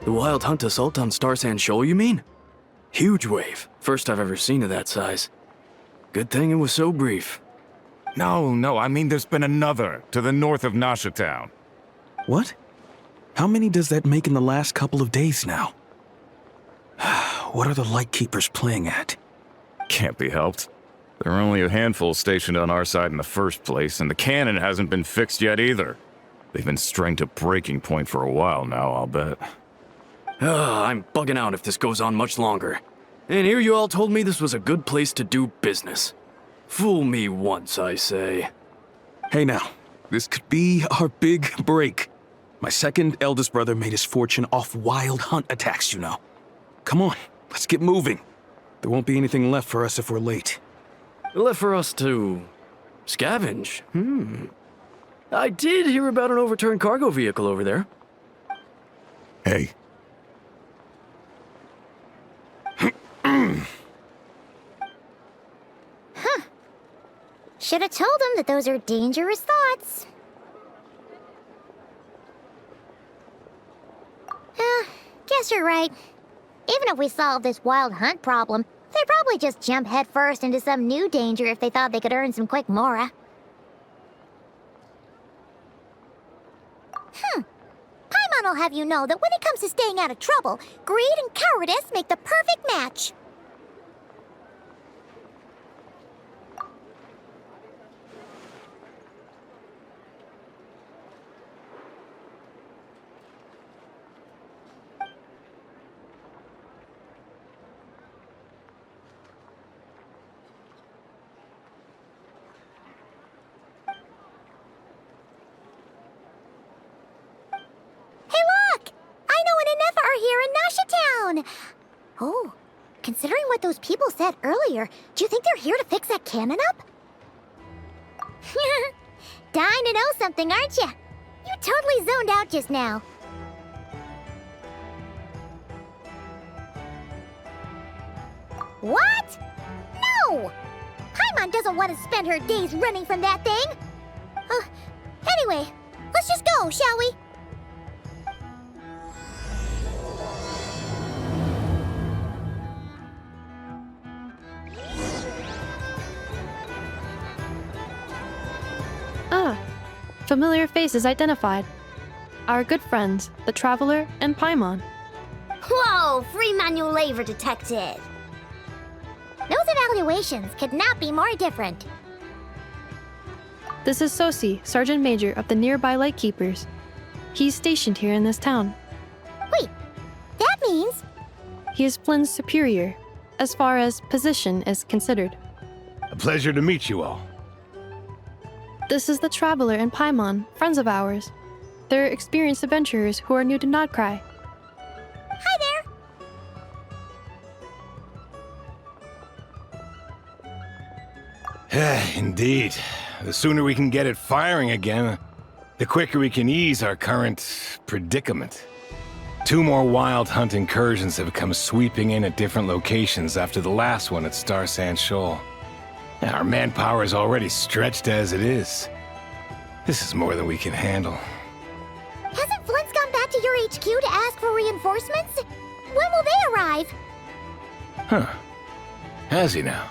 The wild hunt assault on Star Sand Shoal, you mean? Huge wave. First I've ever seen of that size. Good thing it was so brief. No, I mean there's been another, to the north of Nasha Town. What? How many does that make in the last couple of days now? What are the Lightkeepers playing at? Can't be helped. There are only a handful stationed on our side in the first place, and the cannon hasn't been fixed yet either. They've been strained to breaking point for a while now, I'll bet. I'm bugging out if this goes on much longer. And here you all told me this was a good place to do business. Fool me once, I say. Hey now, this could be our big break. My second eldest brother made his fortune off wild hunt attacks, you know. Come on, let's get moving. There won't be anything left for us if we're late. Left for us to scavenge. I did hear about an overturned cargo vehicle over there. Hey. Should have told him that those are dangerous thoughts. Guess you're right. Even if we solve this wild hunt problem, they'd probably just jump headfirst into some new danger if they thought they could earn some quick mora. Paimon will have you know that when it comes to staying out of trouble, greed and cowardice make the perfect match. Oh, considering what those people said earlier, do you think they're here to fix that cannon up? Dying to know something, aren't you? You totally zoned out just now. What? No! Paimon doesn't want to spend her days running from that thing. Anyway, let's just go, shall we? Familiar faces identified. Our good friends, the Traveler and Paimon. Whoa, free manual labor detected. Those evaluations could not be more different. This is Sosi, Sergeant Major of the nearby Lightkeepers. He's stationed here in this town. Wait, that means... He is Flynn's superior, as far as position is considered. A pleasure to meet you all. This is the Traveler and Paimon, friends of ours. They're experienced adventurers who are new to Krai. Hi there! Indeed. The sooner we can get it firing again, the quicker we can ease our current predicament. 2 more wild hunt incursions have come sweeping in at different locations after the last one at Star Sand Shoal. Our manpower is already stretched as it is. This is more than we can handle. Hasn't Flint's gone back to your HQ to ask for reinforcements? When will they arrive? Huh. Has he now?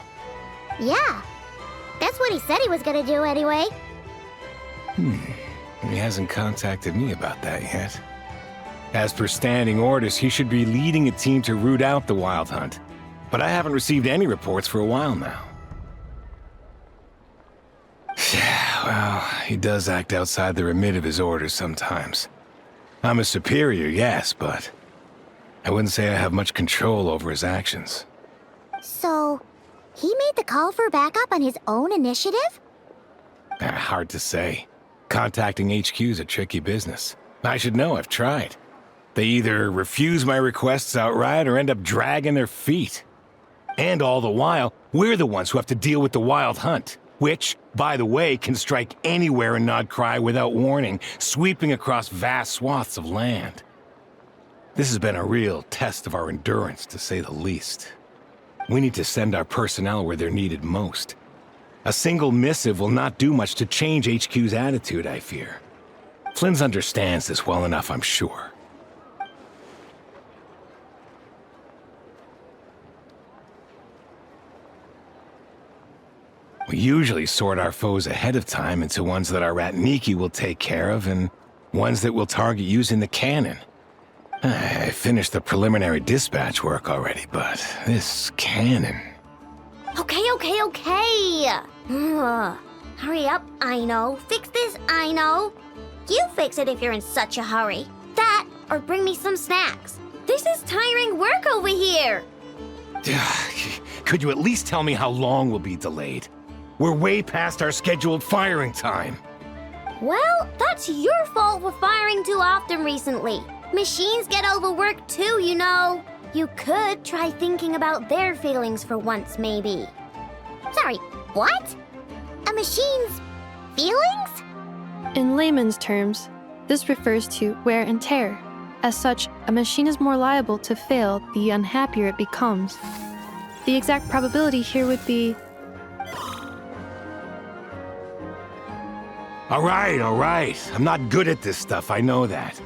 Yeah. That's what he said he was gonna do anyway. He hasn't contacted me about that yet. As per standing orders, he should be leading a team to root out the wild hunt. But I haven't received any reports for a while now. Well, he does act outside the remit of his orders sometimes. I'm a superior, yes, but I wouldn't say I have much control over his actions. So, he made the call for backup on his own initiative? Hard to say. Contacting HQ's a tricky business. I should know, I've tried. They either refuse my requests outright or end up dragging their feet. And all the while, we're the ones who have to deal with the wild hunt. Which, by the way, can strike anywhere in Krai without warning, sweeping across vast swaths of land. This has been a real test of our endurance, to say the least. We need to send our personnel where they're needed most. A single missive will not do much to change HQ's attitude, I fear. Flynn's understands this well enough, I'm sure. We usually sort our foes ahead of time into ones that our Ratniki will take care of and ones that we'll target using the cannon. I finished the preliminary dispatch work already, but this cannon... Okay. Hurry up, I know. Fix this, I know. You fix it if you're in such a hurry. That, or bring me some snacks. This is tiring work over here. Could you at least tell me how long we'll be delayed? We're way past our scheduled firing time. Well, that's your fault for firing too often recently. Machines get overworked too, you know. You could try thinking about their feelings for once, maybe. Sorry, what? A machine's feelings? In layman's terms, this refers to wear and tear. As such, a machine is more liable to fail the unhappier it becomes. The exact probability here would be... All right. I'm not good at this stuff, I know that.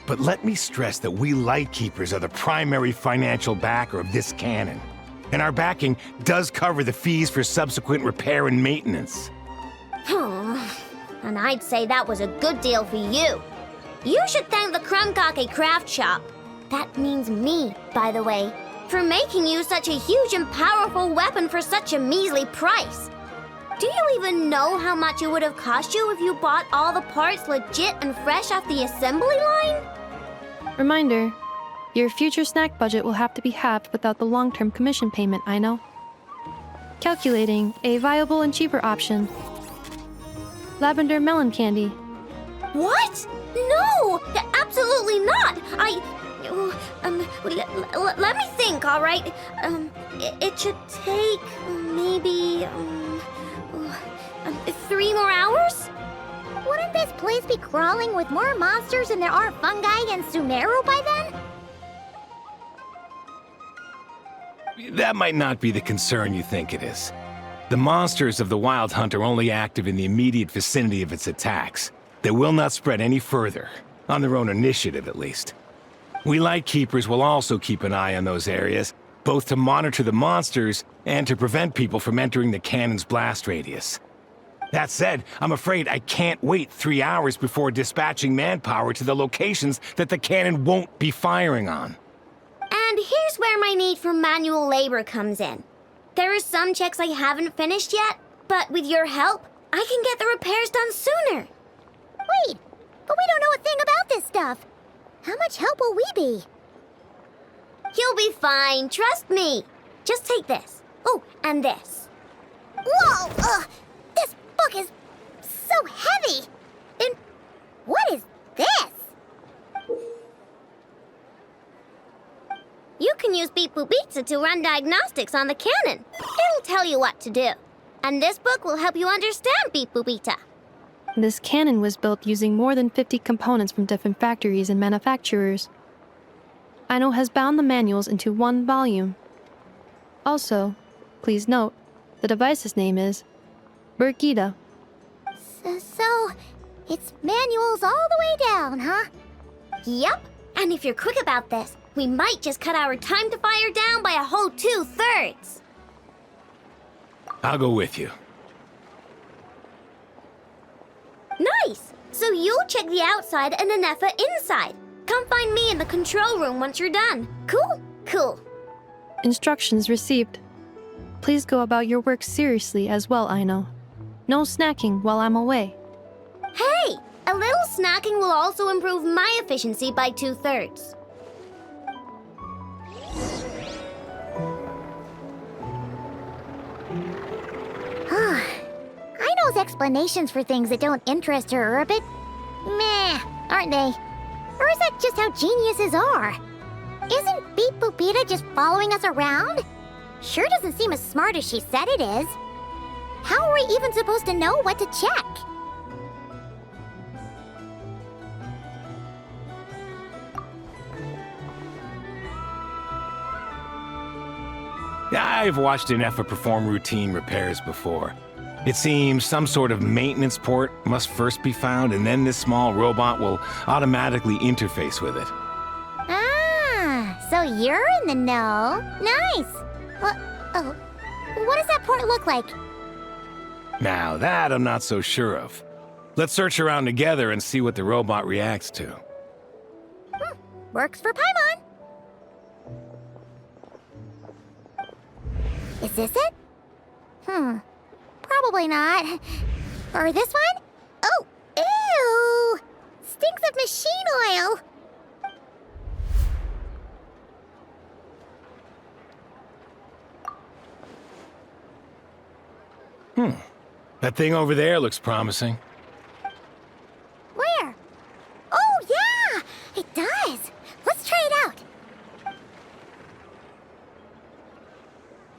But let me stress that we Lightkeepers are the primary financial backer of this cannon. And our backing does cover the fees for subsequent repair and maintenance. And I'd say that was a good deal for you. You should thank the Krumkake Craft Shop. That means me, by the way, for making you such a huge and powerful weapon for such a measly price. Do you even know how much it would have cost you if you bought all the parts legit and fresh off the assembly line? Reminder, your future snack budget will have to be halved without the long-term commission payment, I know. Calculating a viable and cheaper option. Lavender melon candy. What? No! Absolutely not! Let me think, all right? It should take maybe 3 more hours? Wouldn't this place be crawling with more monsters than there are fungi and Sumeru by then? That might not be the concern you think it is. The monsters of the Wild Hunt are only active in the immediate vicinity of its attacks. They will not spread any further, on their own initiative at least. We Lightkeepers will also keep an eye on those areas, both to monitor the monsters and to prevent people from entering the cannon's blast radius. That said, I'm afraid I can't wait 3 hours before dispatching manpower to the locations that the cannon won't be firing on. And here's where my need for manual labor comes in. There are some checks I haven't finished yet, but with your help, I can get the repairs done sooner. Wait, but we don't know a thing about this stuff. How much help will we be? You'll be fine, trust me. Just take this. Oh, and this. Whoa! This book is so heavy! And what is this? You can use Beep Boop Pizza to run diagnostics on the cannon. It'll tell you what to do. And this book will help you understand Beep Boop Pizza. This cannon was built using more than 50 components from different factories and manufacturers. Aino has bound the manuals into one volume. Also, please note, the device's name is Burkita. So, it's manuals all the way down, huh? Yep, and if you're quick about this, we might just cut our time to fire down by a whole 2/3. I'll go with you. Nice! So you'll check the outside and Anefa inside. Come find me in the control room once you're done. Cool. Instructions received. Please go about your work seriously as well, Aino. No snacking while I'm away. Hey! A little snacking will also improve my efficiency by 2/3. Aino's explanations for things that don't interest her are a bit meh, aren't they? Or is that just how geniuses are? Isn't Beep Boopita just following us around? Sure doesn't seem as smart as she said it is. How are we even supposed to know what to check? I've watched Anefa perform routine repairs before. It seems some sort of maintenance port must first be found, and then this small robot will automatically interface with it. Ah, so you're in the know. Nice. What does that port look like? Now, that I'm not so sure of. Let's search around together and see what the robot reacts to. Works for Paimon. Is this it? Probably not. Or this one? Oh, ew! Stinks of machine oil. That thing over there looks promising. Where? Oh, yeah! It does. Let's try it out.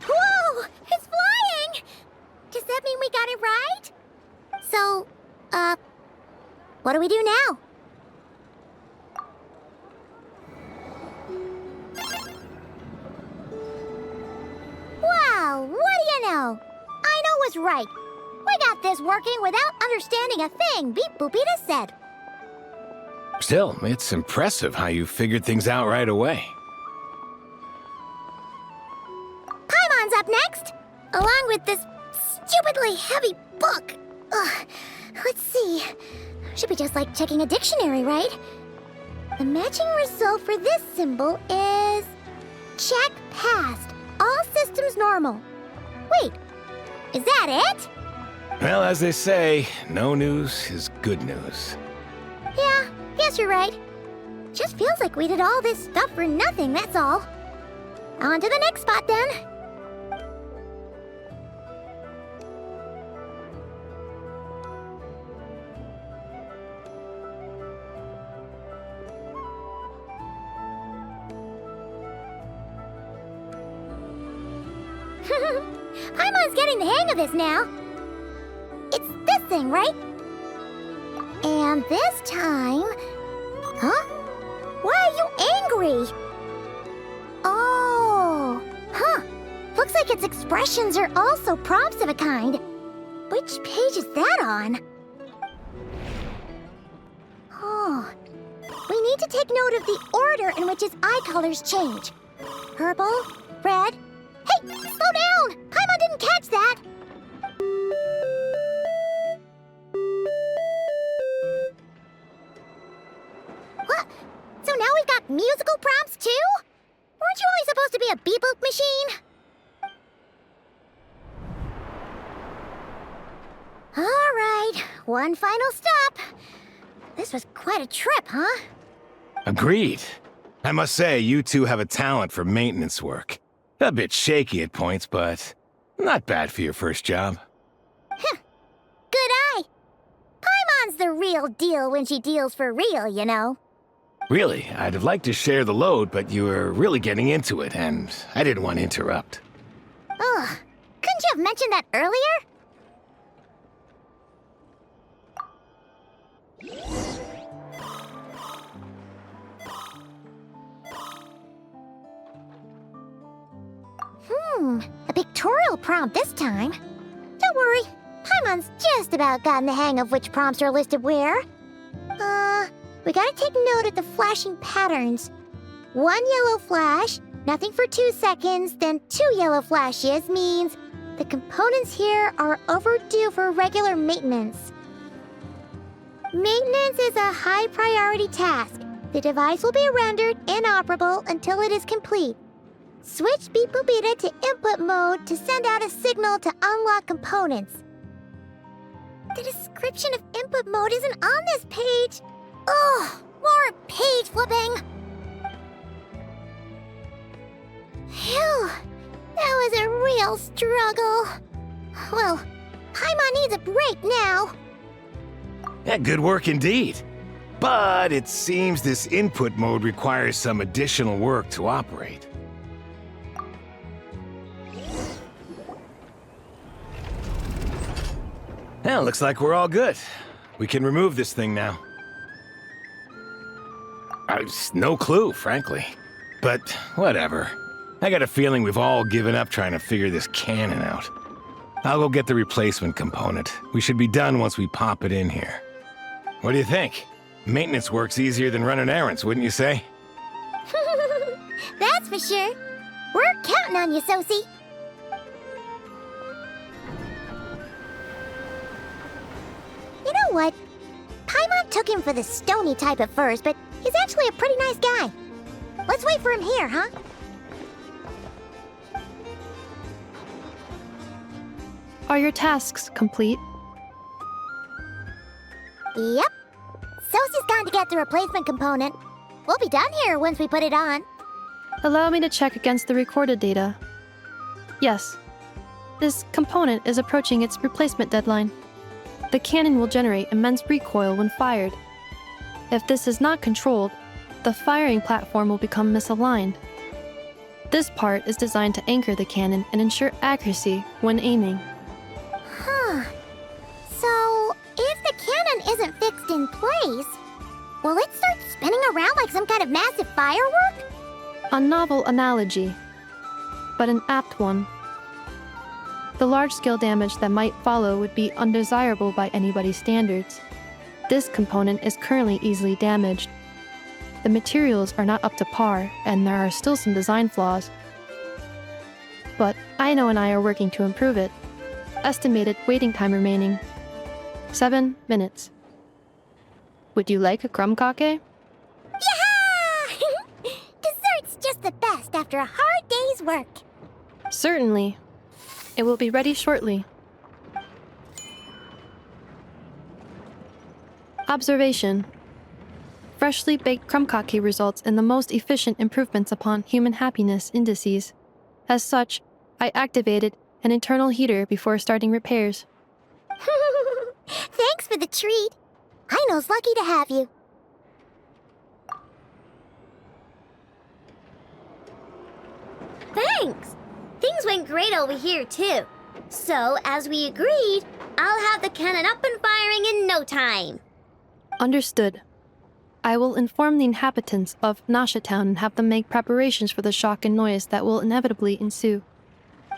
Whoa! It's flying! Does that mean we got it right? So, what do we do now? Wow, what do you know? I know was right. We got this working without understanding a thing Beep Boopita said. Still, it's impressive how you figured things out right away. Paimon's up next, along with this stupidly heavy book. Ugh. Let's see. Should be just like checking a dictionary, right? The matching result for this symbol is... check passed. All systems normal. Wait, is that it? Well, as they say, no news is good news. Yeah, guess you're right. Just feels like we did all this stuff for nothing, that's all. On to the next spot, then. Paimon's getting the hang of this now. It's this thing, right? And this time... Huh? Why are you angry? Oh... Huh. Looks like its expressions are also prompts of a kind. Which page is that on? Oh... We need to take note of the order in which its eye colors change. Purple, red... Hey! Slow down! Paimon didn't catch that! What? So now we've got musical prompts too? Weren't you only supposed to be a beep-boop machine? Alright, one final stop. This was quite a trip, huh? Agreed. I must say, you two have a talent for maintenance work. A bit shaky at points, but not bad for your first job. Good eye. Paimon's the real deal when she deals for real, you know. Really, I'd have liked to share the load, but you were really getting into it, and I didn't want to interrupt. Ugh, couldn't you have mentioned that earlier? A pictorial prompt this time. Don't worry, Paimon's just about gotten the hang of which prompts are listed where. We gotta take note of the flashing patterns. 1 yellow flash, nothing for 2 seconds, then 2 yellow flashes means the components here are overdue for regular maintenance. Maintenance is a high priority task. The device will be rendered inoperable until it is complete. Switch Beep Boopita to input mode to send out a signal to unlock components. The description of input mode isn't on this page. Ugh, more page flipping. Phew, that was a real struggle. Well, Paimon needs a break now. Yeah, good work indeed. But it seems this input mode requires some additional work to operate. Well, looks like we're all good. We can remove this thing now. No clue, frankly. But whatever. I got a feeling we've all given up trying to figure this cannon out. I'll go get the replacement component. We should be done once we pop it in here. What do you think? Maintenance work's easier than running errands, wouldn't you say? That's for sure. We're counting on you, Sosie. know what? Paimon took him for the stony type at first, but he's actually a pretty nice guy. Let's wait for him here, huh? Are your tasks complete? Yep. Sosie's gone to get the replacement component. We'll be done here once we put it on. Allow me to check against the recorded data. Yes. This component is approaching its replacement deadline. The cannon will generate immense recoil when fired. If this is not controlled, the firing platform will become misaligned. This part is designed to anchor the cannon and ensure accuracy when aiming. Huh. So, if the cannon isn't fixed in place, will it start spinning around like some kind of massive firework? A novel analogy, but an apt one. The large-scale damage that might follow would be undesirable by anybody's standards. This component is currently easily damaged. The materials are not up to par, and there are still some design flaws. But Aino and I are working to improve it. Estimated waiting time remaining: 7 minutes. Would you like a crumb cake? Yeah! Dessert's just the best after a hard day's work. Certainly. It will be ready shortly. Observation. Freshly baked crumb cake results in the most efficient improvements upon human happiness indices. As such, I activated an internal heater before starting repairs. Thanks for the treat. Aino's lucky to have you. Thanks! Things went great over here, too. So, as we agreed, I'll have the cannon up and firing in no time. Understood. I will inform the inhabitants of Nasha Town and have them make preparations for the shock and noise that will inevitably ensue.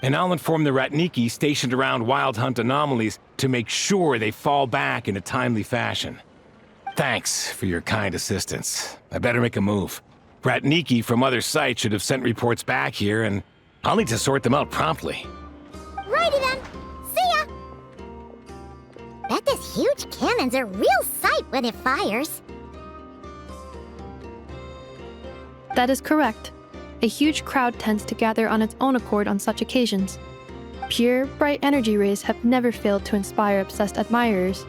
And I'll inform the Ratniki stationed around Wild Hunt anomalies to make sure they fall back in a timely fashion. Thanks for your kind assistance. I better make a move. Ratniki from other sites should have sent reports back here, and I'll need to sort them out promptly. Righty then. See ya! Bet this huge cannon's a real sight when it fires. That is correct. A huge crowd tends to gather on its own accord on such occasions. Pure, bright energy rays have never failed to inspire obsessed admirers.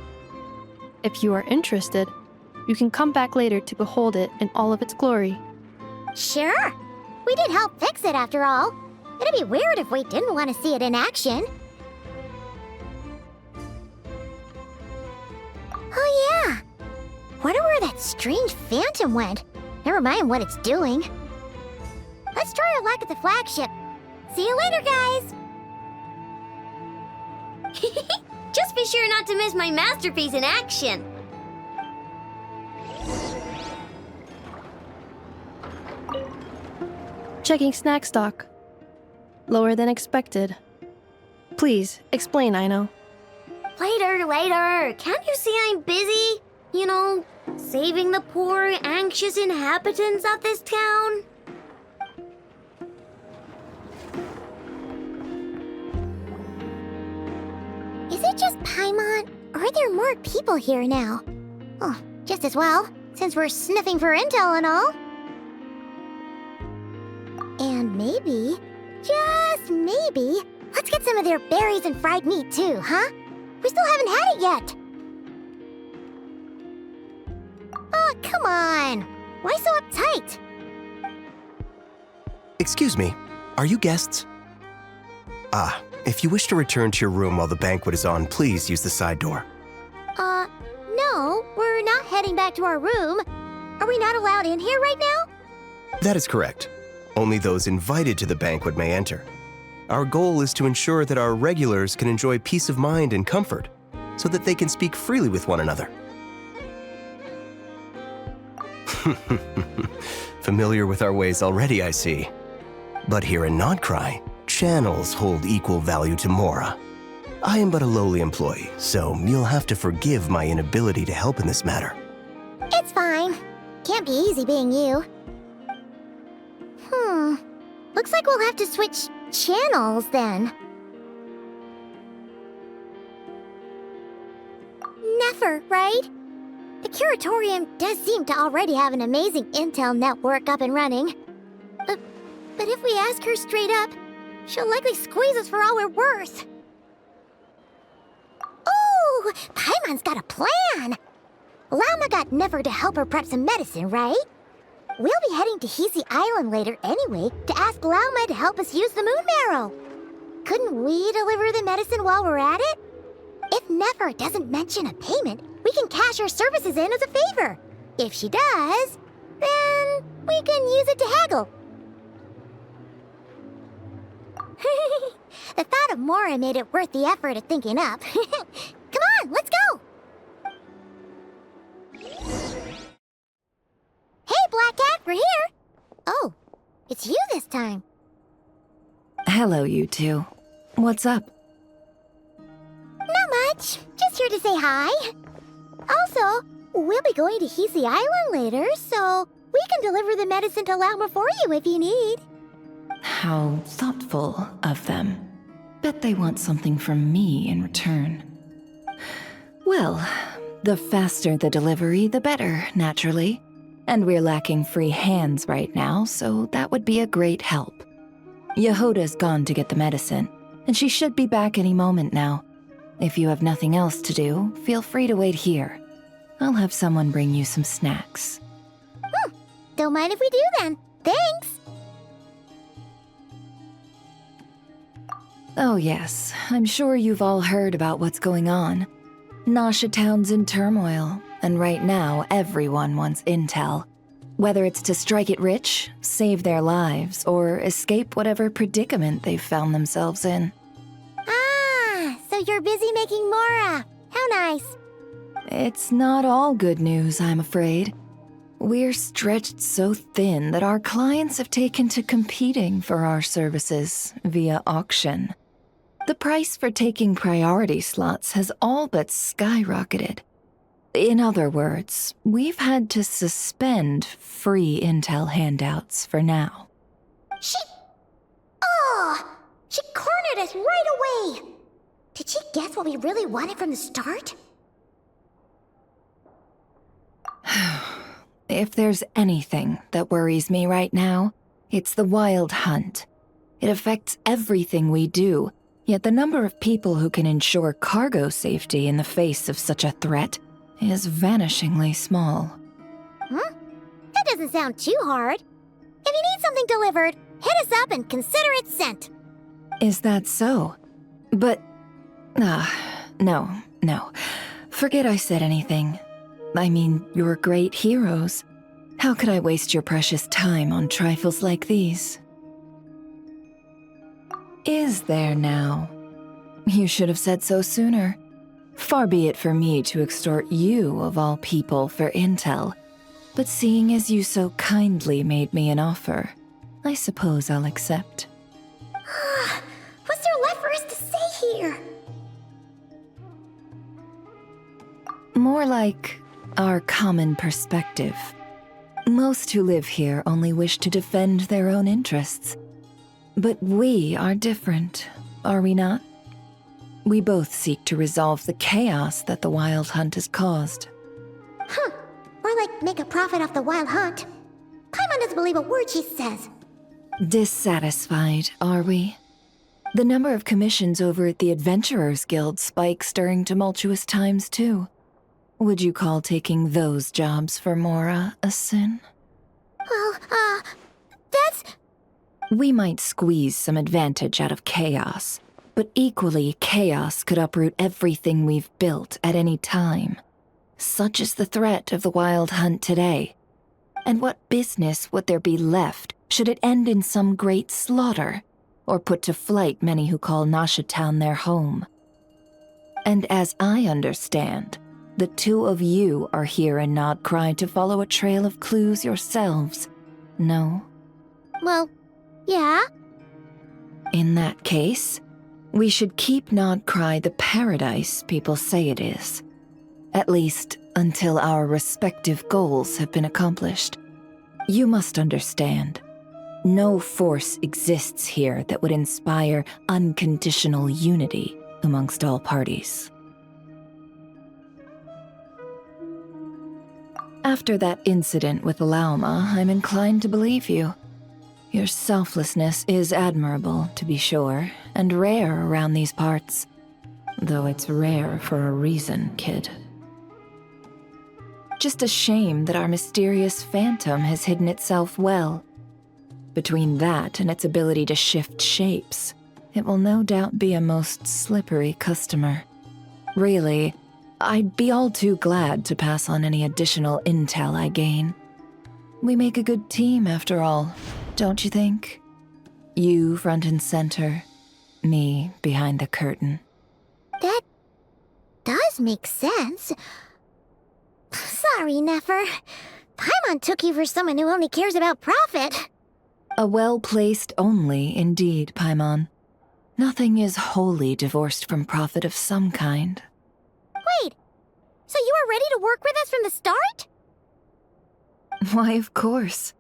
If you are interested, you can come back later to behold it in all of its glory. Sure. We did help fix it after all. It'd be weird if we didn't want to see it in action. Oh yeah. Wonder where that strange phantom went. Never mind what it's doing. Let's try our luck at the flagship. See you later, guys. Just be sure not to miss my masterpiece in action. Checking snack stock. Lower than expected. Please, explain, Aino. Later. Can't you see I'm busy? You know, saving the poor, anxious inhabitants of this town? Is it just Paimon, or are there more people here now? Oh, just as well, since we're sniffing for intel and all. And maybe, just maybe, let's get some of their berries and fried meat too, huh? We still haven't had it yet. Oh, come on. Why so uptight? Excuse me, are you guests? If you wish to return to your room while the banquet is on, please use the side door. No, we're not heading back to our room. Are we not allowed in here right now? That is correct. Only those invited to the banquet may enter. Our goal is to ensure that our regulars can enjoy peace of mind and comfort, so that they can speak freely with one another. Familiar with our ways already, I see. But here in Krai, channels hold equal value to Mora. I am but a lowly employee, so you'll have to forgive my inability to help in this matter. It's fine. Can't be easy being you. Looks like we'll have to switch channels then. favor, right? The Curatorium does seem to already have an amazing intel network up and running. But if we ask her straight up, she'll likely squeeze us for all we're worth. Ooh, Paimon's got a plan! Llama got Never to help her prep some medicine, right? We'll be heading to Hisi Island later anyway to ask Llama to help us use the moon marrow. Couldn't we deliver the medicine while we're at it? If Never doesn't mention a payment, we can cash our services in as a favor. If she does, then we can use it to haggle. The thought of Mora made it worth the effort of thinking up. Come on, let's go! Hey, Black Cat, we're here! Oh, it's you this time. Hello, you two. What's up? Not much. Just here to say hi. Also, we'll be going to Hisi Island later, so we can deliver the medicine to Llama for you if you need. How thoughtful of them. Bet they want something from me in return. Well, the faster the delivery, the better, naturally. And we're lacking free hands right now, so that would be a great help. Yehoda's gone to get the medicine, and she should be back any moment now. If you have nothing else to do, feel free to wait here. I'll have someone bring you some snacks. Don't mind if we do then. Thanks! Oh yes, I'm sure you've all heard about what's going on. Nasha Town's in turmoil, and right now everyone wants intel. Whether it's to strike it rich, save their lives, or escape whatever predicament they've found themselves in. Ah, so you're busy making Mora. How nice. It's not all good news, I'm afraid. We're stretched so thin that our clients have taken to competing for our services via auction. The price for taking priority slots has all but skyrocketed. In other words, we've had to suspend free intel handouts for now. She cornered us right away! Did she guess what we really wanted from the start? If there's anything that worries me right now, it's the wild hunt. It affects everything we do, yet the number of people who can ensure cargo safety in the face of such a threat is vanishingly small. That doesn't sound too hard. If you need something delivered, hit us up and consider it sent. Is that so? But... no. Forget I said anything. I mean, you're great heroes. How could I waste your precious time on trifles like these? Is there now? You should have said so sooner. Far be it for me to extort you, of all people, for intel. But seeing as you so kindly made me an offer, I suppose I'll accept. What's there left for us to say here? More like our common perspective. Most who live here only wish to defend their own interests. But we are different, are we not? We both seek to resolve the chaos that the Wild Hunt has caused. Or like make a profit off the Wild Hunt. Paimon doesn't believe a word she says. Dissatisfied, are we? The number of commissions over at the Adventurers Guild spikes during tumultuous times, too. Would you call taking those jobs for Mora a sin? Well, that's... We might squeeze some advantage out of chaos, but equally, chaos could uproot everything we've built at any time. Such is the threat of the Wild Hunt today. And what business would there be left should it end in some great slaughter, or put to flight many who call Nasha Town their home? And as I understand, the two of you are here in Nod Krai to follow a trail of clues yourselves, no? Well, yeah. In that case, we should keep Nod Krai the paradise people say it is. At least, until our respective goals have been accomplished. You must understand, no force exists here that would inspire unconditional unity amongst all parties. After that incident with Lauma, I'm inclined to believe you. Your selflessness is admirable, to be sure, and rare around these parts. Though it's rare for a reason, kid. Just a shame that our mysterious phantom has hidden itself well. Between that and its ability to shift shapes, it will no doubt be a most slippery customer. Really, I'd be all too glad to pass on any additional intel I gain. We make a good team, after all, don't you think? You front and center, me behind the curtain. That does make sense. Sorry, Nefer. Paimon took you for someone who only cares about profit. A well-placed only, indeed, Paimon. Nothing is wholly divorced from profit of some kind. Wait, so you were ready to work with us from the start? Why, of course.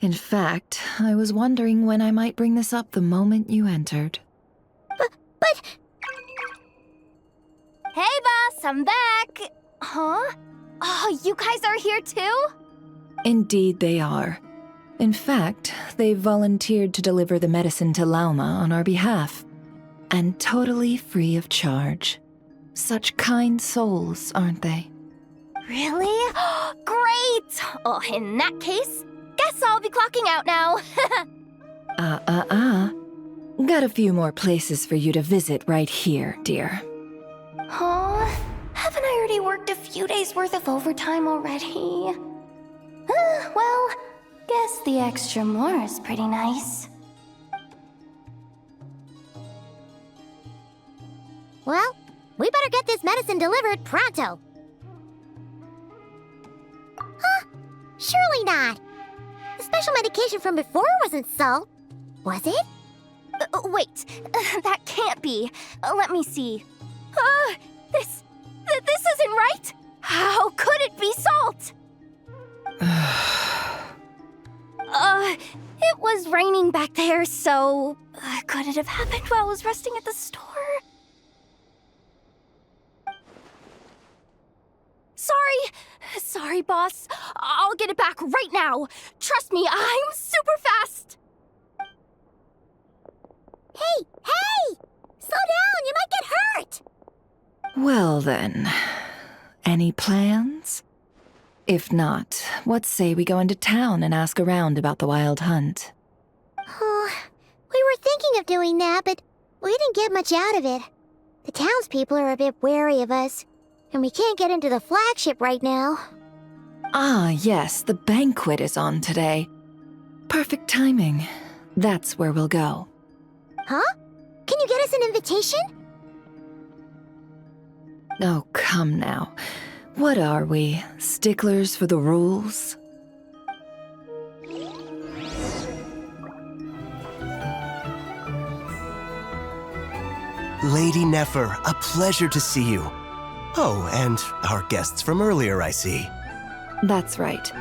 In fact, I was wondering when I might bring this up the moment you entered. But... Hey, boss, I'm back! Huh? Oh, you guys are here too? Indeed they are. In fact, they've volunteered to deliver the medicine to Lauma on our behalf. And totally free of charge. Such kind souls, aren't they? Really? Great! Oh, in that case, guess I'll be clocking out now. Got a few more places for you to visit right here, dear. Huh? Haven't I already worked a few days worth of overtime already? Well, guess the extra more is pretty nice. Well, we better get this medicine delivered pronto. Huh? Surely not. The special medication from before wasn't salt, was it? Wait, that can't be. Let me see. This isn't right! How could it be salt? It was raining back there, so... could it have happened while I was resting at the store? Sorry, boss. I'll get it back right now. Trust me, I'm super fast. Hey! Slow down, you might get hurt! Well then, any plans? If not, what say we go into town and ask around about the wild hunt? Oh, we were thinking of doing that, but we didn't get much out of it. The townspeople are a bit wary of us, and we can't get into the flagship right now. Ah, yes, the banquet is on today. Perfect timing. That's where we'll go. Huh? Can you get us an invitation? Oh, come now. What are we, sticklers for the rules? Lady Nefer, a pleasure to see you. Oh, and our guests from earlier, I see. That's right.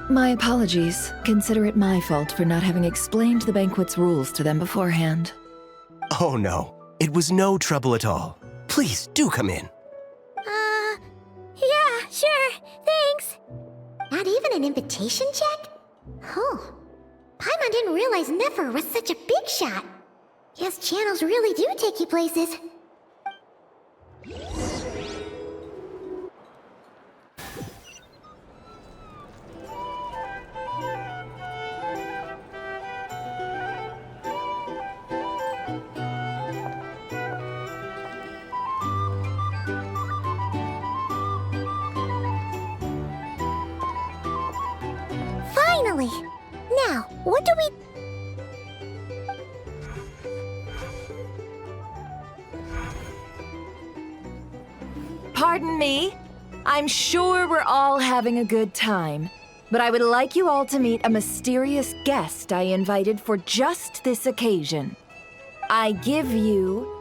My apologies. Consider it my fault for not having explained the banquet's rules to them beforehand. Oh no, it was no trouble at all. Please, do come in. Yeah, sure, thanks. Not even an invitation check? Oh, Paimon didn't realize Nefer was such a big shot. Guess channels really do take you places. Finally! Now, what do we... Pardon me. I'm sure we're all having a good time, but I would like you all to meet a mysterious guest I invited for just this occasion. I give you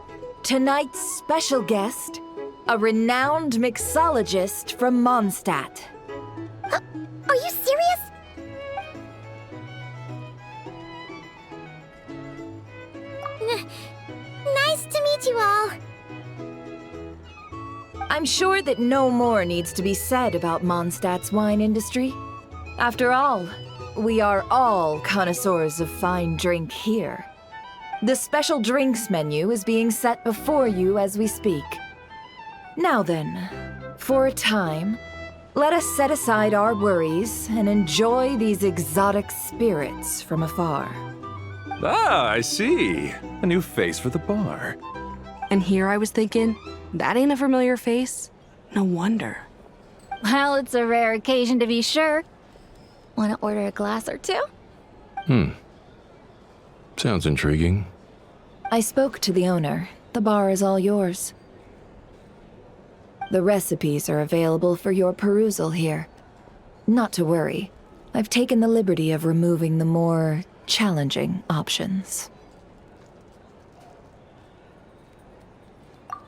tonight's special guest, a renowned mixologist from Mondstadt. Are you serious? Nice to meet you all. I'm sure that no more needs to be said about Mondstadt's wine industry. After all, we are all connoisseurs of fine drink here. The special drinks menu is being set before you as we speak. Now then, for a time, let us set aside our worries and enjoy these exotic spirits from afar. Ah, I see. A new face for the bar. And here I was thinking, that ain't a familiar face. No wonder. Well, it's a rare occasion to be sure. Want to order a glass or two? Sounds intriguing. I spoke to the owner. The bar is all yours. The recipes are available for your perusal here. Not to worry. I've taken the liberty of removing the more challenging options.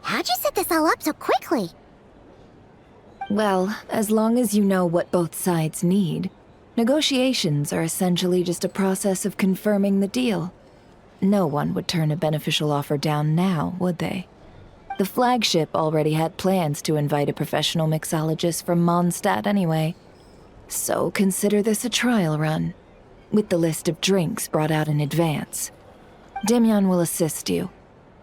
How'd you set this all up so quickly? Well, as long as you know what both sides need, negotiations are essentially just a process of confirming the deal. No one would turn a beneficial offer down now, would they? The flagship already had plans to invite a professional mixologist from Mondstadt anyway. So consider this a trial run, with the list of drinks brought out in advance. Demyan will assist you.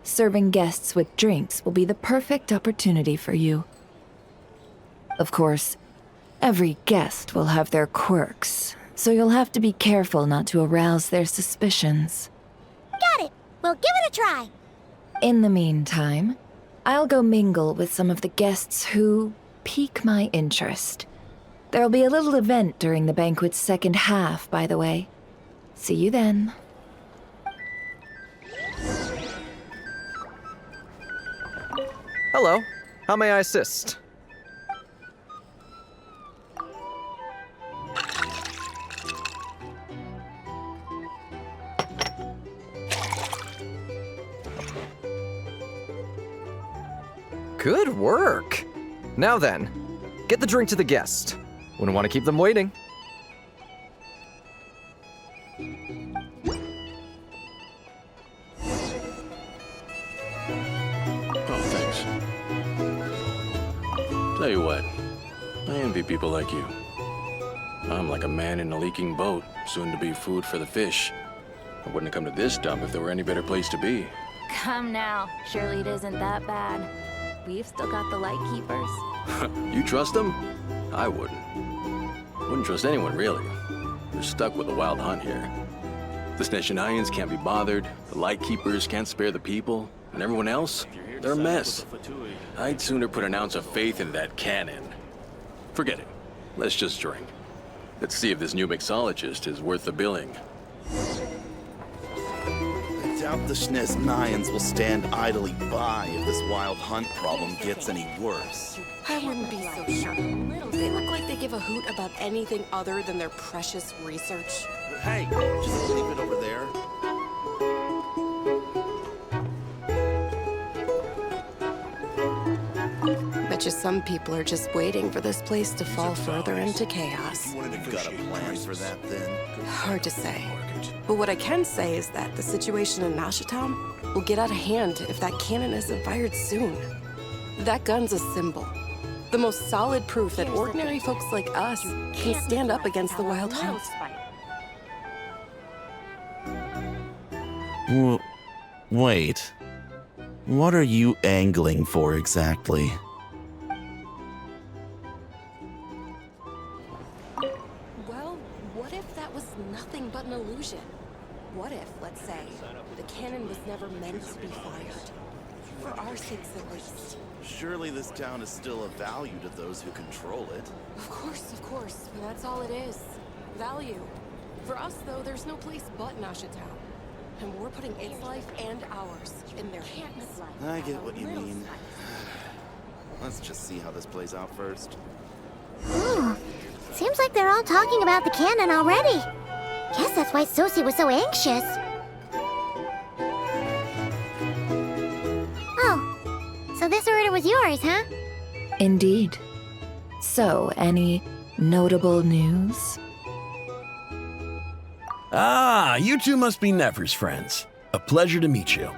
Serving guests with drinks will be the perfect opportunity for you. Of course, every guest will have their quirks, so you'll have to be careful not to arouse their suspicions. Got it. We'll give it a try. In the meantime, I'll go mingle with some of the guests who pique my interest. There'll be a little event during the banquet's second half, by the way. See you then. Hello. How may I assist? Good work. Now then, get the drink to the guest. Wouldn't want to keep them waiting. Oh, thanks. Tell you what, I envy people like you. I'm like a man in a leaking boat, soon to be food for the fish. I wouldn't have come to this dump if there were any better place to be. Come now, surely it isn't that bad. We've still got the light keepers. You trust them? I wouldn't. Wouldn't trust anyone, really. We're stuck with a wild hunt here. The Snezhnayans can't be bothered, the Lightkeepers can't spare the people, and everyone else, they're a mess. I'd sooner put an ounce of faith in that cannon. Forget it. Let's just drink. Let's see if this new mixologist is worth the billing. I doubt the Snezhnayans will stand idly by if this wild hunt problem gets any worse. I wouldn't be so sure. They look like they give a hoot about anything other than their precious research. Hey, just leave it over there. Bet you some people are just waiting for this place to fall further into chaos. You've got a plan for that then? Hard to say. But what I can say is that the situation in Nashatam will get out of hand if that cannon isn't fired soon. That gun's a symbol. The most solid proof that ordinary folks like us can stand up against the wild hunt. Wait. What are you angling for exactly? Well, what if that was nothing but an illusion? What if, let's say, the cannon was never meant to be fired? For our sakes at least. Surely this town is still of value to those who control it. Of course, but that's all it is. Value. For us, though, there's no place but Nashatam. And we're putting its life and ours in their hands. I get what you mean. Let's just see how this plays out first. Ooh, seems like they're all talking about the cannon already. Guess that's why Sosie was so anxious. Oh, so this order was yours, huh? Indeed. So, any notable news? Ah, you two must be Nefer's friends. A pleasure to meet you.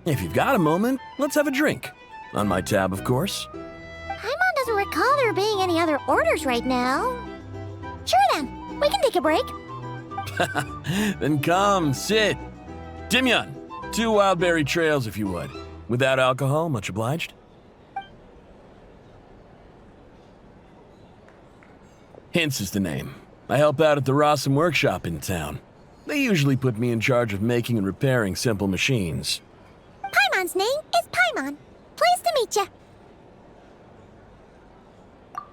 If you've got a moment, let's have a drink. On my tab, of course. doesn't recall there being any other orders right now. Sure then, we can take a break. Then come, sit. Timyon, 2 wildberry trails if you would. Without alcohol, much obliged. Hints is the name. I help out at the Rossum workshop in town. They usually put me in charge of making and repairing simple machines. Paimon's name is Paimon. Pleased to meet you.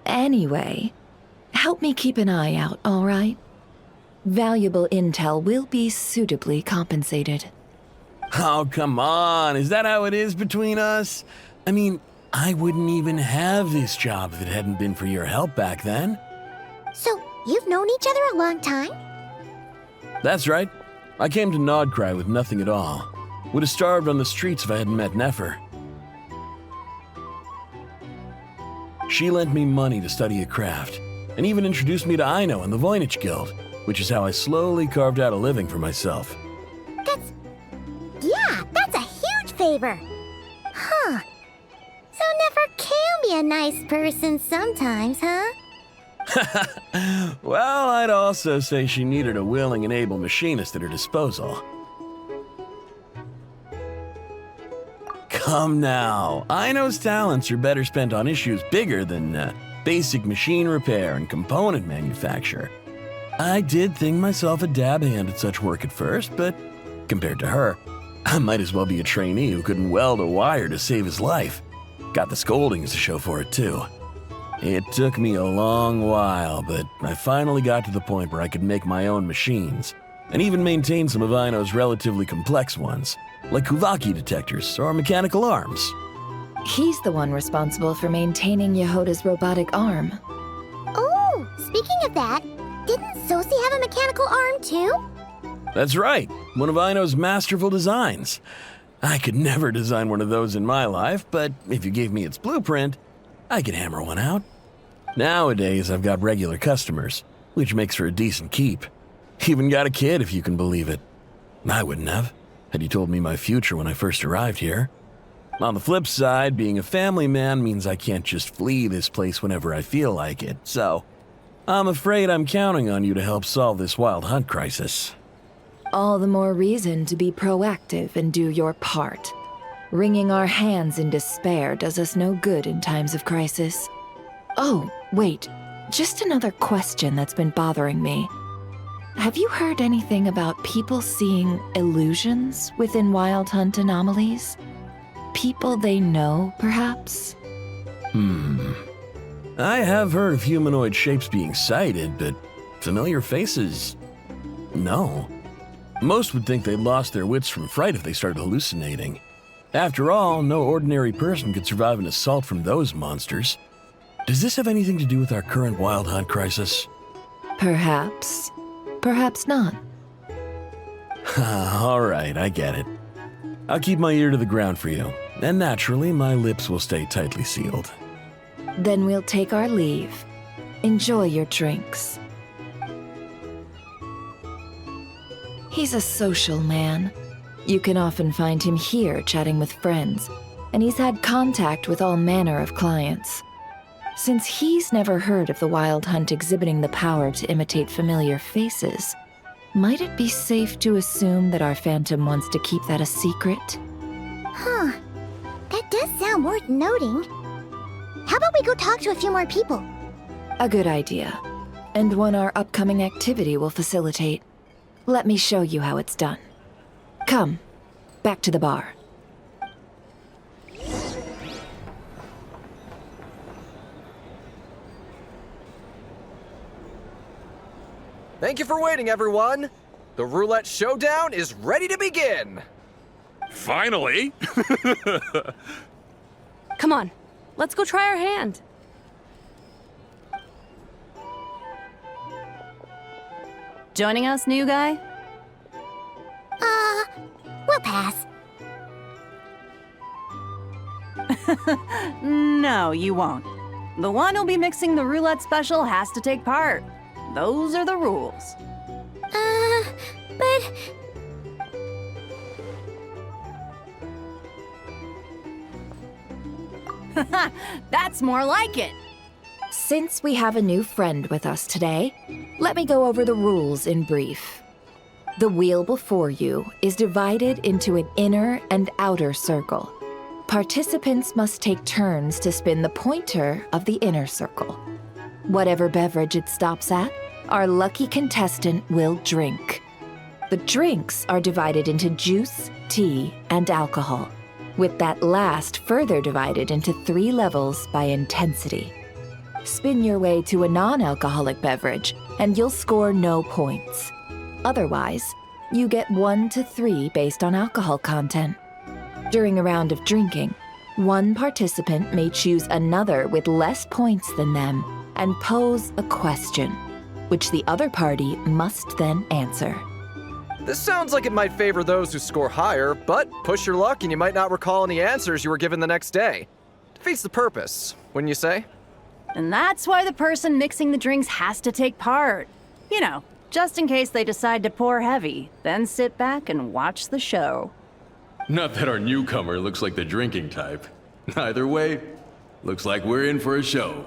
Anyway, help me keep an eye out, all right? Valuable intel will be suitably compensated. Oh, come on. Is that how it is between us? I mean, I wouldn't even have this job if it hadn't been for your help back then. So, you've known each other a long time? That's right. I came to Krai with nothing at all. Would have starved on the streets if I hadn't met Nefer. She lent me money to study a craft, and even introduced me to Aino and the Voynich Guild, which is how I slowly carved out a living for myself. That's a huge favor. Huh. So Nefer can be a nice person sometimes, huh? Well, I'd also say she needed a willing and able machinist at her disposal. Come now, Aino's talents are better spent on issues bigger than basic machine repair and component manufacture. I did think myself a dab hand at such work at first, but compared to her, I might as well be a trainee who couldn't weld a wire to save his life. Got the scoldings to show for it, too. It took me a long while, but I finally got to the point where I could make my own machines, and even maintain some of Aino's relatively complex ones, like Kuvaki detectors or mechanical arms. He's the one responsible for maintaining Yehoda's robotic arm. Oh, speaking of that, didn't Sosi have a mechanical arm too? That's right, one of Aino's masterful designs. I could never design one of those in my life, but if you gave me its blueprint, I could hammer one out. Nowadays, I've got regular customers, which makes for a decent keep. Even got a kid, if you can believe it. I wouldn't have, had you told me my future when I first arrived here. On the flip side, being a family man means I can't just flee this place whenever I feel like it, so I'm afraid I'm counting on you to help solve this wild hunt crisis. All the more reason to be proactive and do your part. Wringing our hands in despair does us no good in times of crisis. Oh, wait. Just another question that's been bothering me. Have you heard anything about people seeing illusions within Wild Hunt anomalies? People they know, perhaps? I have heard of humanoid shapes being sighted, but familiar faces? No. Most would think they'd lost their wits from fright if they started hallucinating. After all, no ordinary person could survive an assault from those monsters. Does this have anything to do with our current Wild Hunt crisis? Perhaps. Perhaps not. All right, I get it. I'll keep my ear to the ground for you, and naturally, my lips will stay tightly sealed. Then we'll take our leave. Enjoy your drinks. He's a social man. You can often find him here chatting with friends, and he's had contact with all manner of clients. Since he's never heard of the Wild Hunt exhibiting the power to imitate familiar faces, might it be safe to assume that our Phantom wants to keep that a secret? Huh. That does sound worth noting. How about we go talk to a few more people? A good idea. And one our upcoming activity will facilitate. Let me show you how it's done. Come, back to the bar. Thank you for waiting, everyone. The roulette showdown is ready to begin. Finally! Come on, let's go try our hand. Joining us, new guy? We'll pass. No, you won't. The one who'll be mixing the roulette special has to take part. Those are the rules. But... That's more like it. Since we have a new friend with us today, let me go over the rules in brief. The wheel before you is divided into an inner and outer circle. Participants must take turns to spin the pointer of the inner circle. Whatever beverage it stops at, our lucky contestant will drink. The drinks are divided into juice, tea, and alcohol, with that last further divided into 3 levels by intensity. Spin your way to a non-alcoholic beverage, and you'll score no points. Otherwise, you get 1 to 3 based on alcohol content. During a round of drinking, one participant may choose another with less points than them and pose a question, which the other party must then answer. This sounds like it might favor those who score higher, but push your luck and you might not recall any answers you were given the next day. Defeats the purpose, wouldn't you say? And that's why the person mixing the drinks has to take part. You know, just in case they decide to pour heavy, then sit back and watch the show. Not that our newcomer looks like the drinking type. Either way, looks like we're in for a show.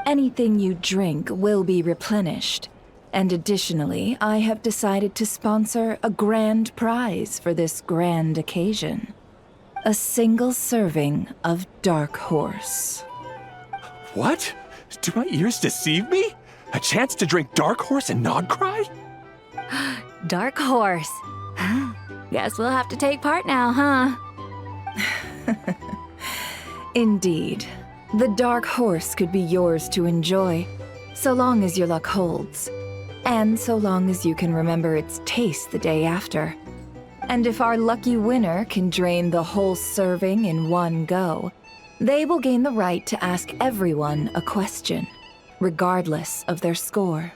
Anything you drink will be replenished. And additionally, I have decided to sponsor a grand prize for this grand occasion. A single serving of Dark Horse. What? Do my ears deceive me? A chance to drink Dark Horse and not cry? Dark Horse. Guess we'll have to take part now, huh? Indeed. The Dark Horse could be yours to enjoy, so long as your luck holds. And so long as you can remember its taste the day after. And if our lucky winner can drain the whole serving in one go, they will gain the right to ask everyone a question, regardless of their score.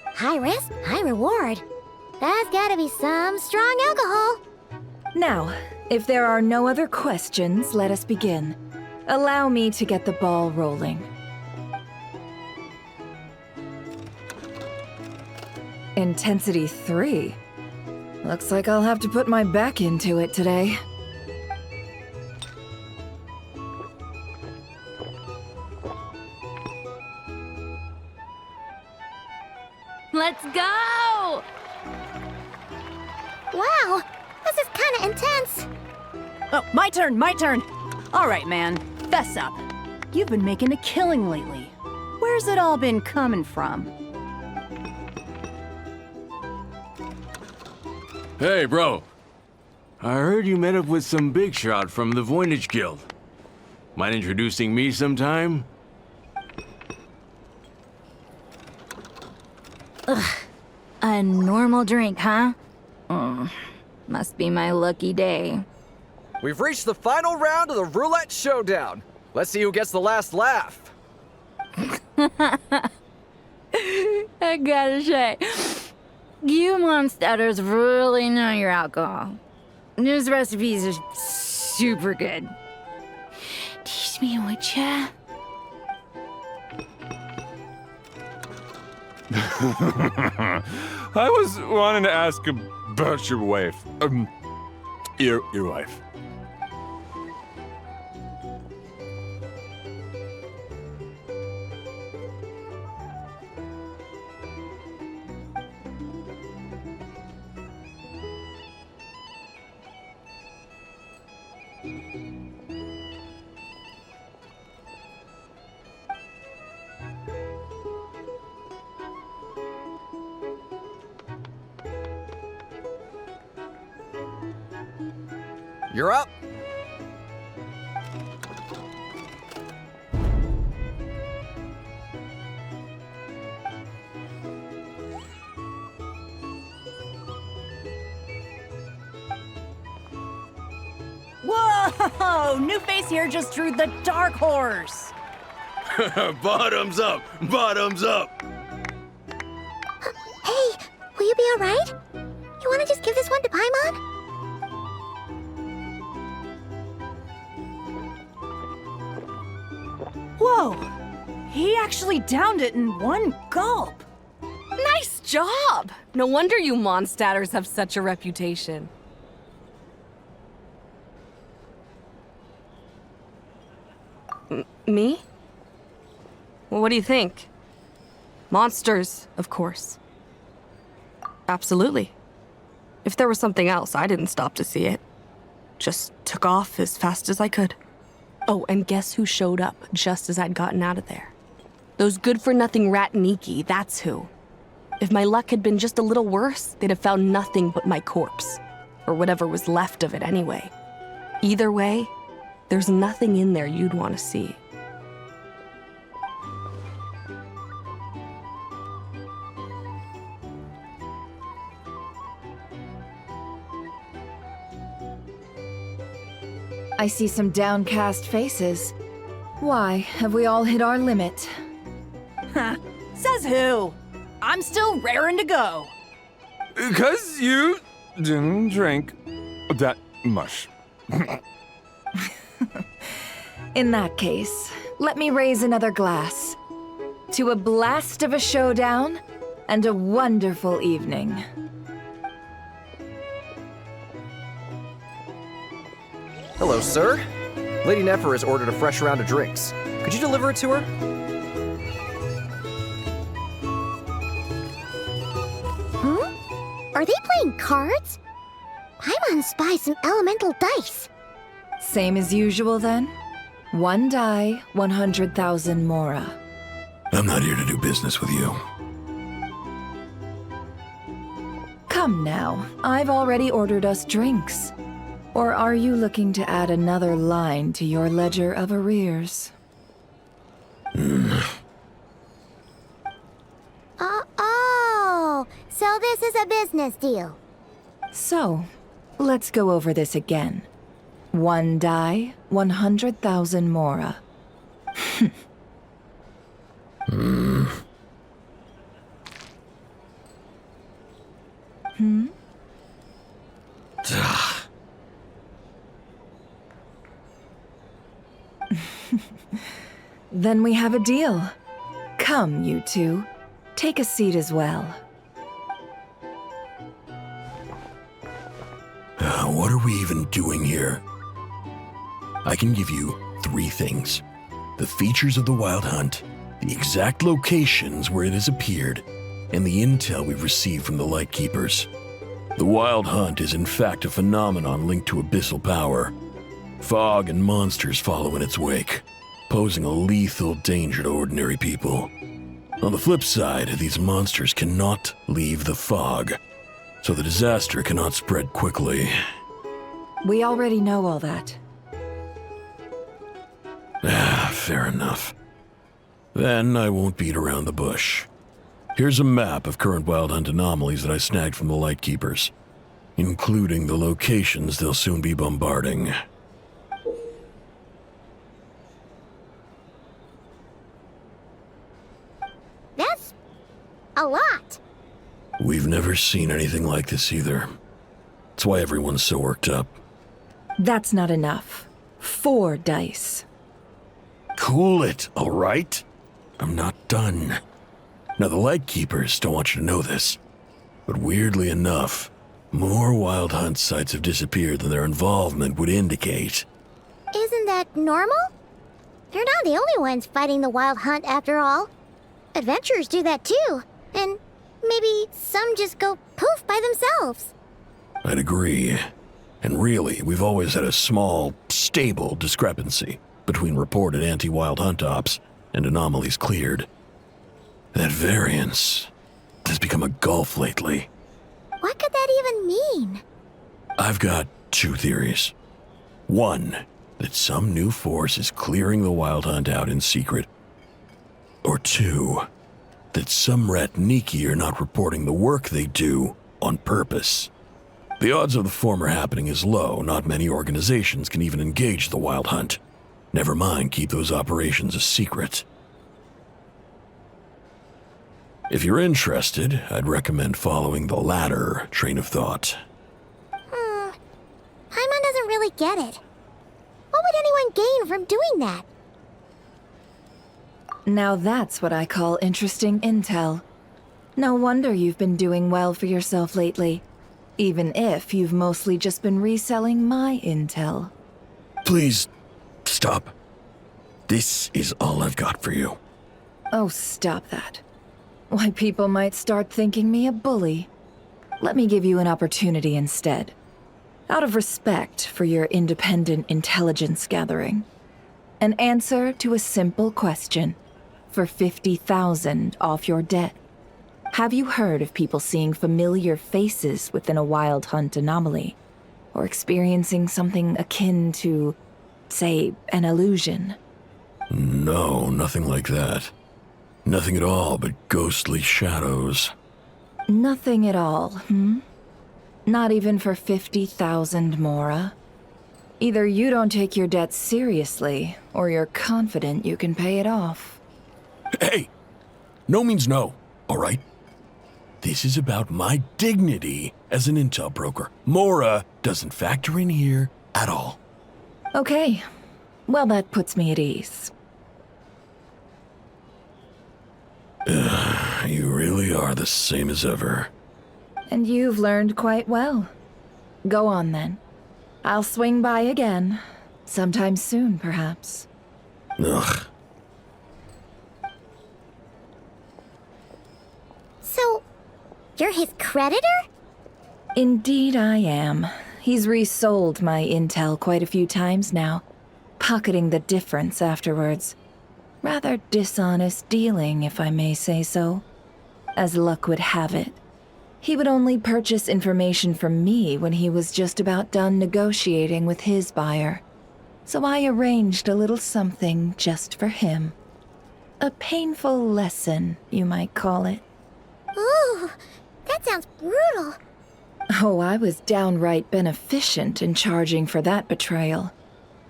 High risk, high reward. That's gotta be some strong alcohol. Now, if there are no other questions, let us begin. Allow me to get the ball rolling. Intensity 3. Looks like I'll have to put my back into it today. Let's go! Wow, this is kinda intense. Oh, my turn! All right, man, fess up. You've been making a killing lately. Where's it all been coming from? Hey, bro. I heard you met up with some big shot from the Voynich Guild. Mind introducing me sometime? Ugh. A normal drink, huh? Must be my lucky day. We've reached the final round of the Roulette Showdown. Let's see who gets the last laugh. I gotta say, you monsters really know your alcohol. These recipes are super good. Teach me, would ya? I was wanting to ask about your wife. Your wife. You're up. Whoa! New face here just drew the Dark Horse. Bottoms up! Bottoms up! Hey, will you be alright? You wanna just give this one to Paimon? Whoa! He actually downed it in one gulp. Nice job! No wonder you Mondstadters have such a reputation. Me? Well, what do you think? Monsters, of course. Absolutely. If there was something else, I didn't stop to see it. Just took off as fast as I could. Oh, and guess who showed up just as I'd gotten out of there? Those good-for-nothing rat Niki, that's who. If my luck had been just a little worse, they'd have found nothing but my corpse. Or whatever was left of it anyway. Either way, there's nothing in there you'd want to see. I see some downcast faces. Why, have we all hit our limit? Ha! Says who? I'm still raring to go. Because you didn't drink that much. In that case, let me raise another glass. To a blast of a showdown and a wonderful evening. Hello, sir. Lady Nefer has ordered a fresh round of drinks. Could you deliver it to her? Are they playing cards? I want to spy some elemental dice. Same as usual then? 1 die, 100,000 mora. I'm not here to do business with you. Come now, I've already ordered us drinks. Or are you looking to add another line to your ledger of arrears? Oh, so this is a business deal. So, let's go over this again. 1 die, 100,000 mora. Then we have a deal. Come, you two. Take a seat as well. What are we even doing here? I can give you 3 things. The features of the Wild Hunt, the exact locations where it has appeared, and the intel we've received from the Lightkeepers. The Wild Hunt is in fact a phenomenon linked to abyssal power. Fog and monsters follow in its wake, posing a lethal danger to ordinary people. On the flip side, these monsters cannot leave the fog, so the disaster cannot spread quickly. We already know all that. Fair enough. Then I won't beat around the bush. Here's a map of current Wild Hunt anomalies that I snagged from the Lightkeepers, including the locations they'll soon be bombarding. That's a lot. We've never seen anything like this either. That's why everyone's so worked up. That's not enough. 4 dice. Cool it, all right? I'm not done. Now, the Lightkeepers don't want you to know this, but weirdly enough, more Wild Hunt sites have disappeared than their involvement would indicate. Isn't that normal? They're not the only ones fighting the Wild Hunt after all. Adventurers do that too, and maybe some just go poof by themselves. I'd agree. And really, we've always had a small, stable discrepancy between reported anti-Wild Hunt ops and anomalies cleared. That variance has become a gulf lately. What could that even mean? I've got 2 theories. 1, that some new force is clearing the Wild Hunt out in secret. Or 2, that some rat Niki are not reporting the work they do on purpose. The odds of the former happening is low. Not many organizations can even engage the Wild Hunt. Never mind keep those operations a secret. If you're interested, I'd recommend following the latter train of thought. Paimon doesn't really get it. What would anyone gain from doing that? Now that's what I call interesting intel. No wonder you've been doing well for yourself lately. Even if you've mostly just been reselling my intel. Please, stop. This is all I've got for you. Oh, stop that. Why, people might start thinking me a bully. Let me give you an opportunity instead. Out of respect for your independent intelligence gathering. An answer to a simple question for 50,000 off your debt. Have you heard of people seeing familiar faces within a wild hunt anomaly? Or experiencing something akin to, say, an illusion? No, nothing like that. Nothing at all but ghostly shadows. Nothing at all, Not even for 50,000 Mora? Either you don't take your debt seriously, or you're confident you can pay it off. Hey! No means no, all right? This is about my dignity as an intel broker. Mora doesn't factor in here at all. Okay. Well, that puts me at ease. You really are the same as ever. And you've learned quite well. Go on, then. I'll swing by again. Sometime soon, perhaps. Ugh. So, you're his creditor? Indeed I am. He's resold my intel quite a few times now, pocketing the difference afterwards. Rather dishonest dealing, if I may say so. As luck would have it, he would only purchase information from me when he was just about done negotiating with his buyer. So I arranged a little something just for him. A painful lesson, you might call it. Ooh, that sounds brutal. Oh, I was downright beneficent in charging for that betrayal.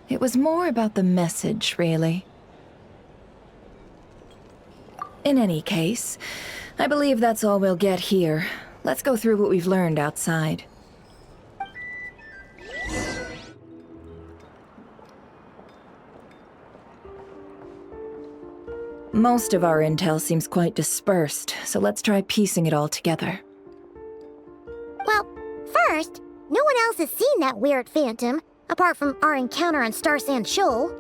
It was more about the message, really. In any case, I believe that's all we'll get here. Let's go through what we've learned outside. Most of our intel seems quite dispersed, so let's try piecing it all together. Well, first, no one else has seen that weird phantom, apart from our encounter on Star Sand Shoal.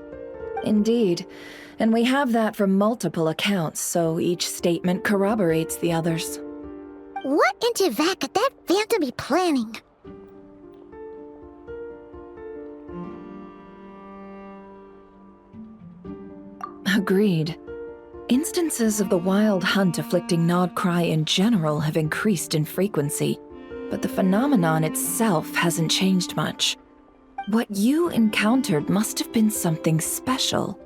Indeed, and we have that from multiple accounts, so each statement corroborates the others. What in Tevak could that phantom be planning? Agreed. Instances of the wild hunt afflicting Nod Krai in general have increased in frequency, but the phenomenon itself hasn't changed much. What you encountered must have been something special,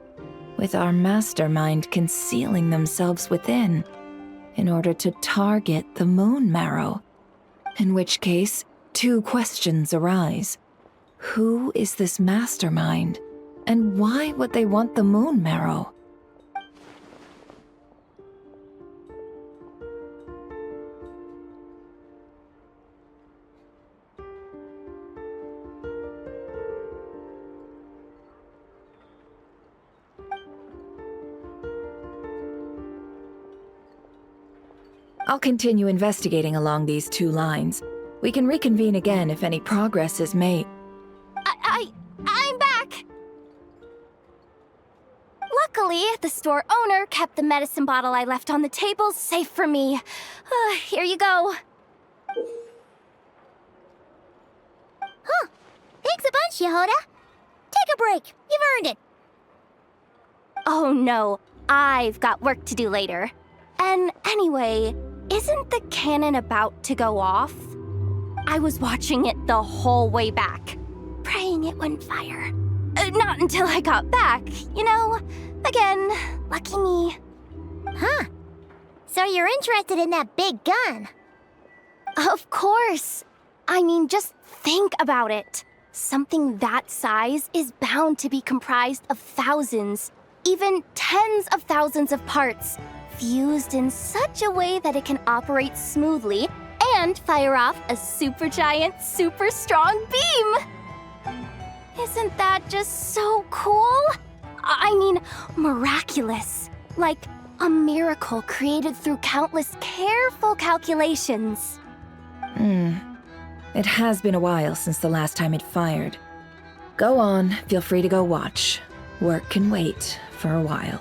with our mastermind concealing themselves within, in order to target the Moon Marrow. In which case, two questions arise. Who is this mastermind, and why would they want the Moon Marrow? I'll continue investigating along these two lines. We can reconvene again if any progress is made. I'm back! Luckily, the store owner kept the medicine bottle I left on the table safe for me. Here you go. Huh. Thanks a bunch, Yehoda. Take a break. You've earned it. Oh no, I've got work to do later. And anyway, isn't the cannon about to go off? I was watching it the whole way back, praying it wouldn't fire. Not until I got back, you know? Again, lucky me. Huh. So you're interested in that big gun? Of course. I mean, just think about it. Something that size is bound to be comprised of thousands, even tens of thousands of parts, fused in such a way that it can operate smoothly and fire off a supergiant, super strong beam! Isn't that just so cool? I mean, miraculous. Like a miracle created through countless careful calculations. It has been a while since the last time it fired. Go on, feel free to go watch. Work can wait, for a while.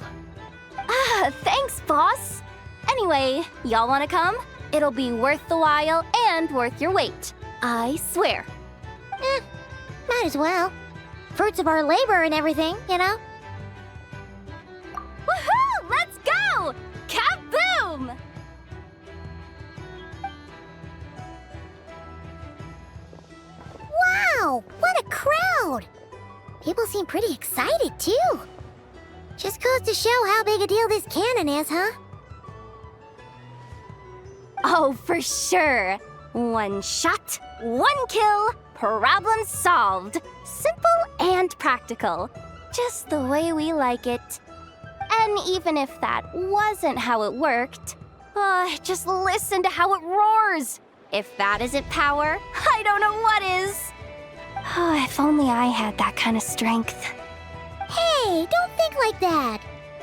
Thanks, boss. Anyway, y'all wanna come? It'll be worth the while and worth your wait. I swear. Might as well. Fruits of our labor and everything, you know? Woohoo! Let's go! Kaboom! Wow! What a crowd! People seem pretty excited, too. Just goes to show how big a deal this cannon is, huh? Oh, for sure. One shot, one kill, problem solved. Simple and practical. Just the way we like it. And even if that wasn't how it worked, just listen to how it roars. If that isn't power, I don't know what is. Oh, if only I had that kind of strength. Hey, don't think like that.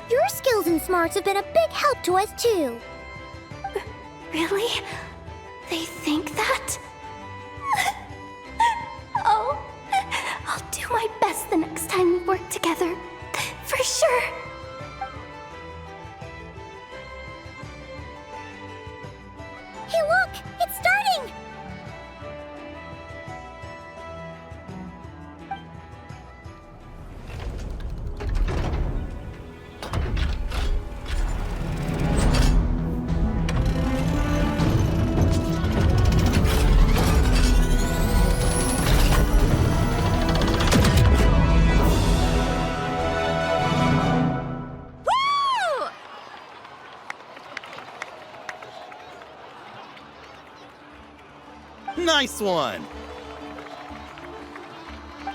Your skills and smarts have been a big help to us, too. Really? They think that? Oh, I'll do my best the next time we work together. For sure. Hey, look! It's starting! Nice one!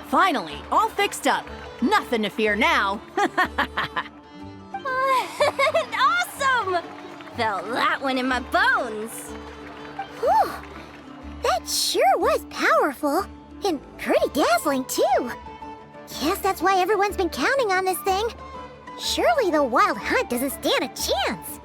Finally, all fixed up. Nothing to fear now. Awesome! Felt that one in my bones. Whew! That sure was powerful. And pretty dazzling, too. Guess that's why everyone's been counting on this thing. Surely the Wild Hunt doesn't stand a chance.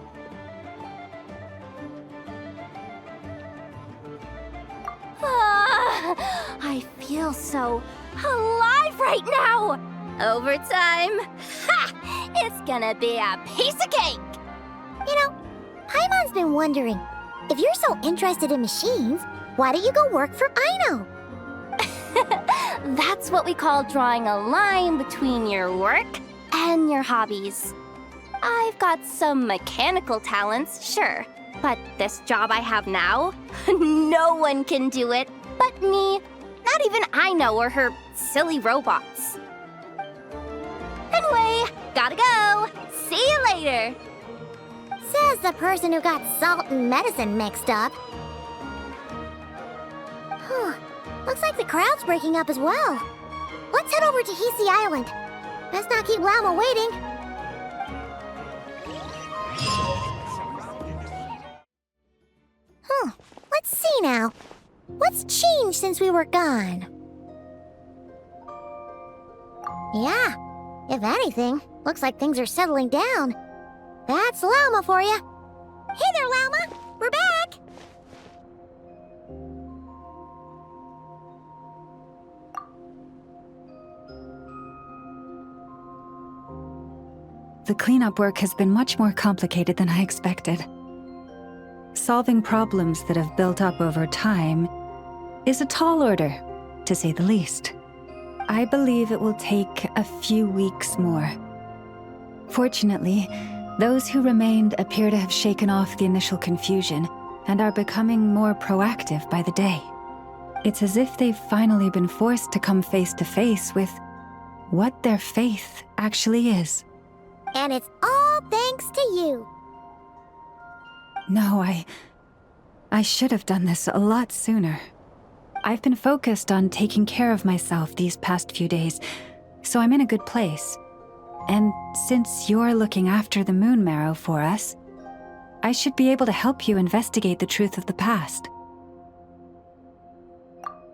I feel so alive right now! Overtime? Ha! It's gonna be a piece of cake! You know, Paimon's been wondering, if you're so interested in machines, why don't you go work for Aino? That's what we call drawing a line between your work and your hobbies. I've got some mechanical talents, sure, but this job I have now, no one can do it but me. Not even Aino or her silly robots. Anyway, gotta go. See you later. Says the person who got salt and medicine mixed up. Looks like the crowd's breaking up as well. Let's head over to Hisi Island. Best not keep Llama waiting. Let's see now. What's changed since we were gone? Yeah, if anything, looks like things are settling down. That's Llama for you. Hey there, Llama! We're back! The cleanup work has been much more complicated than I expected. Solving problems that have built up over time is a tall order, to say the least. I believe it will take a few weeks more. Fortunately, those who remained appear to have shaken off the initial confusion and are becoming more proactive by the day. It's as if they've finally been forced to come face to face with what their faith actually is. And it's all thanks to you. No, I should have done this a lot sooner. I've been focused on taking care of myself these past few days, so I'm in a good place. And since you're looking after the Moon Marrow for us, I should be able to help you investigate the truth of the past.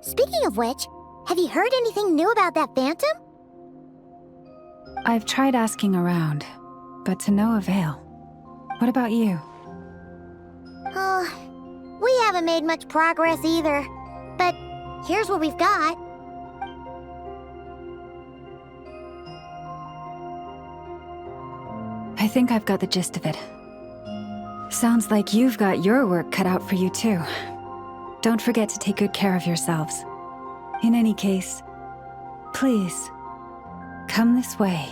Speaking of which, have you heard anything new about that phantom? I've tried asking around, but to no avail. What about you? Oh, we haven't made much progress either. But here's what we've got. I think I've got the gist of it. Sounds like you've got your work cut out for you too. Don't forget to take good care of yourselves. In any case, please, come this way.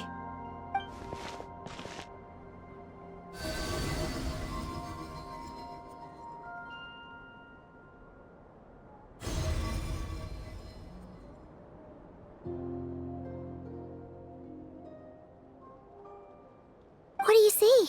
What do you see?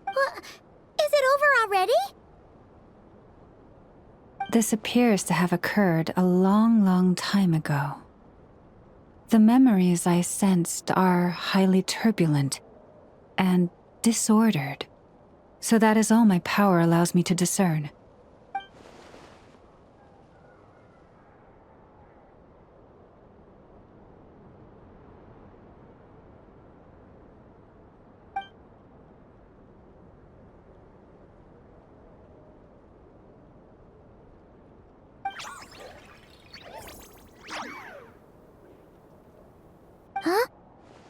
What? Is it over already? This appears to have occurred a long, long time ago. The memories I sensed are highly turbulent and disordered, so that is all my power allows me to discern. Huh?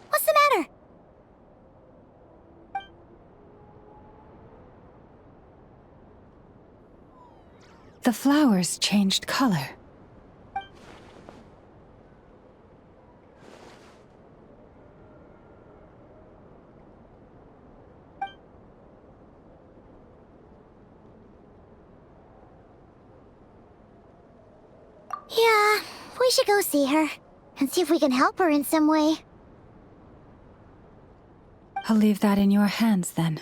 What's the matter? The flowers changed color. Yeah, we should go see her and see if we can help her in some way. I'll leave that in your hands then.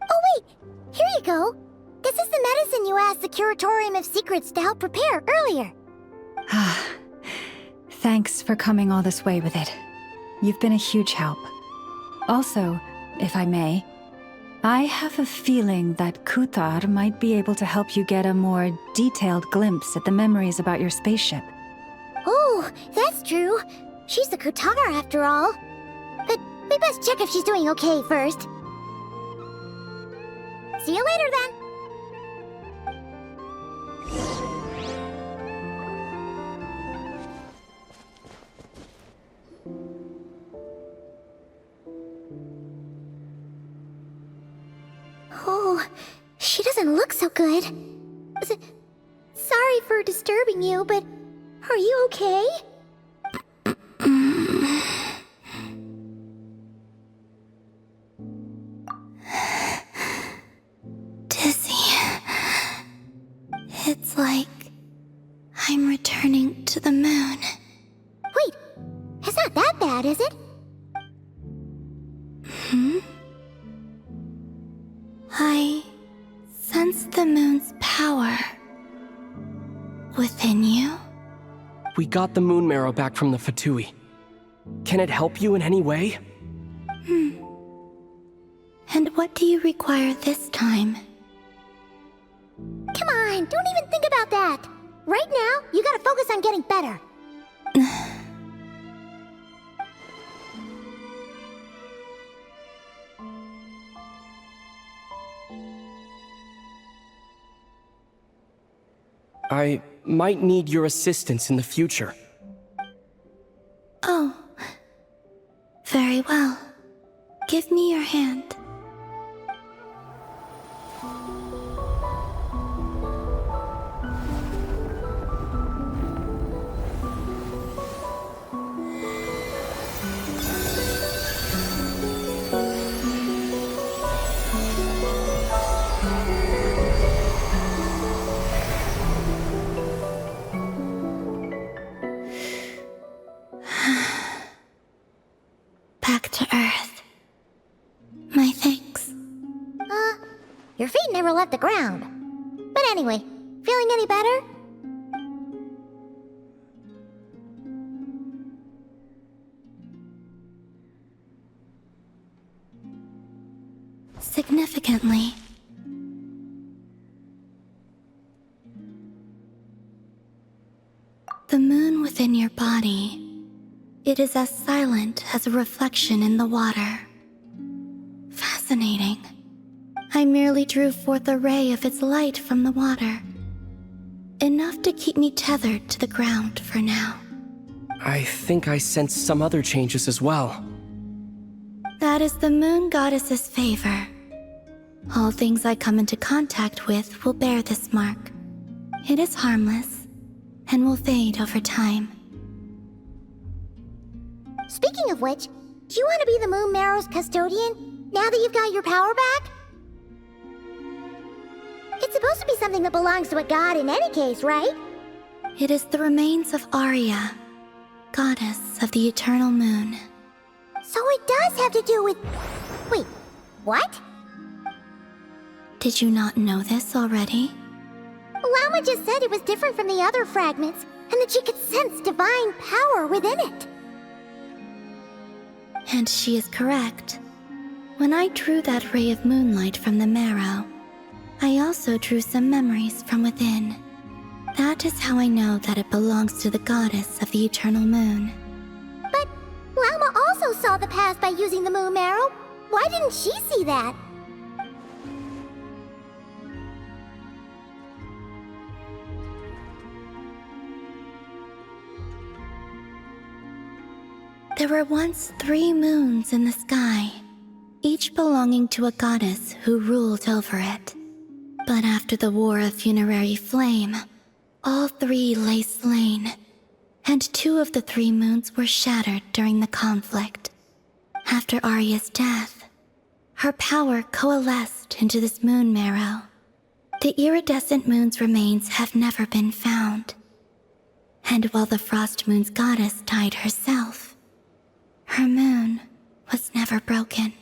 Oh wait, here you go. This is the medicine you asked the Curatorium of Secrets to help prepare earlier. Ah, thanks for coming all this way with it. You've been a huge help. Also, if I may, I have a feeling that Kuthar might be able to help you get a more detailed glimpse at the memories about your spaceship. Oh, that's true. She's the Kutar after all. But we best check if she's doing okay first. See you later then. Oh, she doesn't look so good. Sorry for disturbing you, but are you okay? Dizzy. It's like I'm returning to the moon. Wait, it's not that bad, is it? I sense the moon's power within you. We got the moon marrow back from the Fatui. Can it help you in any way? And what do you require this time? Come on, don't even think about that. Right now, you gotta focus on getting better. I might need your assistance in the future. Oh. Very well. Give me your hand. Back to Earth. My thanks. Your feet never left the ground. But anyway, feeling any better? Significantly. within your body. It is as silent as a reflection in the water. Fascinating. I merely drew forth a ray of its light from the water. Enough to keep me tethered to the ground for now. I think I sense some other changes as well. That is the moon goddess's favor. All things I come into contact with will bear this mark. It is harmless and will fade over time. Speaking of which, do you want to be the Moon Marrow's custodian now that you've got your power back? It's supposed to be something that belongs to a god in any case, right? It is the remains of Arya, goddess of the eternal moon. So it does have to do with... Wait, what? Did you not know this already? Lama just said it was different from the other fragments, and that she could sense divine power within it. And she is correct. When I drew that ray of moonlight from the marrow, I also drew some memories from within. That is how I know that it belongs to the goddess of the eternal moon. But Lama also saw the past by using the Moon Marrow. Why didn't she see that? There were once 3 moons in the sky, each belonging to a goddess who ruled over it. But after the War of Funerary Flame, all 3 lay slain, and 2 of the 3 moons were shattered during the conflict. After Arya's death, her power coalesced into this moon marrow. The iridescent moon's remains have never been found. And while the Frost Moon's goddess died herself, her moon was never broken.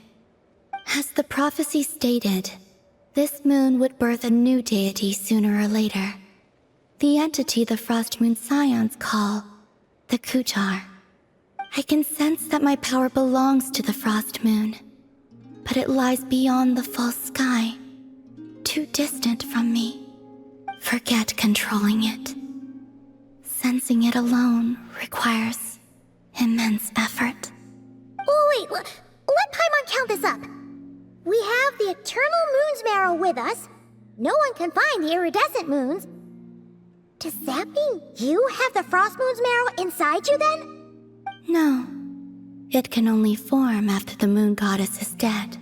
As the prophecy stated, this moon would birth a new deity sooner or later. The entity the Frost Moon Scions call the Kujar. I can sense that my power belongs to the Frost Moon, but it lies beyond the false sky, too distant from me. Forget controlling it. Sensing it alone requires immense effort. Oh, wait, let Paimon count this up. We have the Eternal Moon's Marrow with us. No one can find the iridescent moons. Does that mean you have the Frost Moon's Marrow inside you then? No. It can only form after the moon goddess is dead.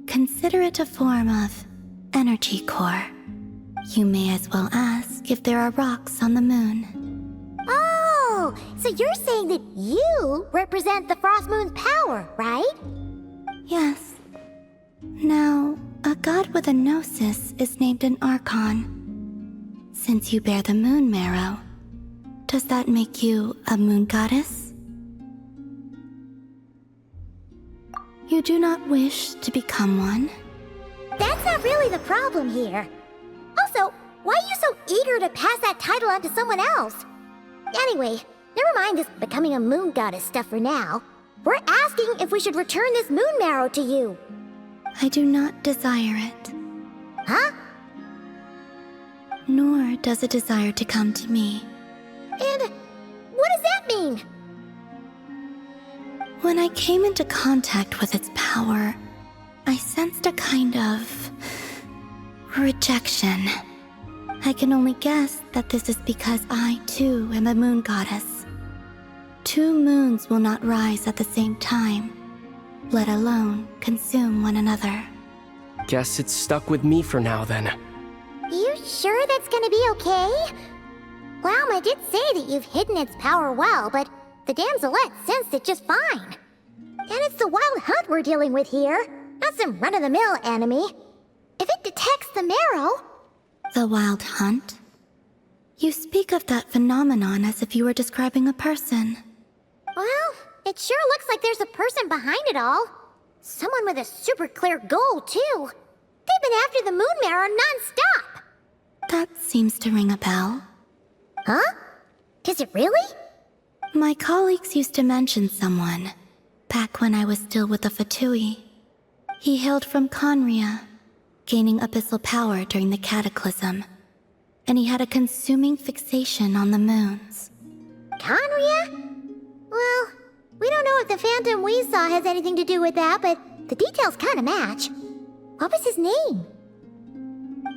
Consider it a form of energy core. You may as well ask if there are rocks on the moon. Oh, so you're saying that you represent the Frost Moon's power, right? Yes. Now, a god with a gnosis is named an Archon. Since you bear the moon marrow, does that make you a moon goddess? You do not wish to become one? That's not really the problem here. Also, why are you so eager to pass that title on to someone else? Anyway, never mind this becoming a moon goddess stuff for now. We're asking if we should return this moon marrow to you. I do not desire it. Huh? Nor does it desire to come to me. And what does that mean? When I came into contact with its power, I sensed a kind of rejection. I can only guess that this is because I, too, am a moon goddess. 2 moons will not rise at the same time, let alone consume one another. Guess it's stuck with me for now, then. You sure that's gonna be okay? Lama did say that you've hidden its power well, but the damselette sensed it just fine. And it's the wild hunt we're dealing with here, not some run-of-the-mill enemy. If it detects the marrow... The wild hunt? You speak of that phenomenon as if you were describing a person. Well, it sure looks like there's a person behind it all. Someone with a super clear goal, too. They've been after the moon marrow non-stop. That seems to ring a bell. Huh? Does it really? My colleagues used to mention someone, back when I was still with the Fatui. He hailed from Conria, gaining abyssal power during the Cataclysm, and he had a consuming fixation on the moons. Conria? Well, we don't know if the phantom we saw has anything to do with that, but the details kind of match. What was his name?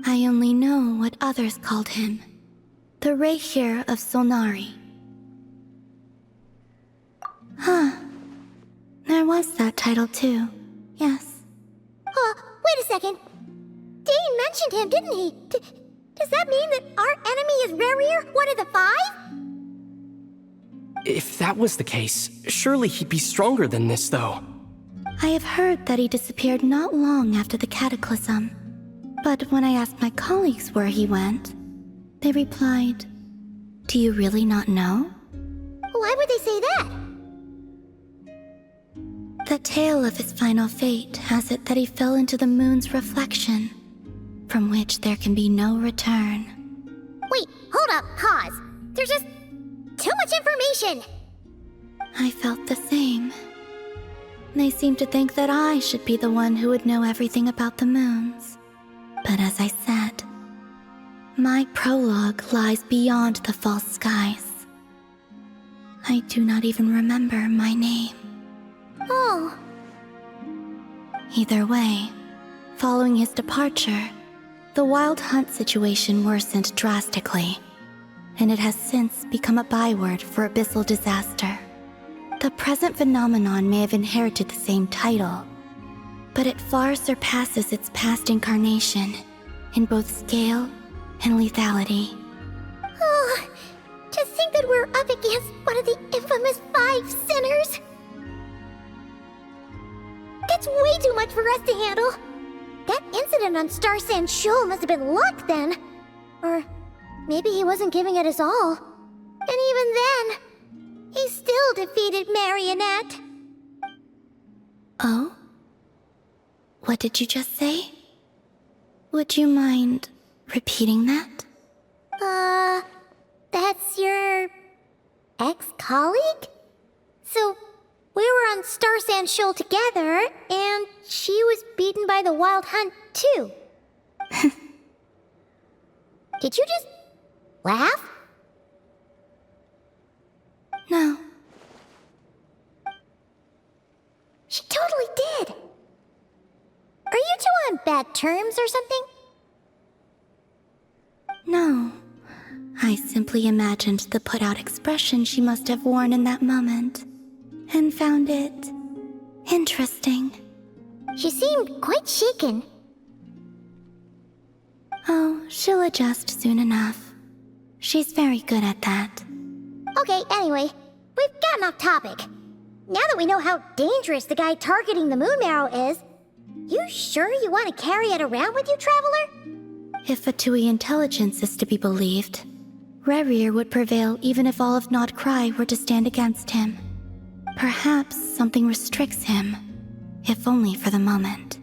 I only know what others called him. The Reikir of Solnari. Huh. There was that title too. Yes. Wait a second. Dane mentioned him, didn't he? Does that mean that our enemy is Rerir, one of the 5? If that was the case, surely he'd be stronger than this, though. I have heard that he disappeared not long after the cataclysm. But when I asked my colleagues where he went, they replied, "Do you really not know?" Why would they say that? The tale of his final fate has it that he fell into the moon's reflection, from which there can be no return. Wait, hold up, pause. There's just too much information. I felt the same. They seemed to think that I should be the one who would know everything about the moons. But as I said, my prologue lies beyond the false skies. I do not even remember my name. Oh. Either way, following his departure, the Wild Hunt situation worsened drastically, and it has since become a byword for abyssal disaster. The present phenomenon may have inherited the same title, but it far surpasses its past incarnation in both scale and lethality. Oh, to think that we're up against one of the infamous 5 sinners. That's way too much for us to handle. That incident on Star Sand Shoal must have been luck then. Or maybe he wasn't giving it his all. And even then, he still defeated Marionette. Oh? What did you just say? Would you mind repeating that? That's your ex-colleague? So, we were on Star Sand Shoal together, and she was beaten by the Wild Hunt, too. Did you just laugh? No. She totally did. Are you two on bad terms or something? No. I simply imagined the put-out expression she must have worn in that moment, and found it interesting. She seemed quite shaken. Oh, she'll adjust soon enough. She's very good at that. Okay, anyway, we've gotten off topic. Now that we know how dangerous the guy targeting the moon marrow is, you sure you want to carry it around with you, Traveler? If Fatui intelligence is to be believed, Rerir would prevail even if all of Nod Krai were to stand against him. Perhaps something restricts him, if only for the moment.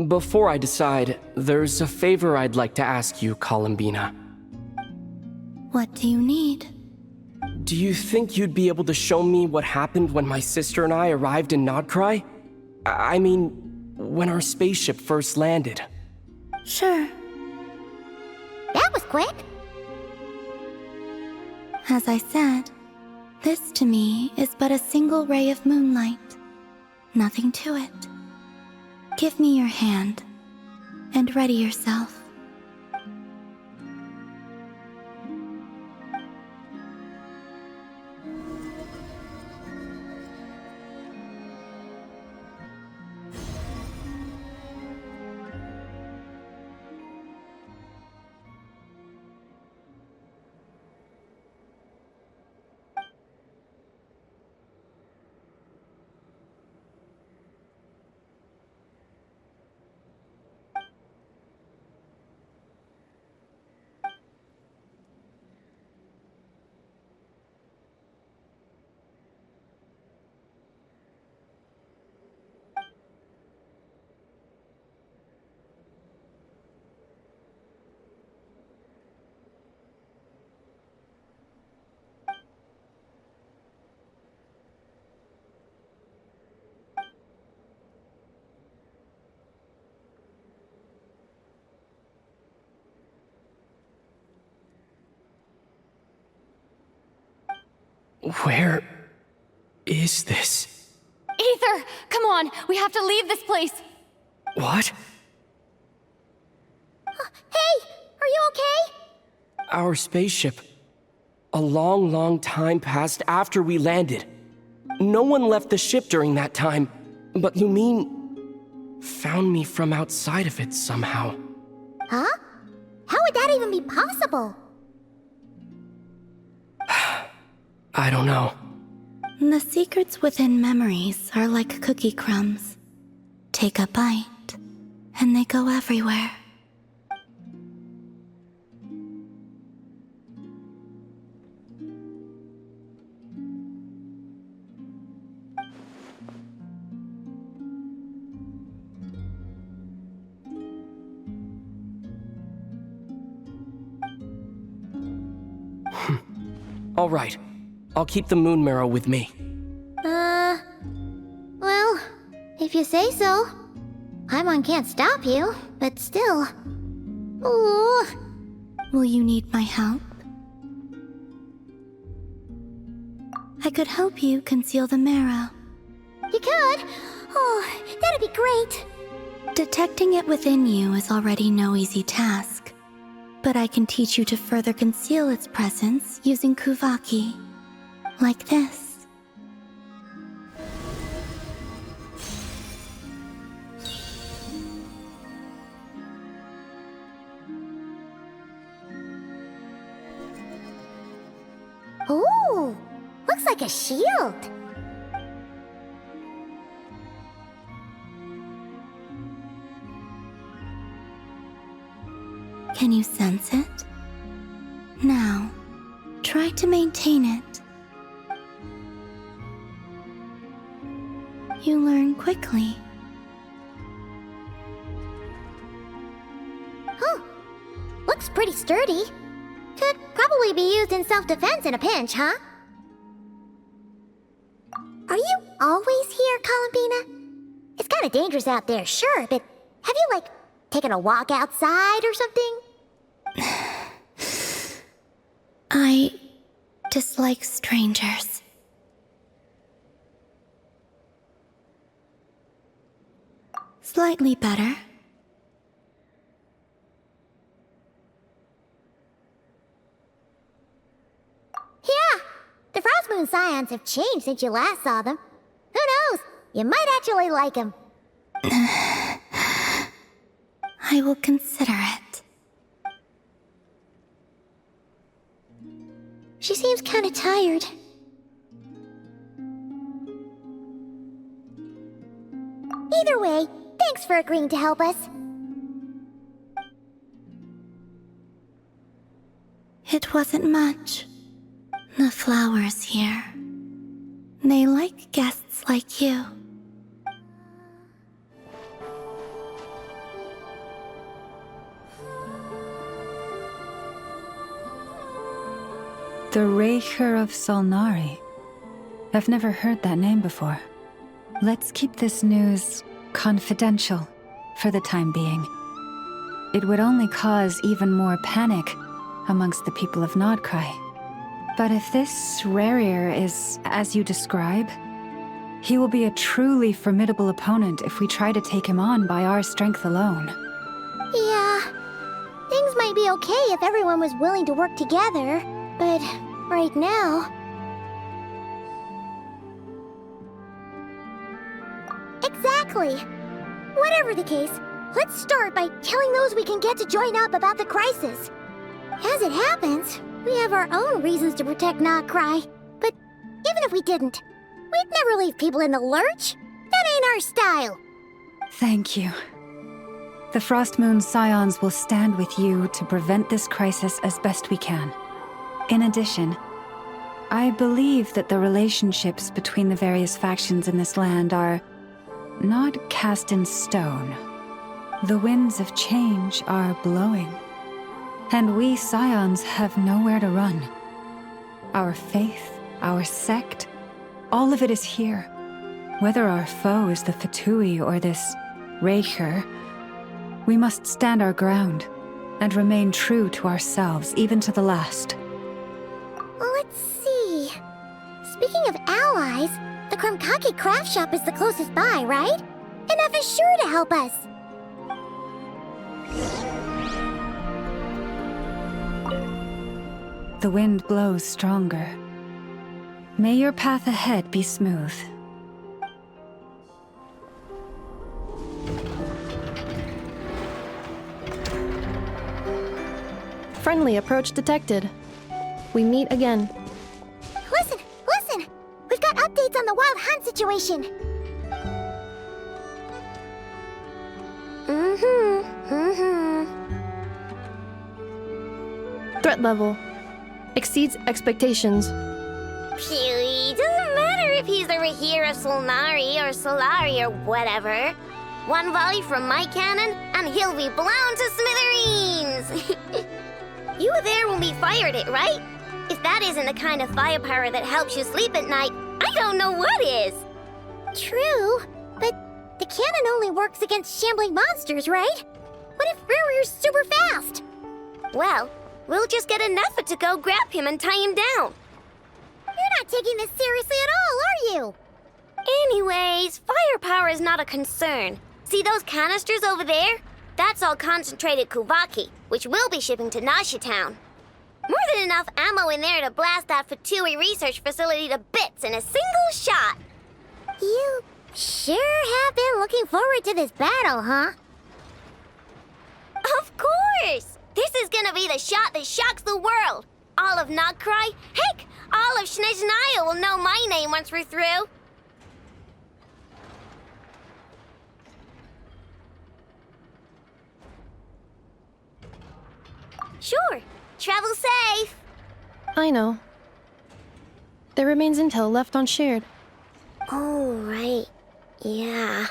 Before I decide, there's a favor I'd like to ask you, Columbina. What do you need? Do you think you'd be able to show me what happened when my sister and I arrived in Nodkrai? I mean, when our spaceship first landed. Sure. That was quick. As I said, this to me is but a single ray of moonlight. Nothing to it. Give me your hand, and ready yourself. Where is this? Ether, come on, we have to leave this place. What? Hey, are you okay? Our spaceship. A long, long time passed after we landed. No one left the ship during that time, but Lumine found me from outside of it somehow. Huh? How would that even be possible? I don't know. The secrets within memories are like cookie crumbs. Take a bite, and they go everywhere. All right. I'll keep the moon marrow with me. Well, if you say so. Paimon can't stop you, but still. Ooh. Will you need my help? I could help you conceal the marrow. You could? Oh, that'd be great. Detecting it within you is already no easy task. But I can teach you to further conceal its presence using Kuvaki. Like this. Ooh, looks like a shield. Can you sense it? Now, try to maintain it. You learn quickly. Huh. Looks pretty sturdy. Could probably be used in self-defense in a pinch, huh? Are you always here, Columbina? It's kinda dangerous out there, sure, but have you, like, taken a walk outside or something? I dislike strangers. Slightly better. Yeah, the Frost Moon Scions have changed since you last saw them. Who knows? You might actually like them. I will consider it. She seems kinda tired. Either way, thanks for agreeing to help us. It wasn't much. The flowers here. They like guests like you. The Raker of Solnari. I've never heard that name before. Let's keep this news confidential for the time being. It would only cause even more panic amongst the people of Nodkrai. But if this Rarier is as you describe, he will be a truly formidable opponent if we try to take him on by our strength alone. Yeah, things might be okay if everyone was willing to work together, but right now... Exactly! Whatever the case, let's start by telling those we can get to join up about the crisis. As it happens, we have our own reasons to protect Nodkrai, but even if we didn't, we'd never leave people in the lurch. That ain't our style. Thank you. The Frost Moon Scions will stand with you to prevent this crisis as best we can. In addition, I believe that the relationships between the various factions in this land are not cast in stone. The winds of change are blowing, and we Scions have nowhere to run. Our faith, our sect, all of it is here. Whether our foe is the Fatui or this Raker, we must stand our ground and remain true to ourselves, even to the last. Let's see. Speaking of allies, the Krumkake craft shop is the closest by, right? And F is sure to help us. The wind blows stronger. May your path ahead be smooth. Friendly approach detected. We meet again. Listen! We've got updates on the Wild Hunt situation. Threat level exceeds expectations. Phew, doesn't matter if he's the Rahira Solnari or Solari or whatever. One volley from my cannon, and he'll be blown to smithereens! You were there when we fired it, right? If that isn't the kind of firepower that helps you sleep at night, I don't know what is! True, but the cannon only works against shambling monsters, right? What if Riri's super fast? Well, we'll just get an effort to go grab him and tie him down. You're not taking this seriously at all, are you? Anyways, firepower is not a concern. See those canisters over there? That's all concentrated Kuvaki, which we'll be shipping to Nasha Town. More than enough ammo in there to blast that Fatui research facility to bits in a single shot. You sure have been looking forward to this battle, huh? Of course! This is gonna be the shot that shocks the world. All of Krai, heck, all of Snezhnaya will know my name once we're through. Sure. Travel safe. I know. There remains intel left unshared. Oh, right. Yeah.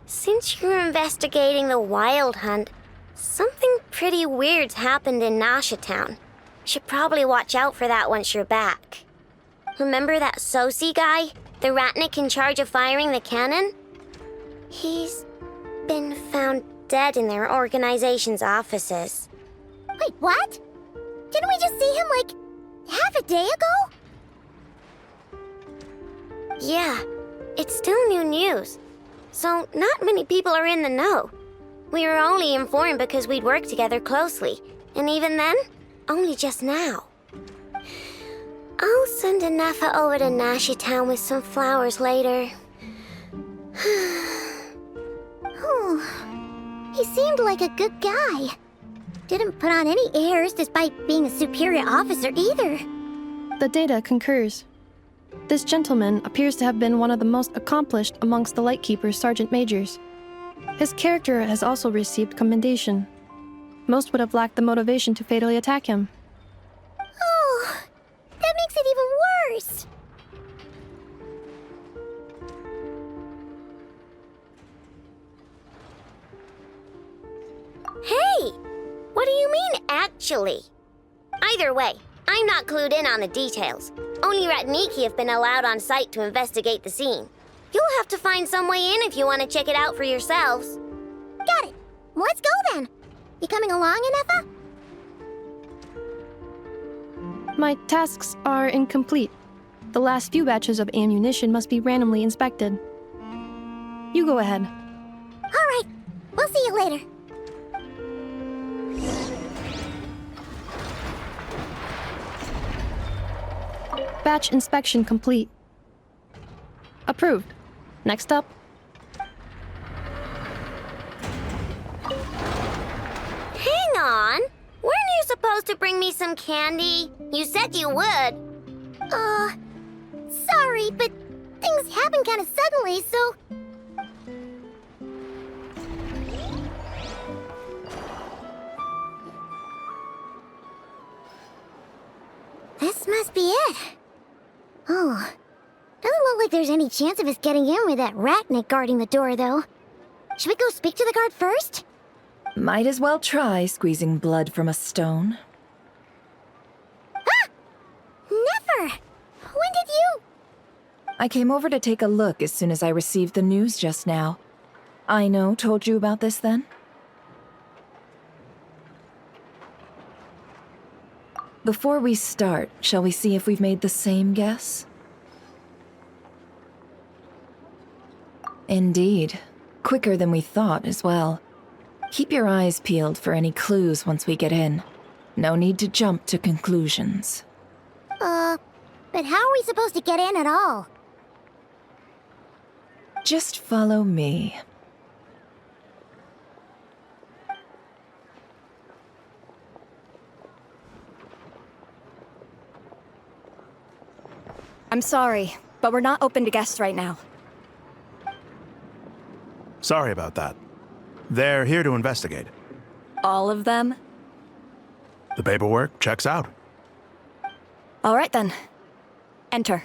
Since you're investigating the Wild Hunt, something pretty weird's happened in Nasha Town. Should probably watch out for that once you're back. Remember that Sosi guy? The Ratnik in charge of firing the cannon? He's been found dead in their organization's offices. Wait, what? Didn't we just see him, like, half a day ago? Yeah, it's still new news. So not many people are in the know. We were only informed because we'd worked together closely. And even then, only just now. I'll send a Nefa over to Nasha Town with some flowers later. Oh, he seemed like a good guy. Didn't put on any airs despite being a superior officer either. The data concurs. This gentleman appears to have been one of the most accomplished amongst the Lightkeeper's sergeant majors. His character has also received commendation. Most would have lacked the motivation to fatally attack him. Oh, that makes it even worse. Hey! What do you mean, actually? Either way, I'm not clued in on the details. Only Ratniki have been allowed on site to investigate the scene. You'll have to find some way in if you want to check it out for yourselves. Got it. Let's go then. You coming along, Inefa? My tasks are incomplete. The last few batches of ammunition must be randomly inspected. You go ahead. All right. We'll see you later. Batch inspection complete. Approved. Next up. Hang on. Weren't you supposed to bring me some candy? You said you would. Sorry, but things happened kind of suddenly, so... This must be it. Oh, doesn't look like there's any chance of us getting in with that Ratnik guarding the door, though. Should we go speak to the guard first? Might as well try squeezing blood from a stone. Ah! Never! When did you... I came over to take a look as soon as I received the news just now. Aino told you about this then? Before we start, shall we see if we've made the same guess? Indeed. Quicker than we thought as well. Keep your eyes peeled for any clues once we get in. No need to jump to conclusions. But how are we supposed to get in at all? Just follow me. I'm sorry, but we're not open to guests right now. Sorry about that. They're here to investigate. All of them? The paperwork checks out. All right then. Enter.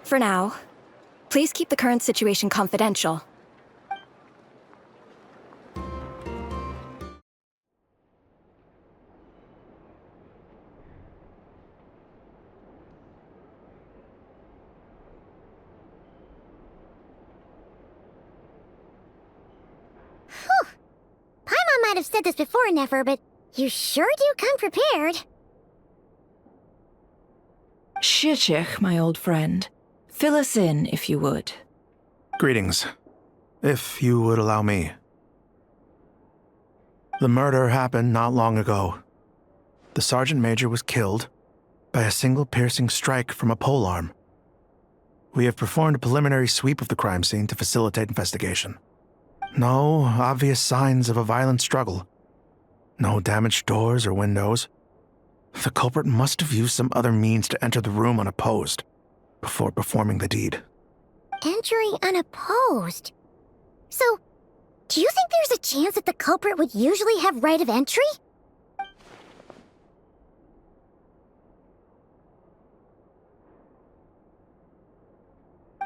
For now, please keep the current situation confidential. Paimon might have said this before, Nefer, but you sure do come prepared. Shishich, my old friend. Fill us in, if you would. Greetings. If you would allow me. The murder happened not long ago. The Sergeant Major was killed by a single piercing strike from a polearm. We have performed a preliminary sweep of the crime scene to facilitate investigation. No obvious signs of a violent struggle. No damaged doors or windows. The culprit must have used some other means to enter the room unopposed before performing the deed. Entering unopposed? So, do you think there's a chance that the culprit would usually have right of entry?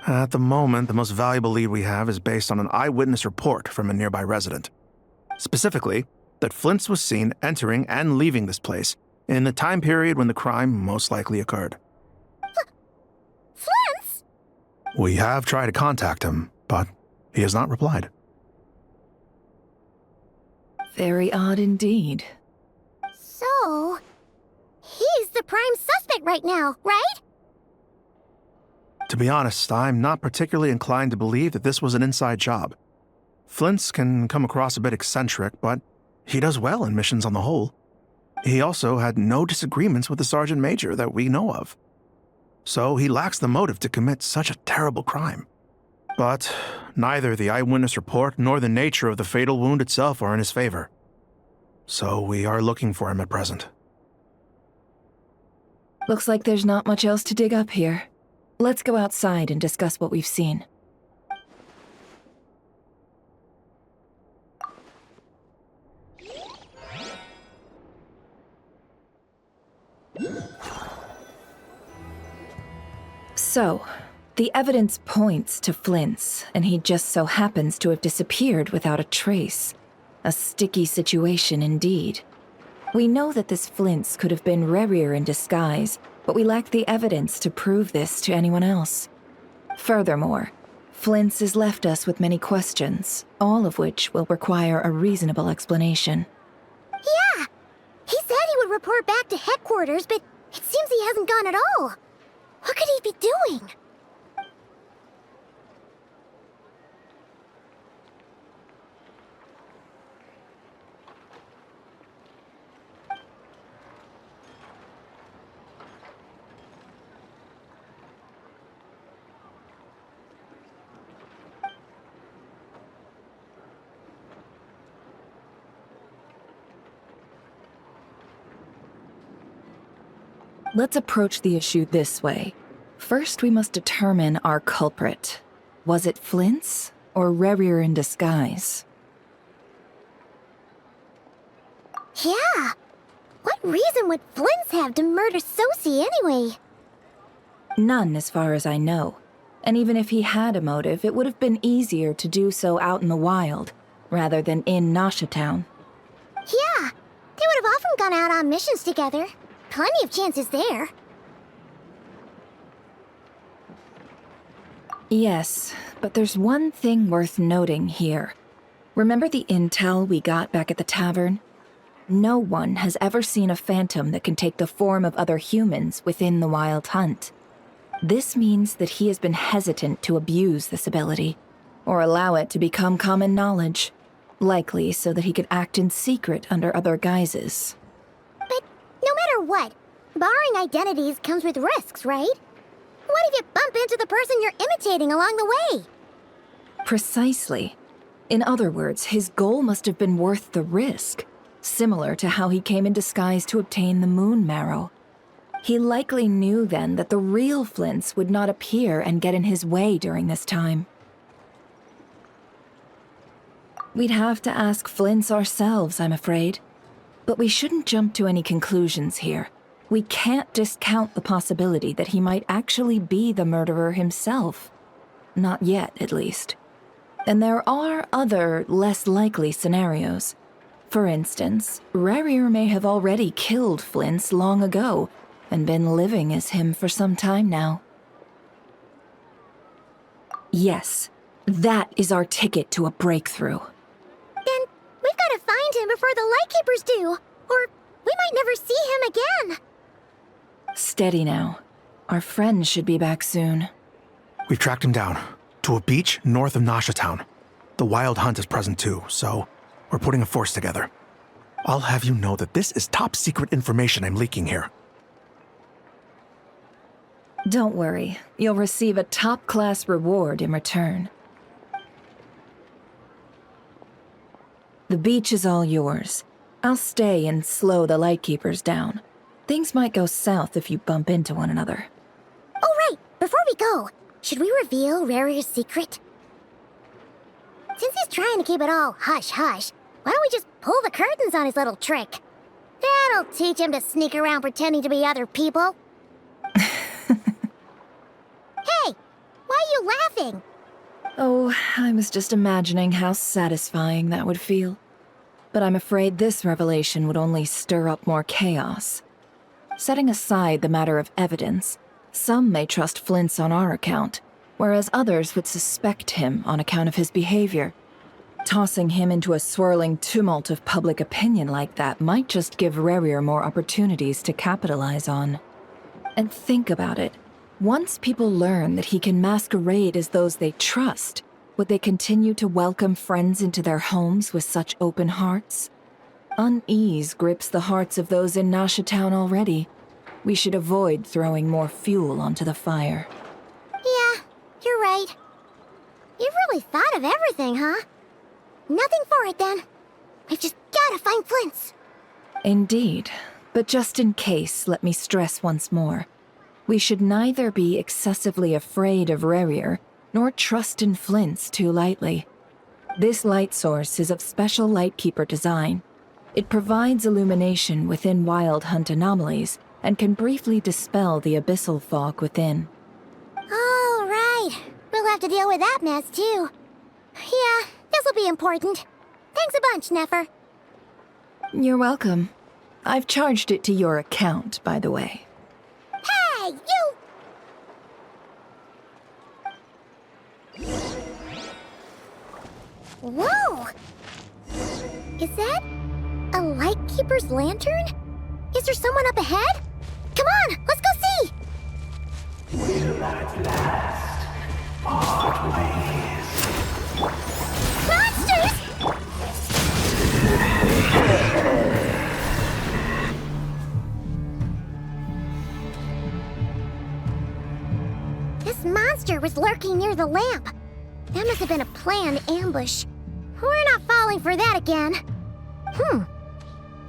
At the moment, the most valuable lead we have is based on an eyewitness report from a nearby resident. Specifically, that Flint's was seen entering and leaving this place in the time period when the crime most likely occurred. Flint's? We have tried to contact him, but he has not replied. Very odd indeed. So, he's the prime suspect right now, right? To be honest, I'm not particularly inclined to believe that this was an inside job. Flint's can come across a bit eccentric, but he does well in missions on the whole. He also had no disagreements with the Sergeant Major that we know of. So he lacks the motive to commit such a terrible crime. But neither the eyewitness report nor the nature of the fatal wound itself are in his favor. So we are looking for him at present. Looks like there's not much else to dig up here. Let's go outside and discuss what we've seen. So, the evidence points to Flint's, and he just so happens to have disappeared without a trace. A sticky situation indeed. We know that this Flint's could have been Rerir in disguise, but we lack the evidence to prove this to anyone else. Furthermore, Flint's has left us with many questions, all of which will require a reasonable explanation. Yeah! He said he would report back to headquarters, but it seems he hasn't gone at all. What could he be doing? Let's approach the issue this way. First, we must determine our culprit. Was it Flint's or Rerir in disguise? Yeah! What reason would Flint's have to murder Sosie anyway? None, as far as I know. And even if he had a motive, it would have been easier to do so out in the wild, rather than in Nashatown. Yeah! They would have often gone out on missions together. Plenty of chances there. Yes, but there's one thing worth noting here. Remember the intel we got back at the tavern? No one has ever seen a phantom that can take the form of other humans within the Wild Hunt. This means that he has been hesitant to abuse this ability, or allow it to become common knowledge, likely so that he could act in secret under other guises. But no matter what, borrowing identities comes with risks, right? What if you bump into the person you're imitating along the way? Precisely. In other words, his goal must have been worth the risk, similar to how he came in disguise to obtain the moon marrow. He likely knew then that the real Flints would not appear and get in his way during this time. We'd have to ask Flints ourselves, I'm afraid. But we shouldn't jump to any conclusions here. We can't discount the possibility that he might actually be the murderer himself. Not yet, at least. And there are other, less likely scenarios. For instance, Rarier may have already killed Flints long ago and been living as him for some time now. Yes, that is our ticket to a breakthrough. Then we've got to find him before the Lightkeepers do, or we might never see him again. Steady now. Our friend should be back soon. We've tracked him down to a beach north of Nasha Town. The Wild Hunt is present too, so we're putting a force together. I'll have you know that this is top secret information I'm leaking here. Don't worry, you'll receive a top-class reward in return. The beach is all yours. I'll stay and slow the Lightkeepers down. Things might go south if you bump into one another. Oh, right! Before we go, should we reveal Rarier's secret? Since he's trying to keep it all hush-hush, why don't we just pull the curtains on his little trick? That'll teach him to sneak around pretending to be other people. Hey! Why are you laughing? Oh, I was just imagining how satisfying that would feel. But I'm afraid this revelation would only stir up more chaos. Setting aside the matter of evidence, some may trust Flint's on our account, whereas others would suspect him on account of his behavior. Tossing him into a swirling tumult of public opinion like that might just give Rarier more opportunities to capitalize on. And think about it. Once people learn that he can masquerade as those they trust, would they continue to welcome friends into their homes with such open hearts? Unease grips the hearts of those in Nasha Town already. We should avoid throwing more fuel onto the fire. Yeah, you're right. You've really thought of everything, huh? Nothing for it, then. We've just gotta find Flint's. Indeed. But just in case, let me stress once more. We should neither be excessively afraid of Rarier, nor trust in Flint's too lightly. This light source is of special Lightkeeper design. It provides illumination within Wild Hunt anomalies, and can briefly dispel the abyssal fog within. Oh, right. We'll have to deal with that mess, too. Yeah, this'll be important. Thanks a bunch, Nefer. You're welcome. I've charged it to your account, by the way. Hey, you! Whoa! Is that a Lightkeeper's lantern? Is there someone up ahead? Come on, let's go see! Will at last part Monsters! This monster was lurking near the lamp. That must have been a planned ambush. We're not falling for that again.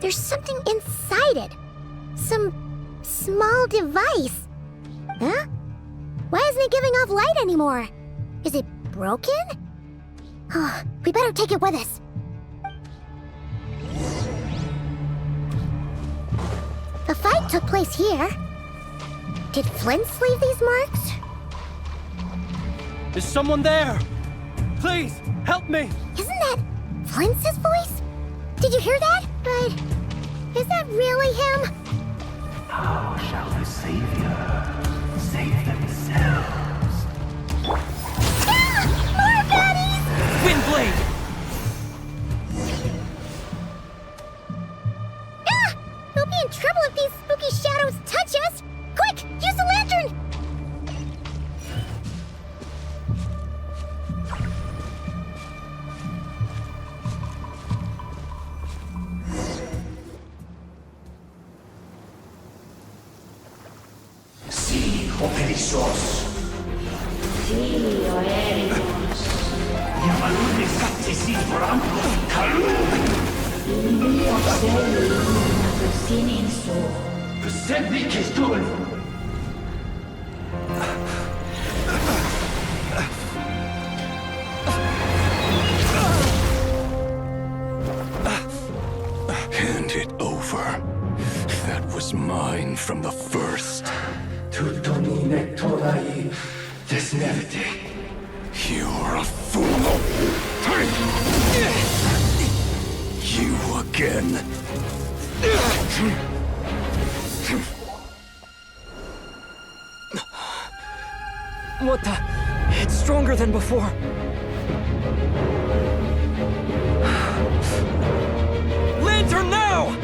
There's something inside it. Some small device. Huh? Why isn't it giving off light anymore? Is it broken? Oh, we better take it with us. The fight took place here. Did Flint's leave these marks? Is someone there? Please, help me! Isn't that Flint's voice? Did you hear that? But is that really him? How shall the Savior save themselves? Ah! More baddies! Windblade! o perezoso. Sí, oeremos. Llamalune sattesi brambos kalun. Mio seli sininso. Persebi kestun. Hand it over. That was mine from the first. Tutonine torai desnevite. You're a fool. You again. What the? It's stronger than before. Lantern now!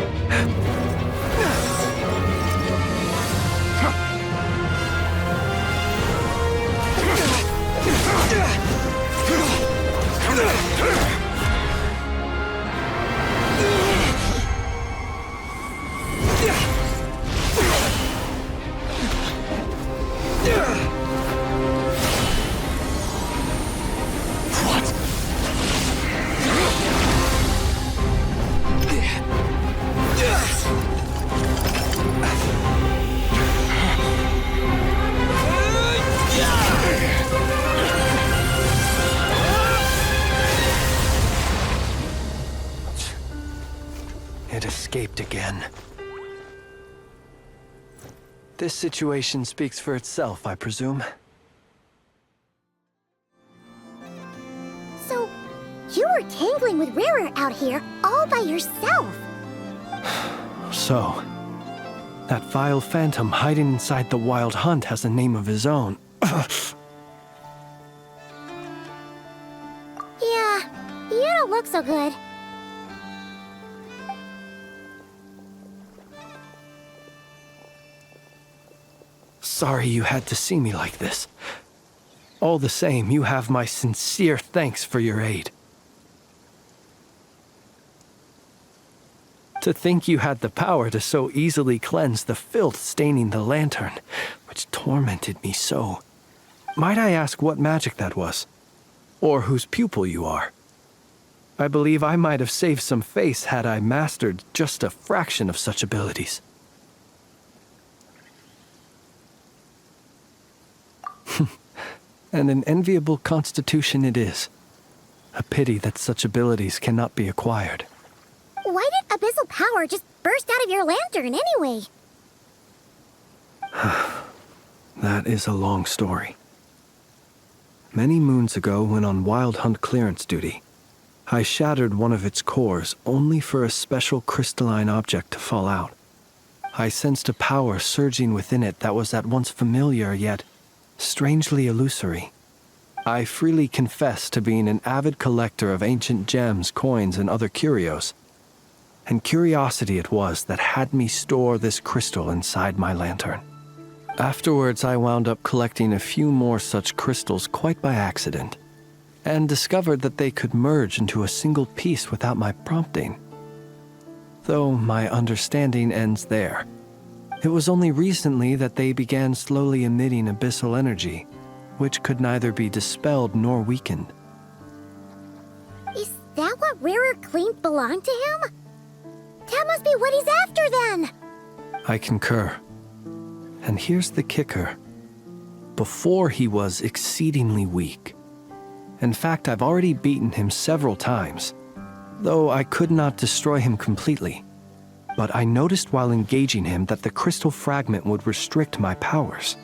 It escaped again. This situation speaks for itself, I presume. So, you were tangling with Rarer out here all by yourself. So, that vile phantom hiding inside the Wild Hunt has a name of his own. Yeah, you don't look so good. Sorry you had to see me like this. All the same, you have my sincere thanks for your aid. To think you had the power to so easily cleanse the filth staining the lantern, which tormented me so. Might I ask what magic that was? Or whose pupil you are? I believe I might have saved some face had I mastered just a fraction of such abilities. And an enviable constitution it is. A pity that such abilities cannot be acquired. Why did abyssal power just burst out of your lantern anyway? That is a long story. Many moons ago, when on Wild Hunt clearance duty, I shattered one of its cores only for a special crystalline object to fall out. I sensed a power surging within it that was at once familiar yet strangely illusory. I freely confess to being an avid collector of ancient gems, coins, and other curios. And curiosity it was that had me store this crystal inside my lantern. Afterwards, I wound up collecting a few more such crystals quite by accident, and discovered that they could merge into a single piece without my prompting. Though my understanding ends there. It was only recently that they began slowly emitting abyssal energy, which could neither be dispelled nor weakened. Is that what Rarer claimed belonged to him? That must be what he's after then! I concur. And here's the kicker. Before he was exceedingly weak. In fact, I've already beaten him several times, though I could not destroy him completely. But I noticed while engaging him that the crystal fragment would restrict my powers.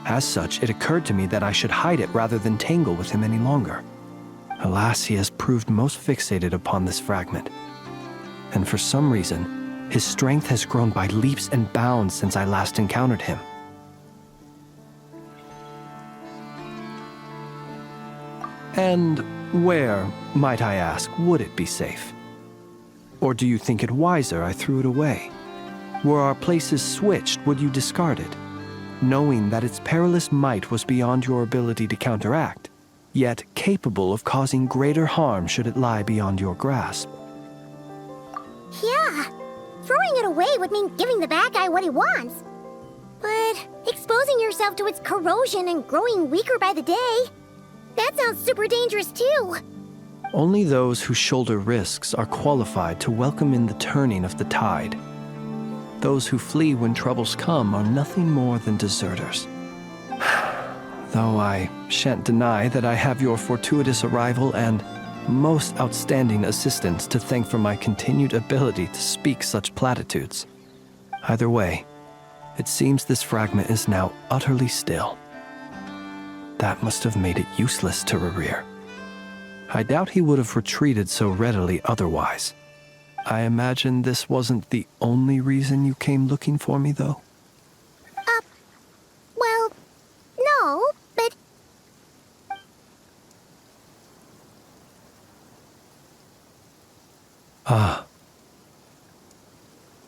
As such, it occurred to me that I should hide it rather than tangle with him any longer. Alas, he has proved most fixated upon this fragment. And for some reason, his strength has grown by leaps and bounds since I last encountered him. And where, might I ask, would it be safe? Or do you think it wiser I threw it away? Were our places switched, would you discard it, knowing that its perilous might was beyond your ability to counteract, yet capable of causing greater harm should it lie beyond your grasp? Yeah, throwing it away would mean giving the bad guy what he wants. But exposing yourself to its corrosion and growing weaker by the day, that sounds super dangerous too. Only those who shoulder risks are qualified to welcome in the turning of the tide. Those who flee when troubles come are nothing more than deserters. Though I shan't deny that I have your fortuitous arrival and most outstanding assistance to thank for my continued ability to speak such platitudes. Either way, it seems this fragment is now utterly still. That must have made it useless to Rerir. I doubt he would have retreated so readily otherwise. I imagine this wasn't the only reason you came looking for me, though? Well, no, but... Ah.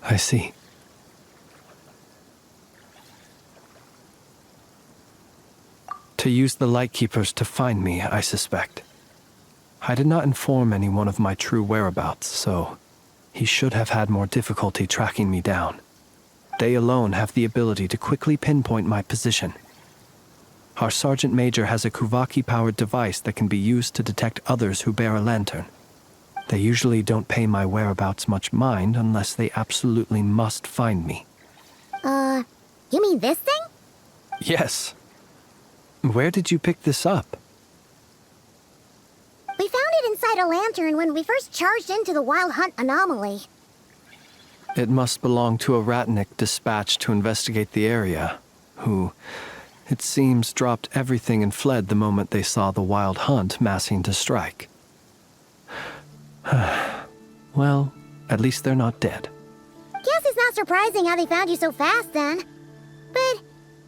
I see. To use the Lightkeepers to find me, I suspect. I did not inform anyone of my true whereabouts, so he should have had more difficulty tracking me down. They alone have the ability to quickly pinpoint my position. Our Sergeant Major has a Kuvaki-powered device that can be used to detect others who bear a lantern. They usually don't pay my whereabouts much mind unless they absolutely must find me. You mean this thing? Yes. Where did you pick this up? We found it inside a lantern when we first charged into the Wild Hunt anomaly. It must belong to a Ratnik dispatched to investigate the area, who, it seems, dropped everything and fled the moment they saw the Wild Hunt massing to strike. Well, at least they're not dead. Guess it's not surprising how they found you so fast, then. But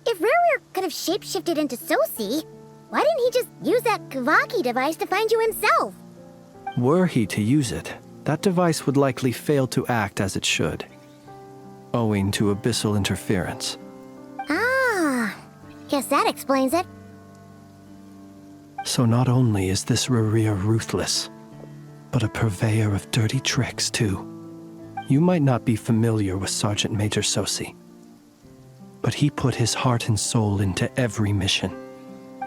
if Rerir could have shapeshifted into Sosi, why didn't he just use that Kavaki device to find you himself? Were he to use it, that device would likely fail to act as it should, owing to abyssal interference. Ah, guess that explains it. So not only is this Rerir ruthless, but a purveyor of dirty tricks, too. You might not be familiar with Sergeant Major Sosi, but he put his heart and soul into every mission.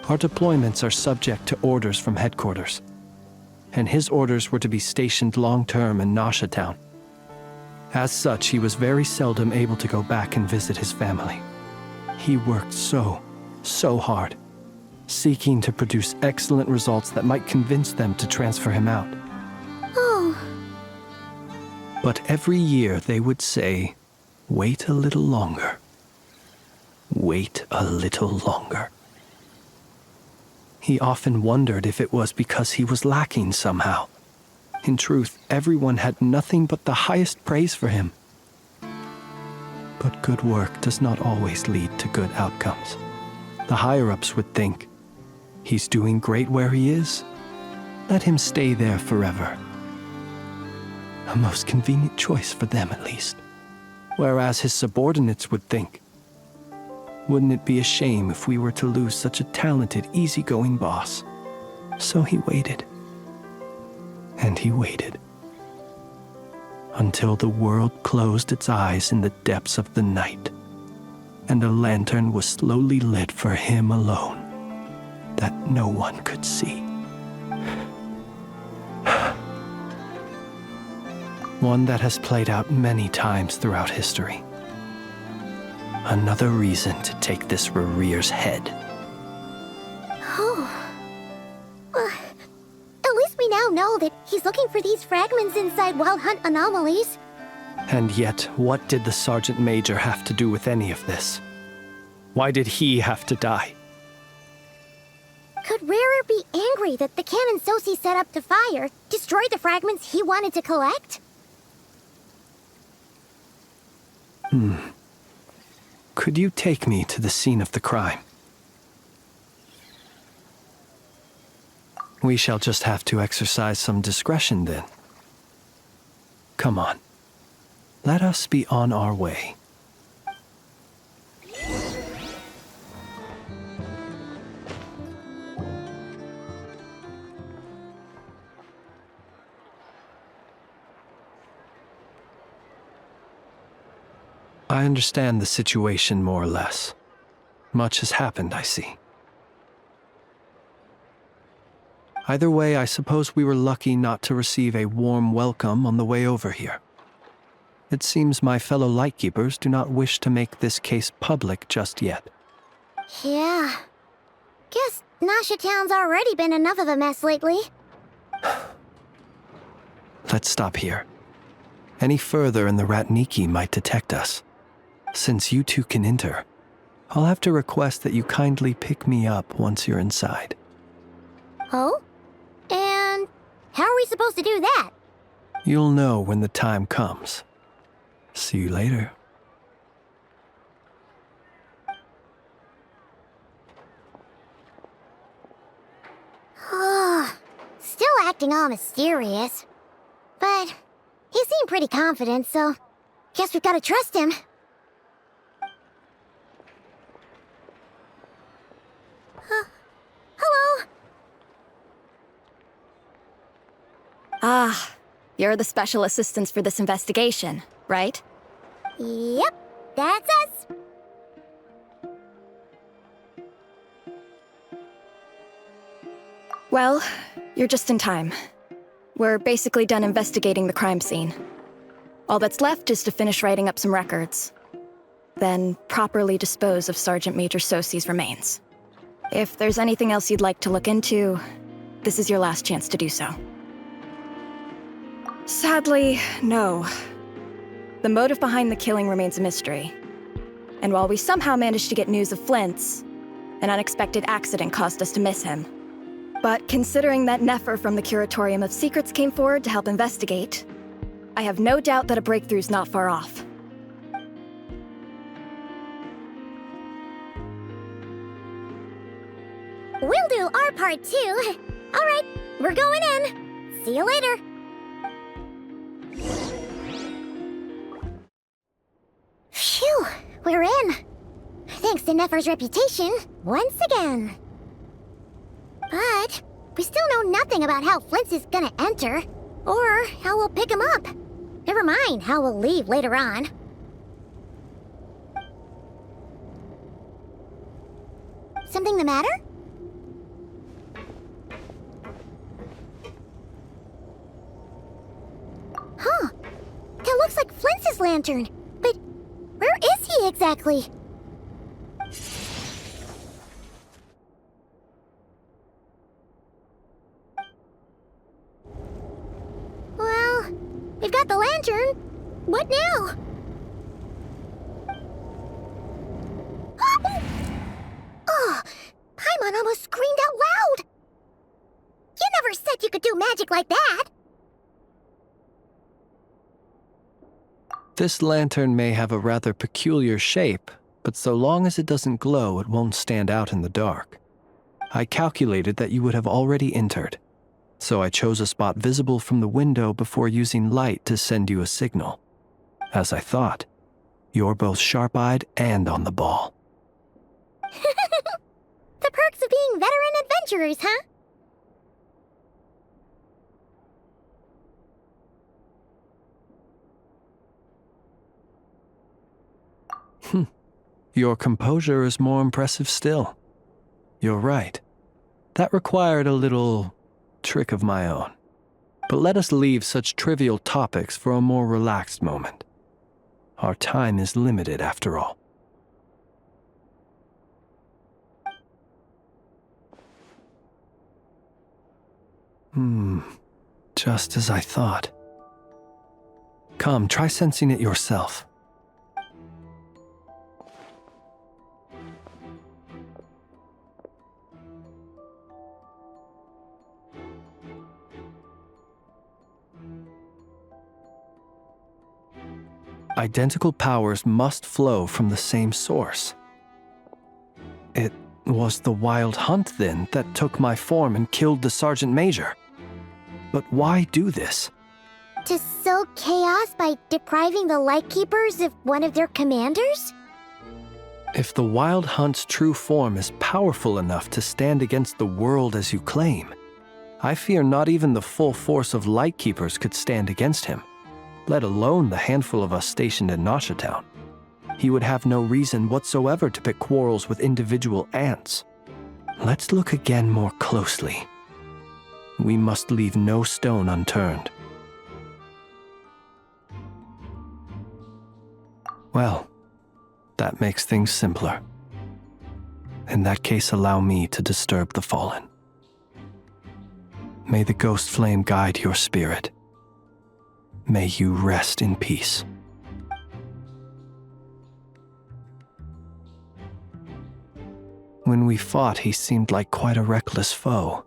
Our deployments are subject to orders from headquarters, and his orders were to be stationed long-term in Nasha Town. As such, he was very seldom able to go back and visit his family. He worked so hard, seeking to produce excellent results that might convince them to transfer him out. Oh. But every year they would say, "Wait a little longer. Wait a little longer." He often wondered if it was because he was lacking somehow. In truth, everyone had nothing but the highest praise for him. But good work does not always lead to good outcomes. The higher-ups would think, he's doing great where he is. Let him stay there forever. A most convenient choice for them, at least. Whereas his subordinates would think, wouldn't it be a shame if we were to lose such a talented, easygoing boss? So he waited. And he waited. Until the world closed its eyes in the depths of the night, and a lantern was slowly lit for him alone, that no one could see. One that has played out many times throughout history. Another reason to take this Rerir's head. Oh. At least we now know that he's looking for these fragments inside Wild Hunt anomalies. And yet, what did the Sergeant Major have to do with any of this? Why did he have to die? Could Rerir be angry that the cannon Sosi set up to fire destroyed the fragments he wanted to collect? Could you take me to the scene of the crime? We shall just have to exercise some discretion then. Come on. Let us be on our way. I understand the situation more or less. Much has happened, I see. Either way, I suppose we were lucky not to receive a warm welcome on the way over here. It seems my fellow Lightkeepers do not wish to make this case public just yet. Yeah. Guess Nasha Town's already been enough of a mess lately. Let's stop here. Any further and the Ratniki might detect us. Since you two can enter, I'll have to request that you kindly pick me up once you're inside. Oh? And how are we supposed to do that? You'll know when the time comes. See you later. Still acting all mysterious. But he seemed pretty confident, so guess we've got to trust him. Hello? Ah, you're the special assistants for this investigation, right? Yep, that's us. Well, you're just in time. We're basically done investigating the crime scene. All that's left is to finish writing up some records. Then properly dispose of Sergeant Major Sosi's remains. If there's anything else you'd like to look into, this is your last chance to do so. Sadly, no. The motive behind the killing remains a mystery. And while we somehow managed to get news of Flint's, an unexpected accident caused us to miss him. But considering that Nefer from the Curatorium of Secrets came forward to help investigate, I have no doubt that a breakthrough's not far off. We'll do our part too. All right, we're going in. See you later. Phew, we're in. Thanks to Nefer's reputation, once again. But we still know nothing about how Flint is gonna enter, or how we'll pick him up. Never mind how we'll leave later on. Something the matter? Huh. That looks like Flint's lantern. But where is he exactly? Well, we've got the lantern. What now? Oh, Paimon almost screamed out loud. You never said you could do magic like that. This lantern may have a rather peculiar shape, but so long as it doesn't glow, it won't stand out in the dark. I calculated that you would have already entered, so I chose a spot visible from the window before using light to send you a signal. As I thought, you're both sharp-eyed and on the ball. The perks of being veteran adventurers, huh? Your composure is more impressive still. You're right. That required a little trick of my own. But let us leave such trivial topics for a more relaxed moment. Our time is limited after all. Just as I thought. Come, try sensing it yourself. Identical powers must flow from the same source. It was the Wild Hunt, then, that took my form and killed the Sergeant Major. But why do this? To sow chaos by depriving the Lightkeepers of one of their commanders? If the Wild Hunt's true form is powerful enough to stand against the world as you claim, I fear not even the full force of Lightkeepers could stand against him, let alone the handful of us stationed in Nasha Town. he would have no reason whatsoever to pick quarrels with individual ants. Let's look again more closely. We must leave no stone unturned. Well, that makes things simpler. In that case, allow me to disturb the fallen. May the ghost flame guide your spirit. May you rest in peace. When we fought, he seemed like quite a reckless foe.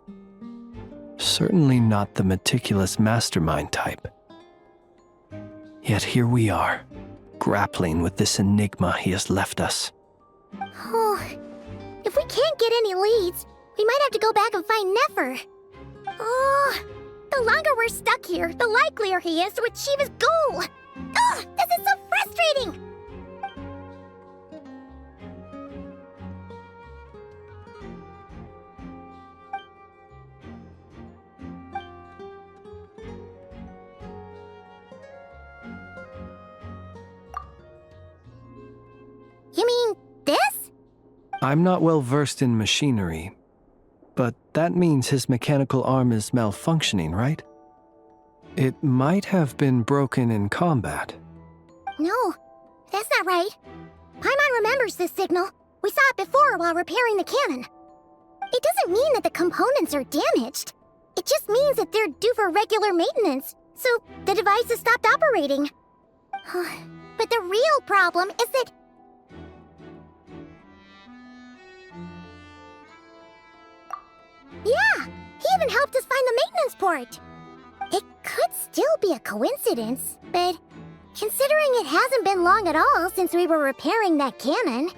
Certainly not the meticulous mastermind type. Yet here we are, grappling with this enigma he has left us. Oh, if we can't get any leads, we might have to go back and find Nefer. Oh, the longer we're stuck here, the likelier he is to achieve his goal. Oh, this is so frustrating! You mean this? I'm not well versed in machinery, but that means his mechanical arm is malfunctioning, right? It might have been broken in combat. No, that's not right. Paimon remembers this signal. We saw it before while repairing the cannon. It doesn't mean that the components are damaged. It just means that they're due for regular maintenance, so the device has stopped operating. But the real problem is that... Yeah, he even helped us find the maintenance port. It could still be a coincidence, but considering it hasn't been long at all since we were repairing that cannon...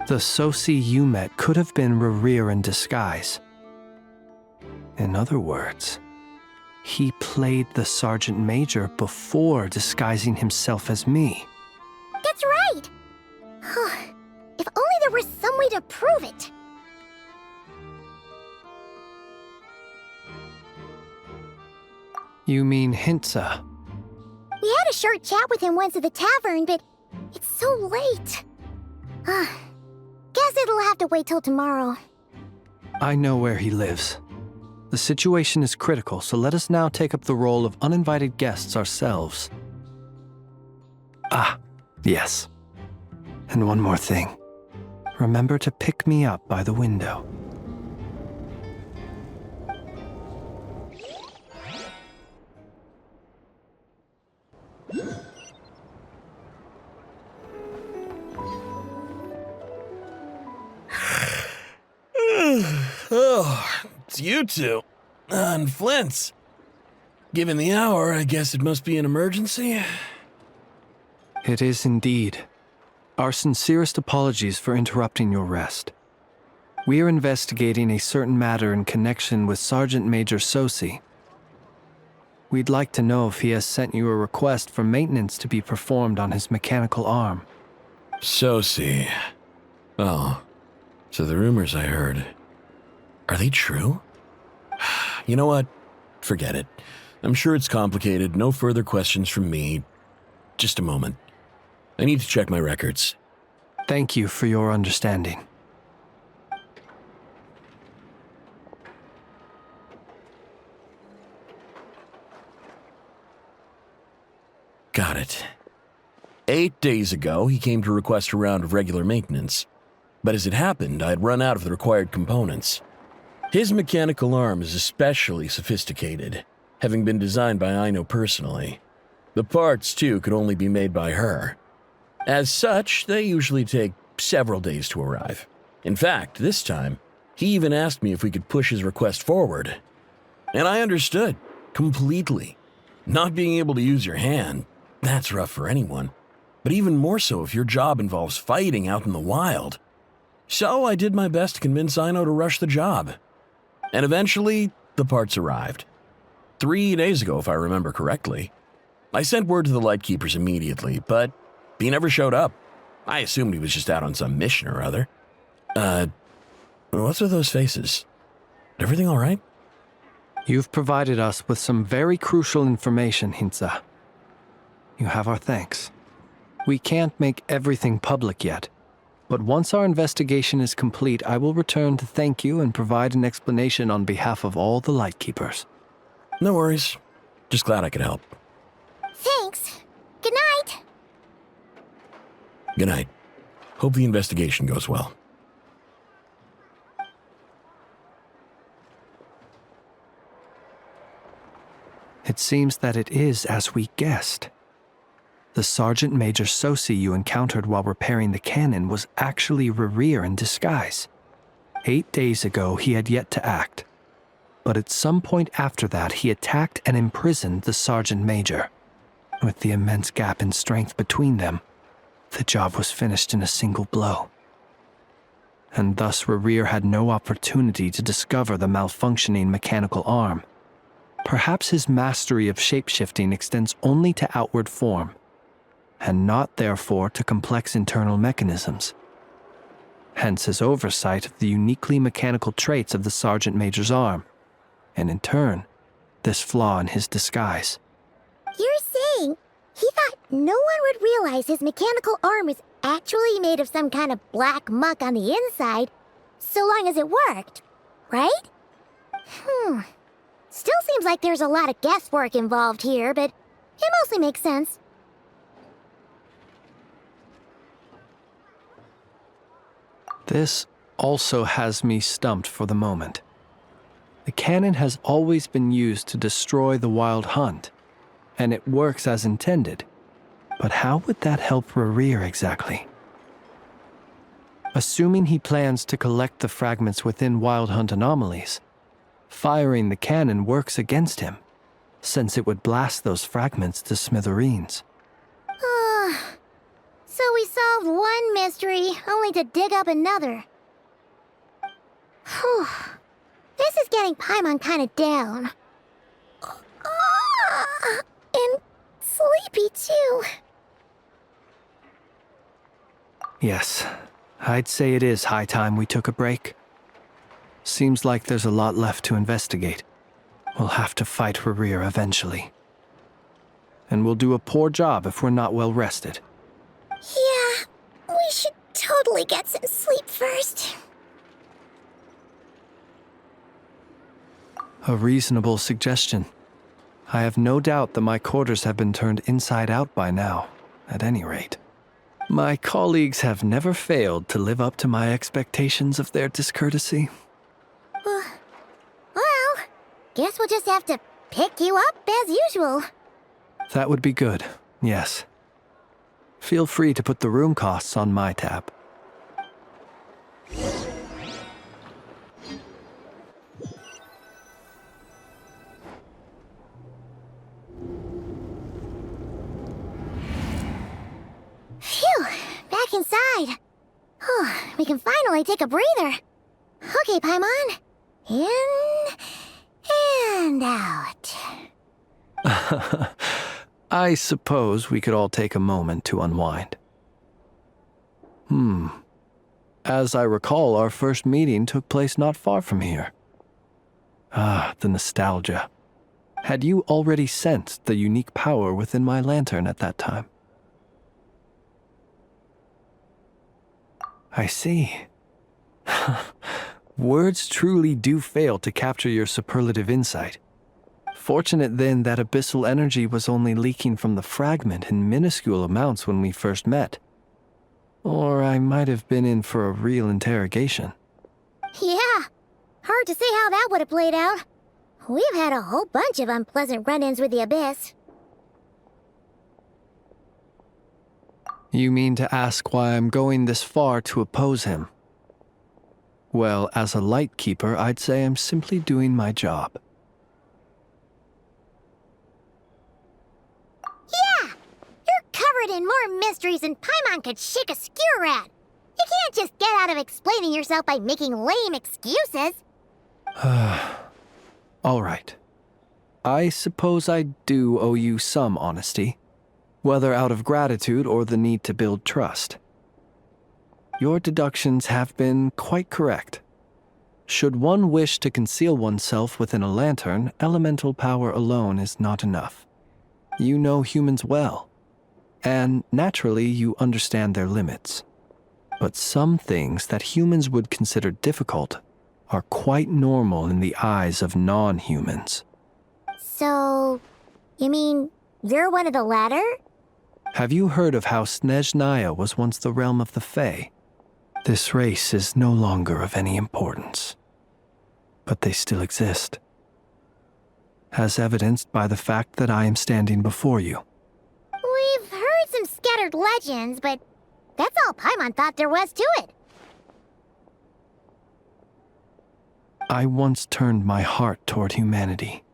The Sosi you met could have been Rerir in disguise. In other words, he played the Sergeant Major before disguising himself as me. That's right! If only there was some way to prove it. You mean Hintsa? We had a short chat with him once at the tavern, but it's so late. Guess it'll have to wait till tomorrow. I know where he lives. The situation is critical, so let us now take up the role of uninvited guests ourselves. Ah, yes. And one more thing. Remember to pick me up by the window. Oh, it's you two. And Flint's. Given the hour, I guess it must be an emergency. It is indeed. Our sincerest apologies for interrupting your rest. We are investigating a certain matter in connection with Sergeant Major Sosi. We'd like to know if he has sent you a request for maintenance to be performed on his mechanical arm. Sosi. Oh, so the rumors I heard, are they true? You know what? Forget it. I'm sure it's complicated. No further questions from me. Just a moment. I need to check my records. Thank you for your understanding. Got it. 8 days ago, he came to request a round of regular maintenance. But as it happened, I had run out of the required components. His mechanical arm is especially sophisticated, having been designed by Aino personally. The parts, too, could only be made by her. As such, they usually take several days to arrive. In fact, this time, he even asked me if we could push his request forward. And I understood, completely. Not being able to use your hand, that's rough for anyone. But even more so if your job involves fighting out in the wild. So I did my best to convince Aino to rush the job. And eventually, the parts arrived. 3 days ago, if I remember correctly. I sent word to the Lightkeepers immediately, but he never showed up. I assumed he was just out on some mission or other. What's with those faces? Everything all right? You've provided us with some very crucial information, Hintsa. You have our thanks. We can't make everything public yet, but once our investigation is complete, I will return to thank you and provide an explanation on behalf of all the Lightkeepers. No worries. Just glad I could help. Thanks. Good night. Good night. Hope the investigation goes well. It seems that it is as we guessed. The Sergeant Major Sosi you encountered while repairing the cannon was actually Rerir in disguise. 8 days ago, he had yet to act. But at some point after that, he attacked and imprisoned the Sergeant Major. With the immense gap in strength between them, the job was finished in a single blow. And thus Rerir had no opportunity to discover the malfunctioning mechanical arm. Perhaps his mastery of shapeshifting extends only to outward form, and not therefore to complex internal mechanisms. Hence his oversight of the uniquely mechanical traits of the Sergeant Major's arm, and in turn, this flaw in his disguise. You're saying he thought no one would realize his mechanical arm is actually made of some kind of black muck on the inside, so long as it worked, right? Still seems like there's a lot of guesswork involved here, but it mostly makes sense. This also has me stumped for the moment. The cannon has always been used to destroy the Wild Hunt, and it works as intended. But how would that help Rerir exactly? Assuming he plans to collect the fragments within Wild Hunt anomalies, firing the cannon works against him, since it would blast those fragments to smithereens. So we solved one mystery, only to dig up another. Whew. This is getting Paimon kind of down. And sleepy, too. Yes, I'd say it is high time we took a break. Seems like there's a lot left to investigate. We'll have to fight Rerir eventually. And we'll do a poor job if we're not well rested. Yeah, we should totally get some sleep first. A reasonable suggestion. I have no doubt that my quarters have been turned inside out by now, at any rate. My colleagues have never failed to live up to my expectations of their discourtesy. Well, guess we'll just have to pick you up as usual. That would be good, yes. Feel free to put the room costs on my tab. Phew, back inside. We can finally take a breather. Okay, Paimon. In and out. I suppose we could all take a moment to unwind. As I recall, our first meeting took place not far from here. The nostalgia. Had you already sensed the unique power within my lantern at that time? I see. Words truly do fail to capture your superlative insight. Fortunate then that abyssal energy was only leaking from the fragment in minuscule amounts when we first met. Or I might have been in for a real interrogation. Yeah, hard to say how that would have played out. We've had a whole bunch of unpleasant run-ins with the Abyss. You mean to ask why I'm going this far to oppose him? Well, as a Lightkeeper, I'd say I'm simply doing my job. Yeah! You're covered in more mysteries than Paimon could shake a skewer at. You can't just get out of explaining yourself by making lame excuses. All right. I suppose I do owe you some honesty, whether out of gratitude or the need to build trust. Your deductions have been quite correct. Should one wish to conceal oneself within a lantern, elemental power alone is not enough. You know humans well. And naturally, you understand their limits. But some things that humans would consider difficult are quite normal in the eyes of non-humans. So, you mean you're one of the latter? Have you heard of how Snezhnaya was once the realm of the Fae? This race is no longer of any importance, but they still exist, as evidenced by the fact that I am standing before you. We've heard some scattered legends, but that's all Paimon thought there was to it. I once turned my heart toward humanity,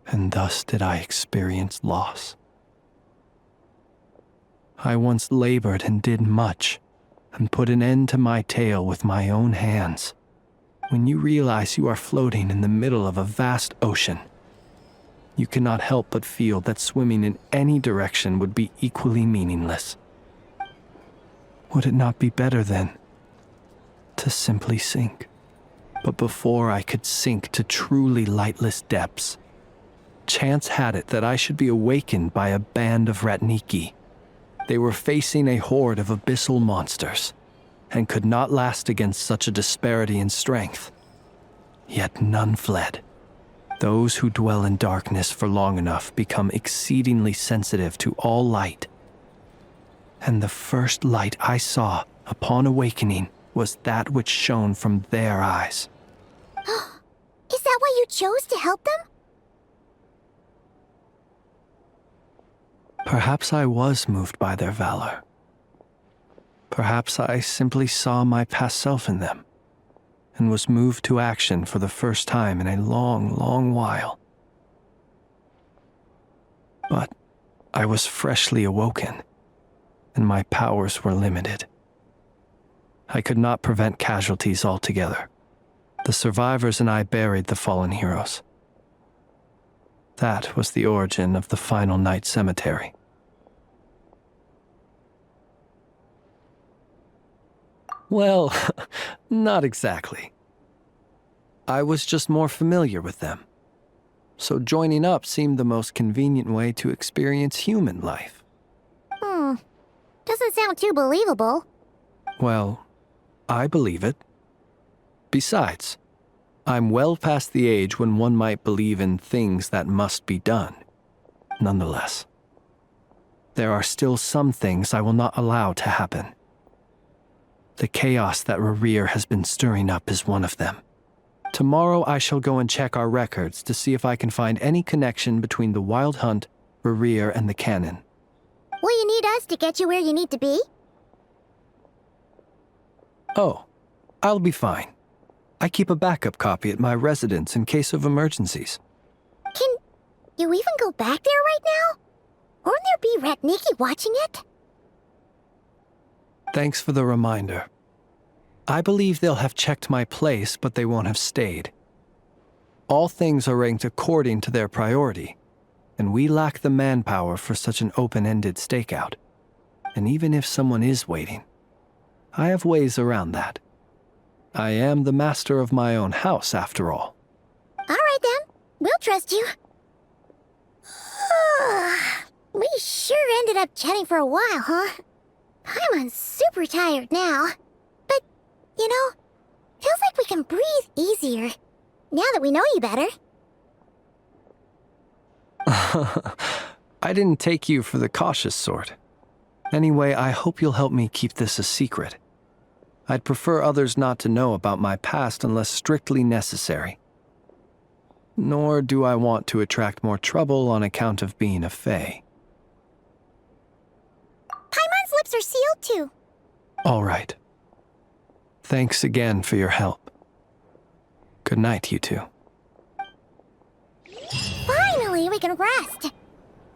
and thus did I experience loss. I once labored and did much, and put an end to my tale with my own hands. When you realize you are floating in the middle of a vast ocean, you cannot help but feel that swimming in any direction would be equally meaningless. Would it not be better, then, to simply sink? But before I could sink to truly lightless depths, chance had it that I should be awakened by a band of Ratniki. They were facing a horde of abyssal monsters, and could not last against such a disparity in strength. Yet none fled. Those who dwell in darkness for long enough become exceedingly sensitive to all light. And the first light I saw upon awakening was that which shone from their eyes. Is that why you chose to help them? Perhaps I was moved by their valor. Perhaps I simply saw my past self in them, and was moved to action for the first time in a long, long while. But I was freshly awoken, and my powers were limited. I could not prevent casualties altogether. The survivors and I buried the fallen heroes. That was the origin of the Final Night Cemetery. Well, not exactly. I was just more familiar with them, so joining up seemed the most convenient way to experience human life. Doesn't sound too believable. Well, I believe it. Besides, I'm well past the age when one might believe in things that must be done. Nonetheless, there are still some things I will not allow to happen. The chaos that Rerir has been stirring up is one of them. Tomorrow I shall go and check our records to see if I can find any connection between the Wild Hunt, Rerir, and the Canon. Will you need us to get you where you need to be? Oh, I'll be fine. I keep a backup copy at my residence in case of emergencies. Can you even go back there right now? Won't there be Ratniki watching it? Thanks for the reminder. I believe they'll have checked my place, but they won't have stayed. All things are ranked according to their priority, and we lack the manpower for such an open-ended stakeout. And even if someone is waiting, I have ways around that. I am the master of my own house, after all. All right, then. We'll trust you. We sure ended up chatting for a while, huh? I'm super tired now. But, you know, feels like we can breathe easier, now that we know you better. I didn't take you for the cautious sort. Anyway, I hope you'll help me keep this a secret. I'd prefer others not to know about my past unless strictly necessary. Nor do I want to attract more trouble on account of being a Fae. Paimon's lips are sealed too. All right. Thanks again for your help. Good night, you two. Finally, we can rest.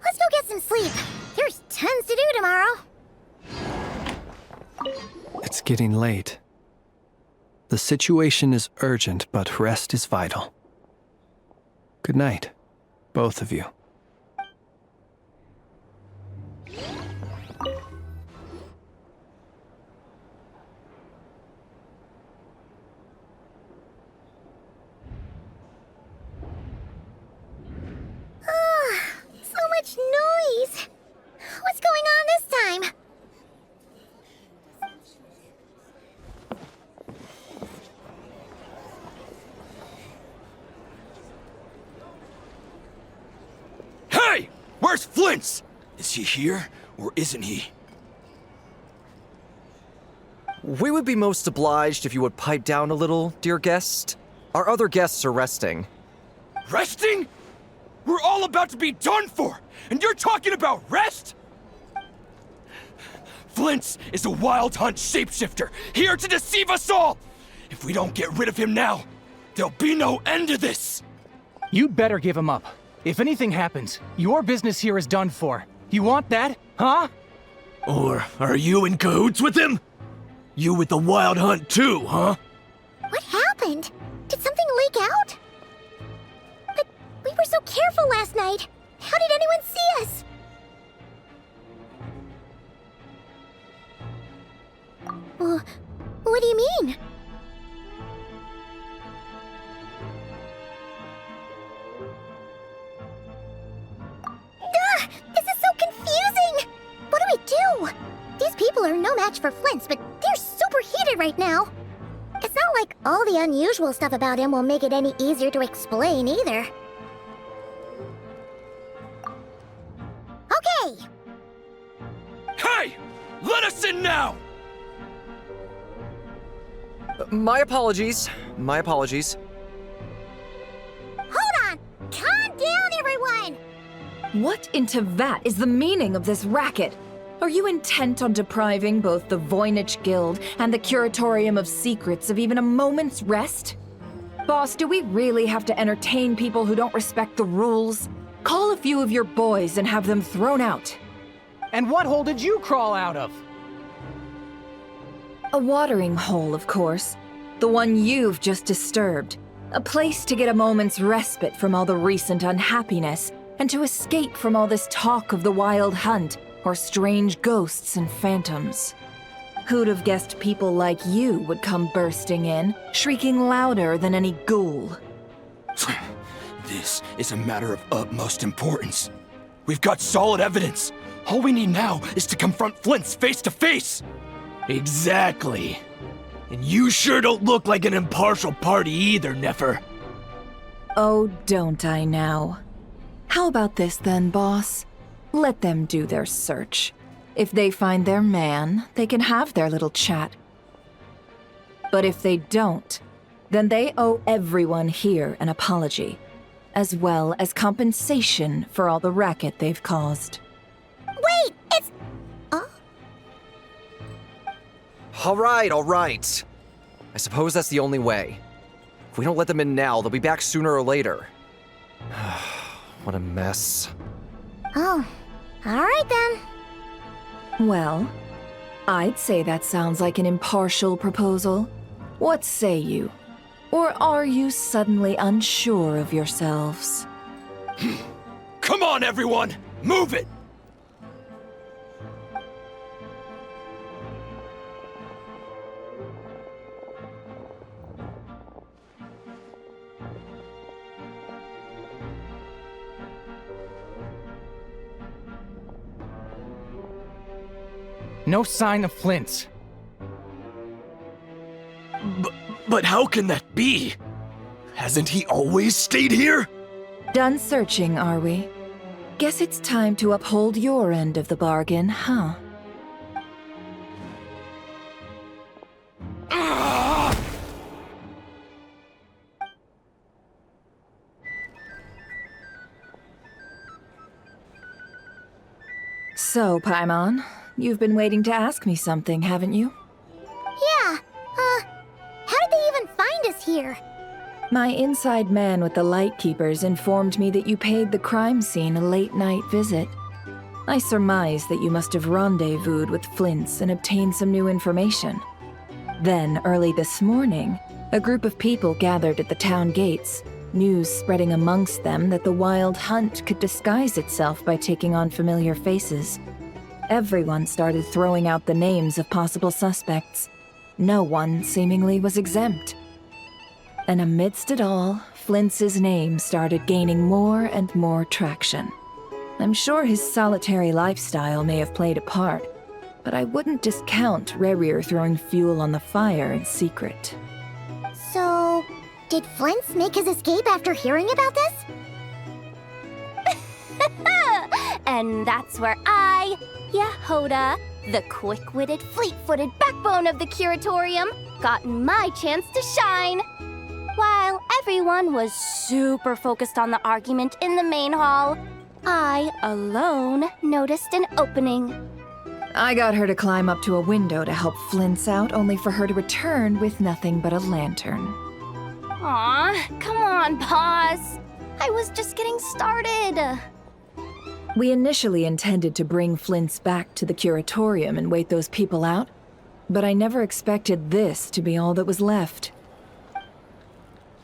Let's go get some sleep. There's tons to do tomorrow. It's getting late. The situation is urgent, but rest is vital. Good night, both of you. So much noise. What's going Where's Flint's? Is he here, or isn't he? We would be most obliged if you would pipe down a little, dear guest. Our other guests are resting. Resting? We're all about to be done for, and you're talking about rest? Flint's is a wild hunt shapeshifter, here to deceive us all! If we don't get rid of him now, there'll be no end to this! You'd better give him up. If anything happens, your business here is done for. You want that, huh? Or are you in cahoots with him? You with the wild hunt too, huh? What happened? Did something leak out? But we were so careful last night. How did anyone see us? What do you mean? This is so confusing! What do we do? These people are no match for Flint's, but they're super heated right now. It's not like all the unusual stuff about him will make it any easier to explain either. Okay! Hey! Let us in now! My apologies. My apologies. Hold on! Calm down, everyone! What in Tevat is the meaning of this racket? Are you intent on depriving both the Voynich Guild and the Curatorium of Secrets of even a moment's rest? Boss, do we really have to entertain people who don't respect the rules? Call a few of your boys and have them thrown out. And what hole did you crawl out of? A watering hole, of course. The one you've just disturbed. A place to get a moment's respite from all the recent unhappiness, and to escape from all this talk of the wild hunt, or strange ghosts and phantoms. Who'd have guessed people like you would come bursting in, shrieking louder than any ghoul? This is a matter of utmost importance. We've got solid evidence. All we need now is to confront Flint's face to face. Exactly. And you sure don't look like an impartial party either, Nefer. Oh, don't I now? How about this then, boss? Let them do their search. If they find their man, they can have their little chat. But if they don't, then they owe everyone here an apology, as well as compensation for all the racket they've caused. Wait, it's... All right. I suppose that's the only way. If we don't let them in now, they'll be back sooner or later. What a mess. Oh, all right then. Well, I'd say that sounds like an impartial proposal. What say you? Or are you suddenly unsure of yourselves? Come on, everyone! Move it! No sign of Flint's. But how can that be? Hasn't he always stayed here? Done searching, are we? Guess it's time to uphold your end of the bargain, huh? So, Paimon, you've been waiting to ask me something, haven't you? Yeah, how did they even find us here? My inside man with the Lightkeepers informed me that you paid the crime scene a late-night visit. I surmise that you must have rendezvoused with Flint's and obtained some new information. Then, early this morning, a group of people gathered at the town gates, news spreading amongst them that the wild hunt could disguise itself by taking on familiar faces. Everyone started throwing out the names of possible suspects. No one seemingly was exempt. And amidst it all, Flint's name started gaining more and more traction. I'm sure his solitary lifestyle may have played a part, but I wouldn't discount Rerir throwing fuel on the fire in secret. So, did Flint's make his escape after hearing about this? And that's where I, Yehoda, the quick-witted, fleet-footed backbone of the Curatorium, got my chance to shine. While everyone was super focused on the argument in the main hall, I alone noticed an opening. I got her to climb up to a window to help Flint's out, only for her to return with nothing but a lantern. Aw, come on, Paz. I was just getting started. We initially intended to bring Flint's back to the Curatorium and wait those people out, but I never expected this to be all that was left.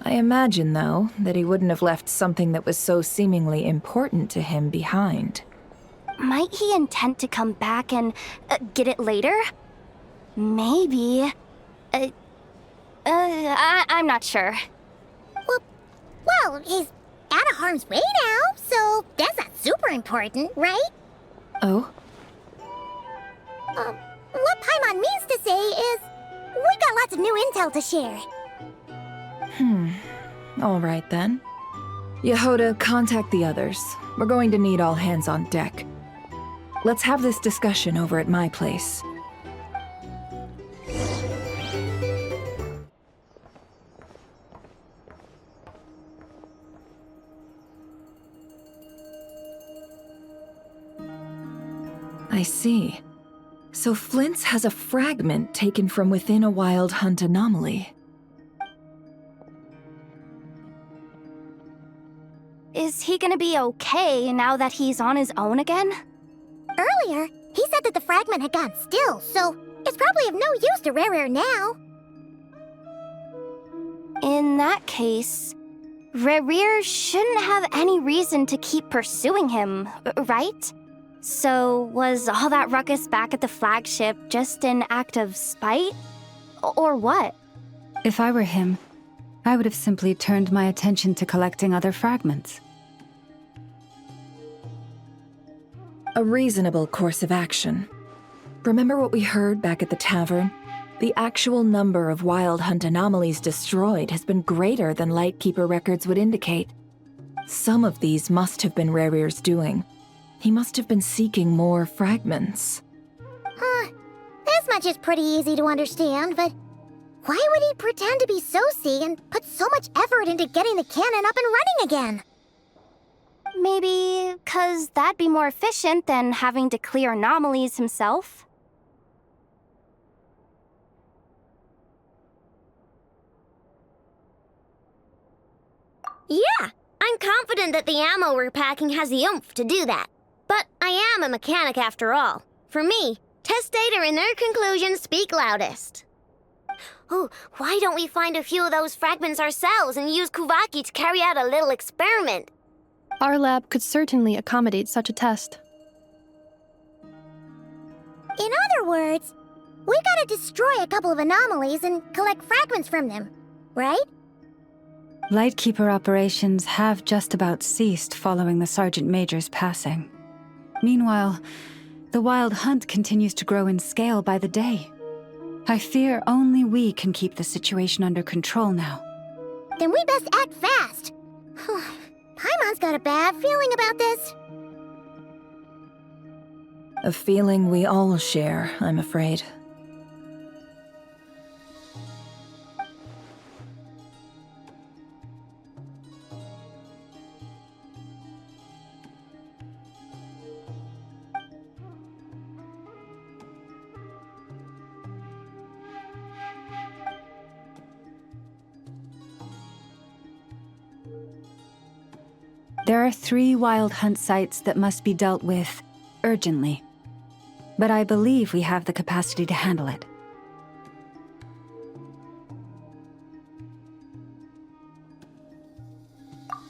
I imagine, though, that he wouldn't have left something that was so seemingly important to him behind. Might he intend to come back and get it later? Maybe. I'm not sure. Well, he's out of harm's way now, so that's not super important, right? Oh? What Paimon means to say is, we got lots of new intel to share. All right then. Yehoda, contact the others. We're going to need all hands on deck. Let's have this discussion over at my place. I see. So Flint's has a fragment taken from within a Wild Hunt anomaly. Is he gonna be okay now that he's on his own again? Earlier, he said that the fragment had gone still, so it's probably of no use to Rare now. In that case, Rare shouldn't have any reason to keep pursuing him, right? So was all that ruckus back at the flagship just an act of spite? Or what? If I were him, I would have simply turned my attention to collecting other fragments. A reasonable course of action. Remember what we heard back at the tavern? The actual number of Wild Hunt anomalies destroyed has been greater than Lightkeeper records would indicate. Some of these must have been Rare's doing. He must have been seeking more fragments. This much is pretty easy to understand, but why would he pretend to be Soci and put so much effort into getting the cannon up and running again? Maybe 'cause that'd be more efficient than having to clear anomalies himself? Yeah, I'm confident that the ammo we're packing has the oomph to do that. But I am a mechanic after all. For me, test data and their conclusions speak loudest. Ooh, why don't we find a few of those fragments ourselves and use Kuvaki to carry out a little experiment? Our lab could certainly accommodate such a test. In other words, we gotta destroy a couple of anomalies and collect fragments from them, right? Lightkeeper operations have just about ceased following the Sergeant Major's passing. Meanwhile, the Wild Hunt continues to grow in scale by the day. I fear only we can keep the situation under control now. Then we best act fast. Paimon's got a bad feeling about this. A feeling we all share, I'm afraid. There are 3 Wild Hunt sites that must be dealt with urgently. But I believe we have the capacity to handle it.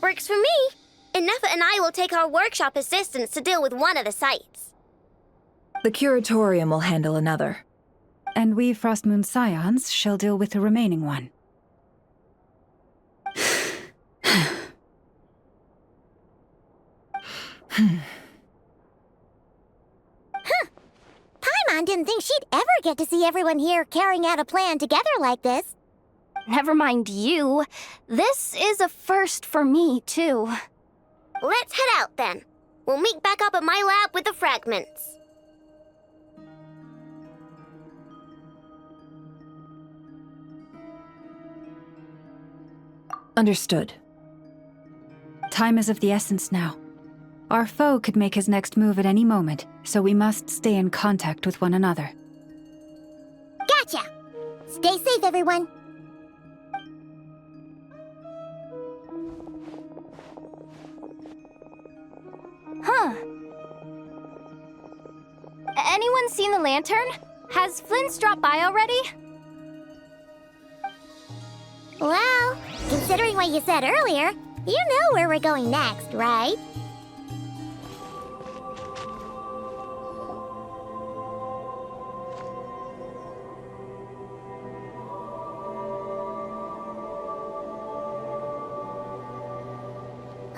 Works for me. Inefa and I will take our workshop assistants to deal with one of the sites. The Curatorium will handle another. And we Frostmoon Scions shall deal with the remaining one. Paimon didn't think she'd ever get to see everyone here carrying out a plan together like this. Never mind you. This is a first for me, too. Let's head out then. We'll meet back up at my lab with the fragments. Understood. Time is of the essence now. Our foe could make his next move at any moment, so we must stay in contact with one another. Gotcha! Stay safe, everyone. Huh. Anyone seen the lantern? Has Flint dropped by already? Well, considering what you said earlier, you know where we're going next, right?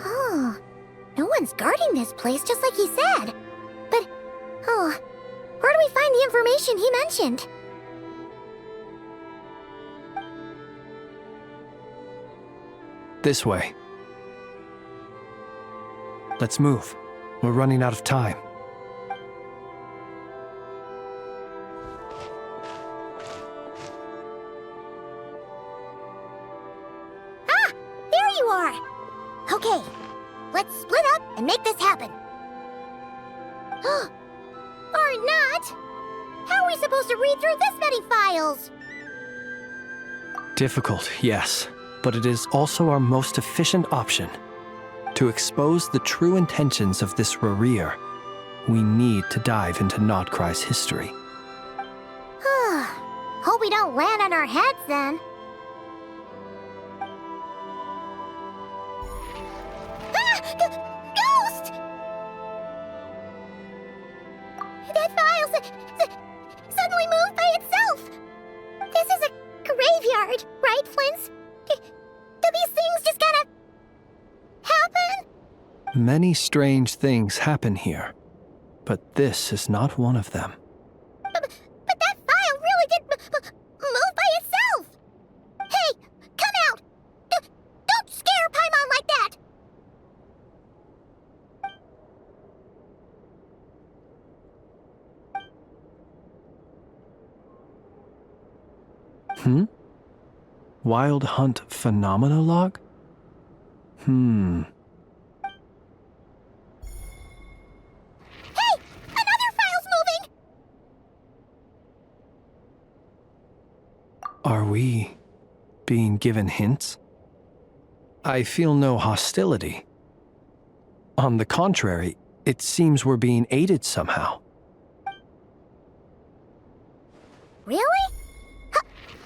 Oh, no one's guarding this place just like he said. But, oh, where do we find the information he mentioned? This way. Let's move. We're running out of time. Ah! There you are! Okay, let's split up and make this happen. Or not! How are we supposed to read through this many files? Difficult, yes, but it is also our most efficient option. To expose the true intentions of this Rarir, we need to dive into Krai's history. Hope we don't land on our heads then. Ghost! That file suddenly moved by itself. This is a graveyard, right, Flint? Do these things just kind of happen? Many strange things happen here, but this is not one of them. But that file really did move by itself! Hey, come out! Don't scare Paimon like that! Wild Hunt Phenomena Log? Hey! Another file's moving! Are we being given hints? I feel no hostility. On the contrary, it seems we're being aided somehow. Really?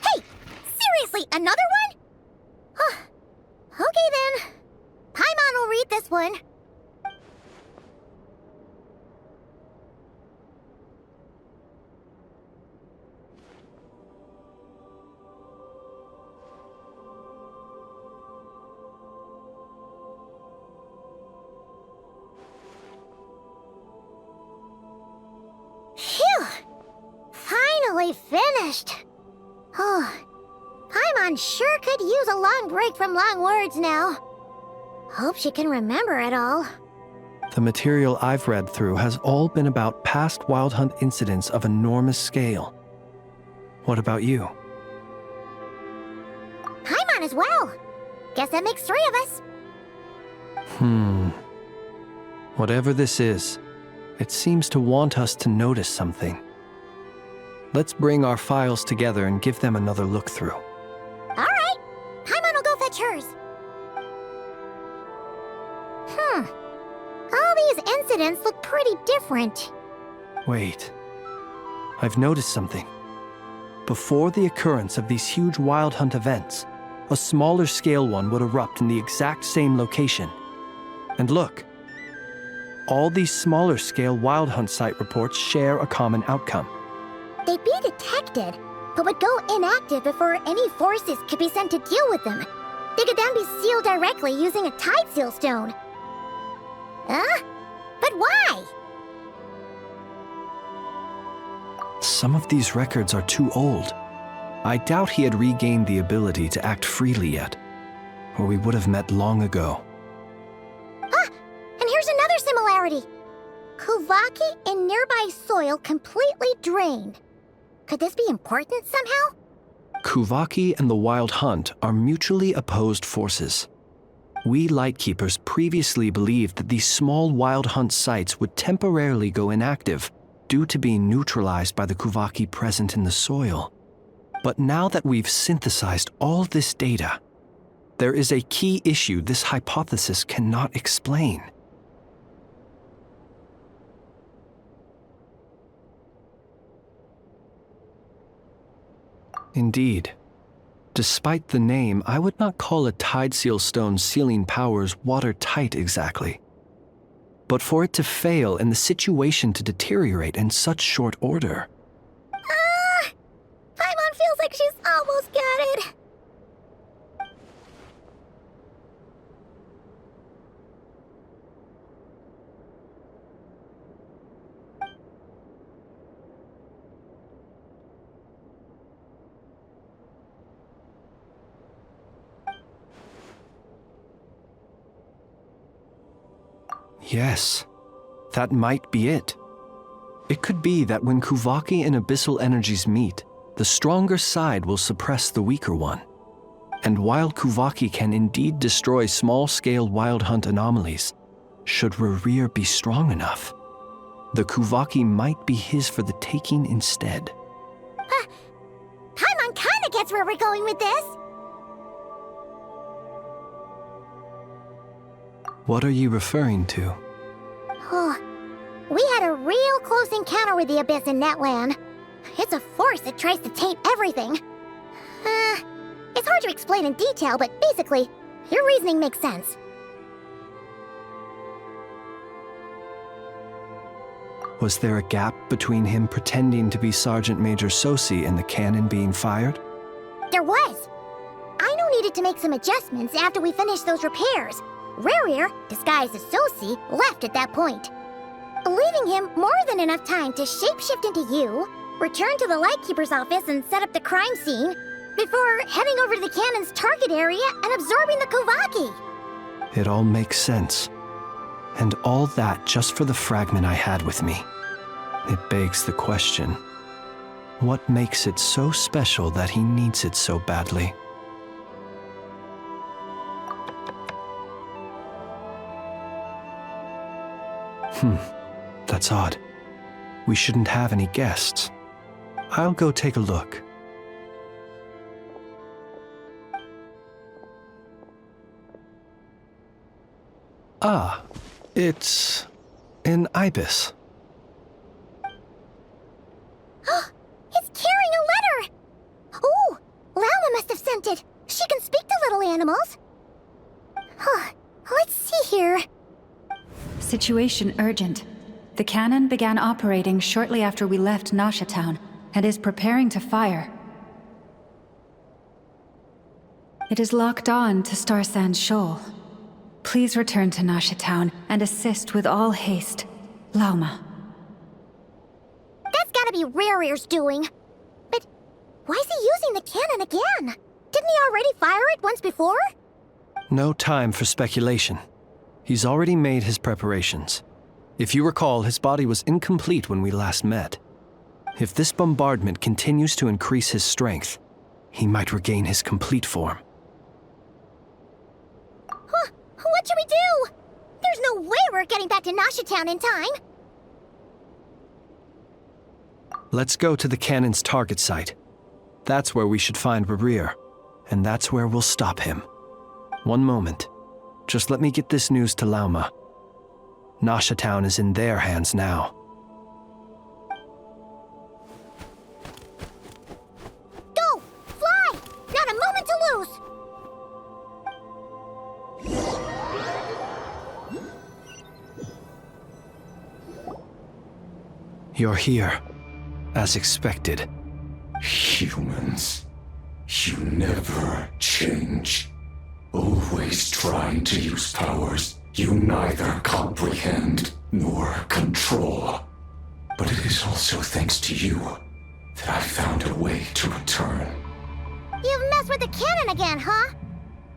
Hey! Seriously, another one? Okay then. Paimon will read this one. Phew! Finally finished. Oh, Paimon sure could use a long break from long words now. Hope she can remember it all. The material I've read through has all been about past Wild Hunt incidents of enormous scale. What about you? Paimon as well. Guess that makes 3 of us. Whatever this is, it seems to want us to notice something. Let's bring our files together and give them another look through. All right. Paimon will go fetch hers. All these incidents look pretty different. Wait. I've noticed something. Before the occurrence of these huge Wild Hunt events, a smaller scale one would erupt in the exact same location. And look. All these smaller scale Wild Hunt site reports share a common outcome. They'd be detected, but would go inactive before any forces could be sent to deal with them. They could then be sealed directly using a tide seal stone. Huh? But why? Some of these records are too old. I doubt he had regained the ability to act freely yet, or we would have met long ago. And here's another similarity. Kuvaki and nearby soil completely drained. Could this be important somehow? Kuvaki and the Wild Hunt are mutually opposed forces. We Lightkeepers previously believed that these small Wild Hunt sites would temporarily go inactive due to being neutralized by the Kuvaki present in the soil. But now that we've synthesized all this data, there is a key issue this hypothesis cannot explain. Indeed. Despite the name, I would not call a Tideseal Stone's sealing powers watertight exactly. But for it to fail and the situation to deteriorate in such short order... Paimon feels like she's almost got it. Yes, that might be it. It could be that when Kuvaki and Abyssal energies meet, the stronger side will suppress the weaker one. And while Kuvaki can indeed destroy small-scale Wild Hunt anomalies, should Rerir be strong enough, the Kuvaki might be his for the taking instead. Paimon kinda gets where we're going with this. What are you referring to? Oh, we had a real close encounter with the Abyss in Netland. It's a force that tries to taint everything. It's hard to explain in detail, but basically, your reasoning makes sense. Was there a gap between him pretending to be Sergeant Major Sosi and the cannon being fired? There was. Aino needed to make some adjustments after we finished those repairs. Rerir, disguised as Sosi, left at that point, leaving him more than enough time to shapeshift into you, return to the Lightkeeper's office and set up the crime scene, before heading over to the cannon's target area and absorbing the Kuvaki. It all makes sense. And all that just for the fragment I had with me. It begs the question, what makes it so special that he needs it so badly? That's odd. We shouldn't have any guests. I'll go take a look. Ah, it's an ibis. It's carrying a letter! Oh, Lala must have sent it. She can speak to little animals. Let's see here. Situation urgent. The cannon began operating shortly after we left Nasha Town and is preparing to fire. It is locked on to Star Sand Shoal. Please return to Nasha Town and assist with all haste. Lauma. That's gotta be Rerir's doing. But why is he using the cannon again? Didn't he already fire it once before? No time for speculation. He's already made his preparations. If you recall, his body was incomplete when we last met. If this bombardment continues to increase his strength, he might regain his complete form. What should we do? There's no way we're getting back to Nasha Town in time. Let's go to the cannon's target site. That's where we should find Rerir, and that's where we'll stop him. One moment. Just let me get this news to Lauma. Nasha Town is in their hands now. Go! Fly! Not a moment to lose! You're here, as expected. Humans, you never change. Always trying to use powers you neither comprehend nor control. But it is also thanks to you that I found a way to return. You've messed with the cannon again, huh?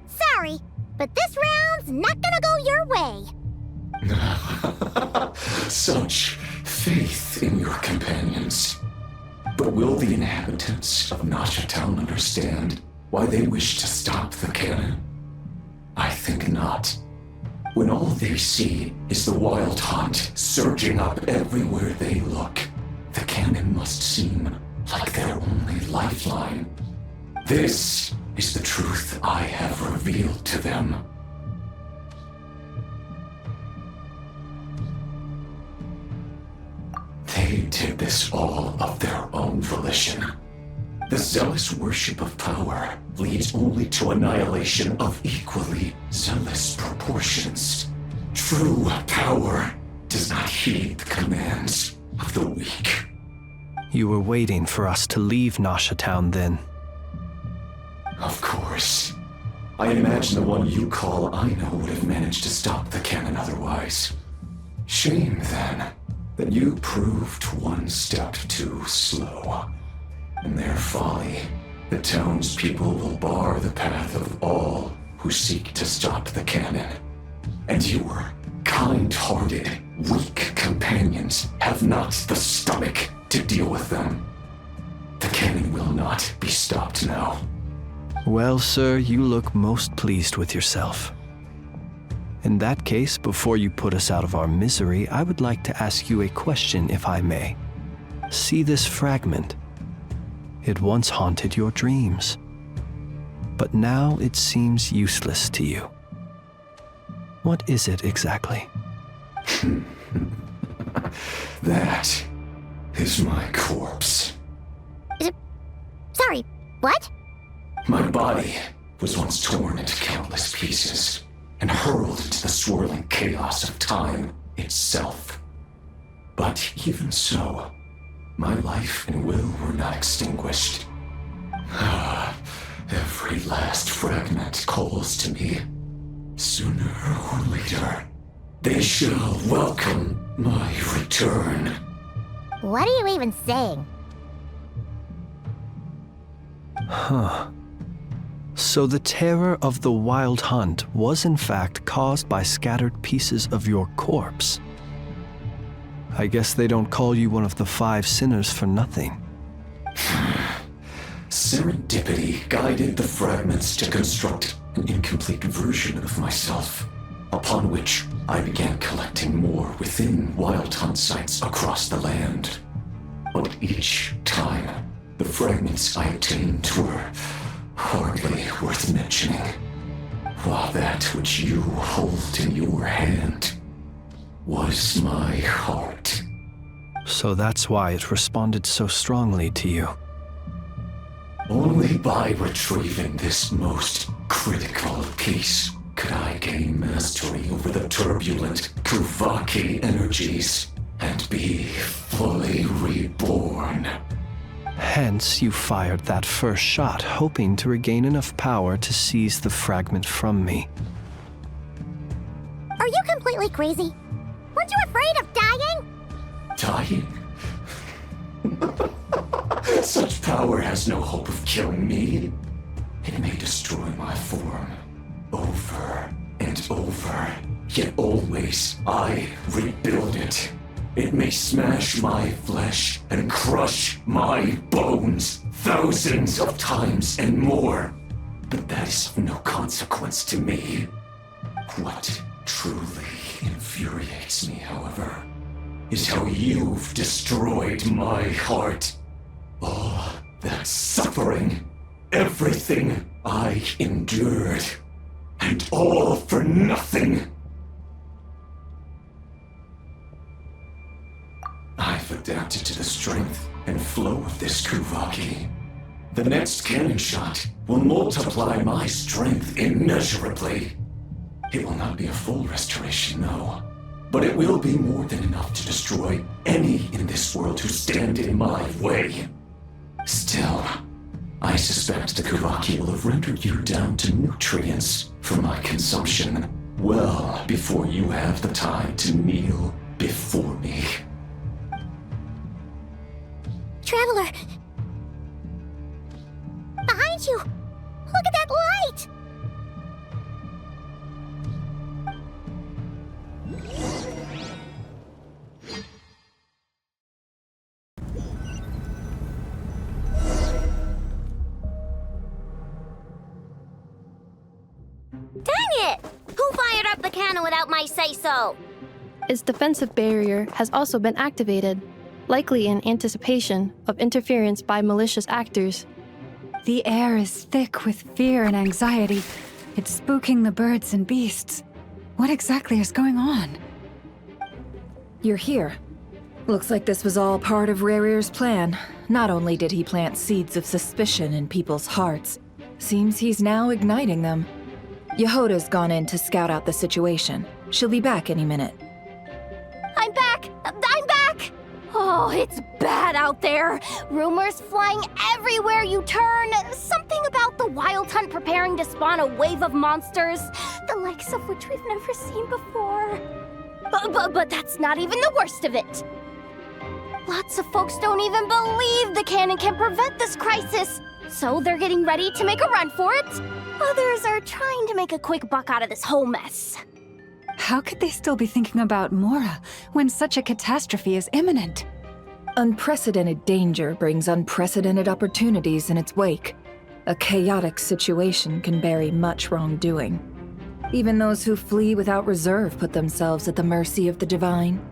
Sorry, but this round's not gonna go your way. Such faith in your companions. But will the inhabitants of Nasha Town understand why they wish to stop the cannon? I think not. When all they see is the wild hunt surging up everywhere they look, the cannon must seem like their only lifeline. This is the truth I have revealed to them. They did this all of their own volition. The zealous worship of power leads only to annihilation of equally zealous proportions. True power does not heed the commands of the weak. You were waiting for us to leave Nasha Town then. Of course. I imagine the one you call Aino would have managed to stop the cannon otherwise. Shame, then, that you proved one step too slow. In their folly, the townspeople will bar the path of all who seek to stop the cannon. And your kind-hearted, weak companions have not the stomach to deal with them. The cannon will not be stopped now. Well, sir, you look most pleased with yourself. In that case, before you put us out of our misery, I would like to ask you a question, if I may. See this fragment? It once haunted your dreams, but now it seems useless to you. What is it exactly? That is my corpse. Sorry, what? My body was once torn into countless pieces and hurled into the swirling chaos of time itself. But even so, my life and will were not extinguished. Every last fragment calls to me. Sooner or later, they shall welcome my return. What are you even saying? Huh. So the terror of the wild hunt was in fact caused by scattered pieces of your corpse. I guess they don't call you one of the 5 sinners for nothing. Serendipity guided the fragments to construct an incomplete version of myself, upon which I began collecting more within wild hunt sites across the land. But each time, the fragments I obtained were hardly worth mentioning, while that which you hold in your hand was my heart. So that's why it responded so strongly to you. Only by retrieving this most critical piece could I gain mastery over the turbulent Kuvaki energies and be fully reborn. Hence, you fired that first shot, hoping to regain enough power to seize the fragment from me. Are you completely crazy? Weren't you afraid of dying? Dying? Such power has no hope of killing me. It may destroy my form over and over, yet always I rebuild it. It may smash my flesh and crush my bones thousands of times and more, but that is of no consequence to me. What truly infuriates me, however, is how you've destroyed my heart. All that suffering, everything I endured, and all for nothing. I've adapted to the strength and flow of this Kuvaki. The next cannon shot will multiply my strength immeasurably. It will not be a full restoration, no, but it will be more than enough to destroy any in this world who stand in my way. Still, I suspect the Kuvaki will have rendered you down to nutrients for my consumption well before you have the time to kneel before me. Traveler! Behind you! Look at that light! up the cannon without my say-so. Its defensive barrier has also been activated, likely in anticipation of interference by malicious actors. The air is thick with fear and anxiety. It's spooking the birds and beasts. What exactly is going on? You're here. Looks like this was all part of Rarir's plan. Not only did he plant seeds of suspicion in people's hearts, seems he's now igniting them. Yehoda's gone in to scout out the situation. She'll be back any minute. I'm back! I'm back! Oh, it's bad out there. Rumors flying everywhere you turn. Something about the Wild Hunt preparing to spawn a wave of monsters, the likes of which we've never seen before. But that's not even the worst of it. Lots of folks don't even believe the cannon can prevent this crisis, so they're getting ready to make a run for it. Others are trying to make a quick buck out of this whole mess. How could they still be thinking about Mora when such a catastrophe is imminent? Unprecedented danger brings unprecedented opportunities in its wake. A chaotic situation can bury much wrongdoing. Even those who flee without reserve put themselves at the mercy of the divine.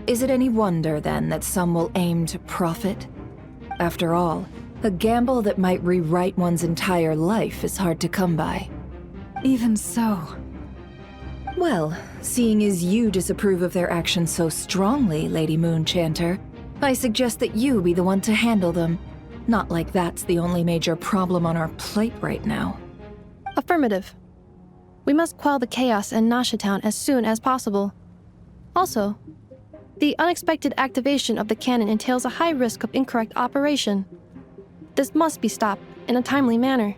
Is it any wonder, then, that some will aim to profit? After all, a gamble that might rewrite one's entire life is hard to come by. Even so. Well, seeing as you disapprove of their actions so strongly, Lady Moonchanter, I suggest that you be the one to handle them. Not like that's the only major problem on our plate right now. Affirmative. We must quell the chaos in Nasha Town as soon as possible. Also, the unexpected activation of the cannon entails a high risk of incorrect operation. This must be stopped in a timely manner.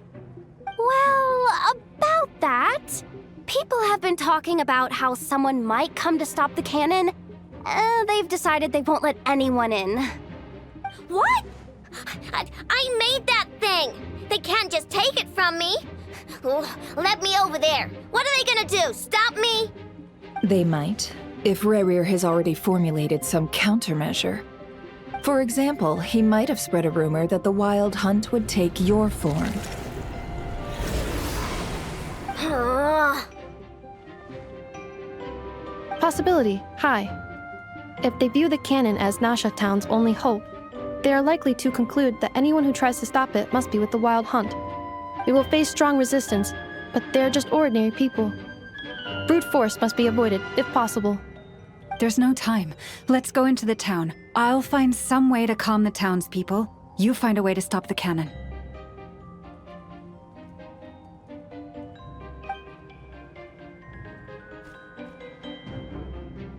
Well, about that, people have been talking about how someone might come to stop the cannon. They've decided they won't let anyone in. What? I made that thing! They can't just take it from me! Oh, let me over there! What are they gonna do, stop me? They might, if Rarir has already formulated some countermeasure. For example, he might have spread a rumor that the Wild Hunt would take your form. Possibility high. If they view the cannon as Nasha Town's only hope, they are likely to conclude that anyone who tries to stop it must be with the Wild Hunt. We will face strong resistance, but they're just ordinary people. Brute force must be avoided, if possible. There's no time. Let's go into the town. I'll find some way to calm the townspeople. You find a way to stop the cannon.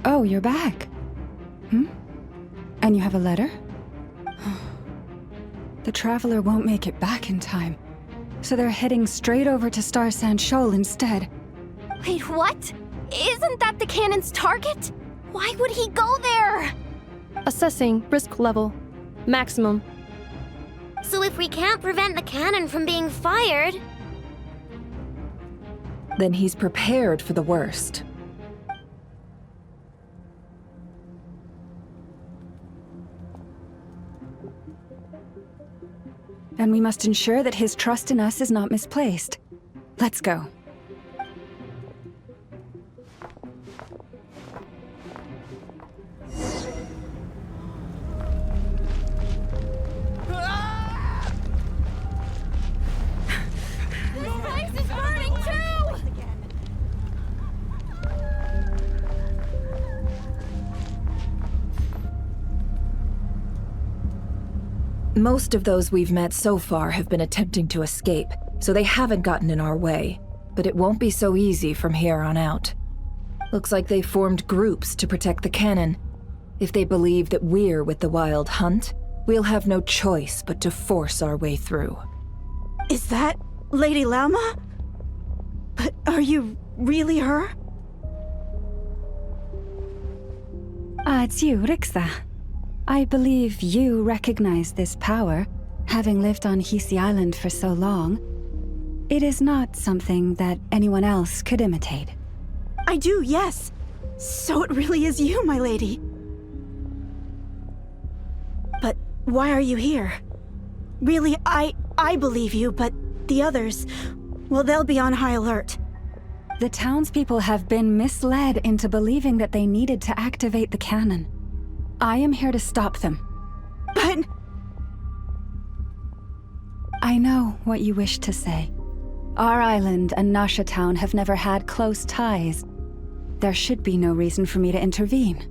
Oh, you're back. And you have a letter? The Traveler won't make it back in time, so they're heading straight over to Star Sand Shoal instead. Wait, what? Isn't that the cannon's target? Why would he go there? Assessing risk level. Maximum. So if we can't prevent the cannon from being fired... Then he's prepared for the worst. And we must ensure that his trust in us is not misplaced. Let's go. Most of those we've met so far have been attempting to escape, so they haven't gotten in our way. But it won't be so easy from here on out. Looks like they formed groups to protect the cannon. If they believe that we're with the Wild Hunt, we'll have no choice but to force our way through. Is that Lady Lauma? But are you really her? It's you, Rixa. I believe you recognize this power, having lived on Hisi Island for so long. It is not something that anyone else could imitate. I do, yes. So it really is you, my lady. But why are you here? Really, I believe you, but the others, well, they'll be on high alert. The townspeople have been misled into believing that they needed to activate the cannon. I am here to stop them. But... I know what you wish to say. Our island and Nasha Town have never had close ties. There should be no reason for me to intervene.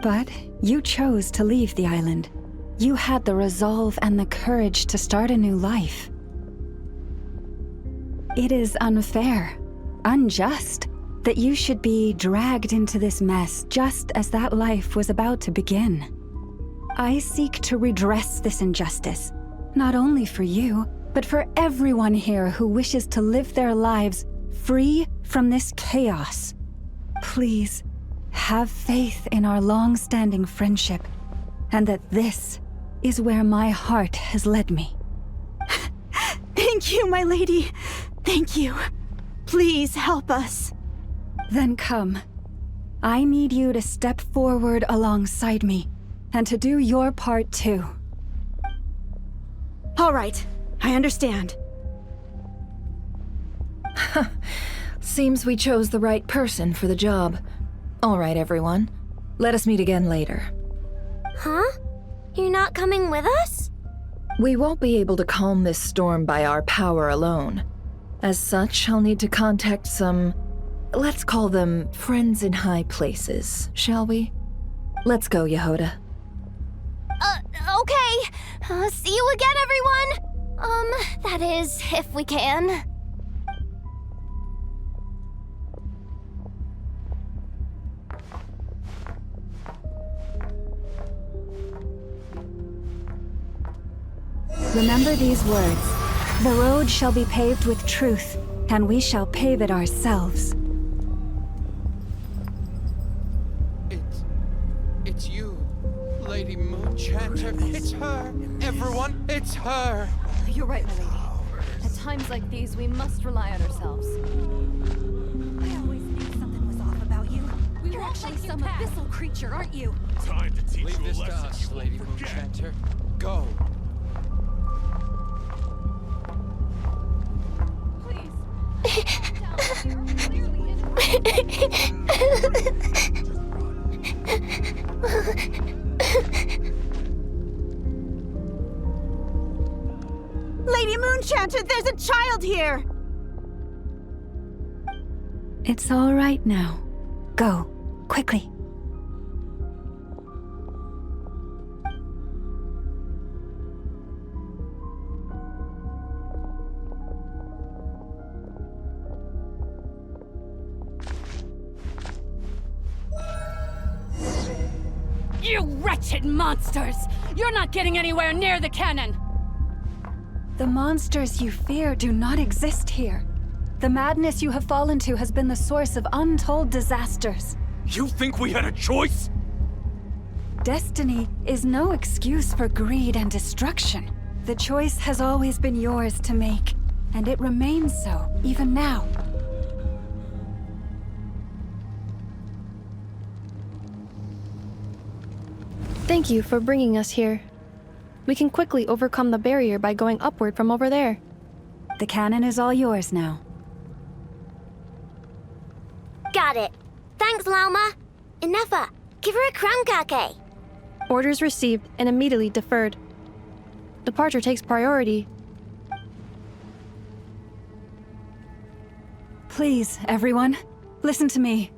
But you chose to leave the island. You had the resolve and the courage to start a new life. It is unfair, unjust, that you should be dragged into this mess just as that life was about to begin. I seek to redress this injustice, not only for you, but for everyone here who wishes to live their lives free from this chaos. Please, have faith in our long-standing friendship, and that this is where my heart has led me. Thank you, my lady. Thank you. Please help us. Then come. I need you to step forward alongside me, and to do your part too. All right, I understand. Seems we chose the right person for the job. All right, everyone. Let us meet again later. Huh? You're not coming with us? We won't be able to calm this storm by our power alone. As such, I'll need to contact some... let's call them friends in high places, shall we? Let's go, Yehoda. Okay. See you again, everyone. That is, if we can. Remember these words. The road shall be paved with truth, and we shall pave it ourselves. It's you, Lady Moonchanter. It's her. Everyone, it's her. You're right, my lady. At times like these, we must rely on ourselves. I always knew something was off about you. You're actually some abyssal creature, aren't you? Time to teach you a lesson. Leave this to us, Lady Moonchanter. Go. Lady Moonchanter, there's a child here! It's all right now. Go, quickly. You wretched monsters! You're not getting anywhere near the cannon! The monsters you fear do not exist here. The madness you have fallen to has been the source of untold disasters. You think we had a choice? Destiny is no excuse for greed and destruction. The choice has always been yours to make, and it remains so, even now. Thank you for bringing us here. We can quickly overcome the barrier by going upward from over there. The cannon is all yours now. Got it. Thanks, Lauma. Enougha, give her a krumkake. Orders received and immediately deferred. Departure takes priority. Please, everyone, listen to me.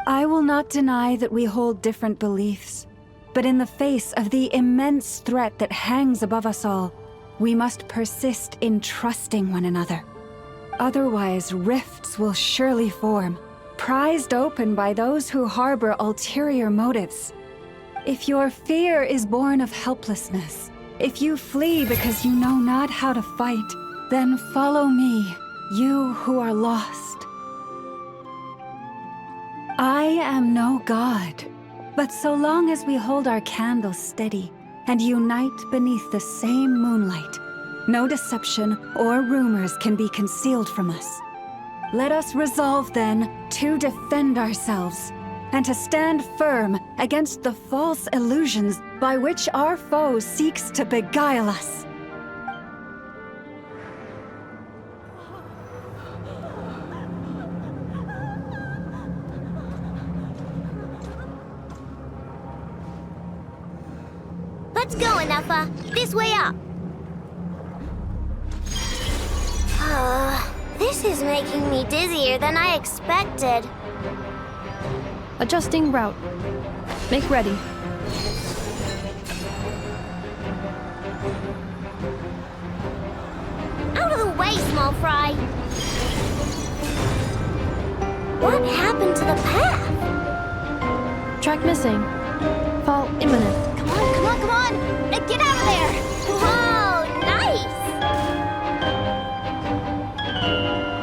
I will not deny that we hold different beliefs. But in the face of the immense threat that hangs above us all, we must persist in trusting one another. Otherwise, rifts will surely form, prized open by those who harbor ulterior motives. If your fear is born of helplessness, if you flee because you know not how to fight, then follow me, you who are lost. I am no god. But so long as we hold our candles steady and unite beneath the same moonlight, no deception or rumors can be concealed from us. Let us resolve then to defend ourselves and to stand firm against the false illusions by which our foe seeks to beguile us. Let's go, Anafa. This way up. This is making me dizzier than I expected. Adjusting route. Make ready. Out of the way, small fry. What happened to the path? Track missing. Fall imminent. Come on, come on, come on! Get out of there! Whoa, nice!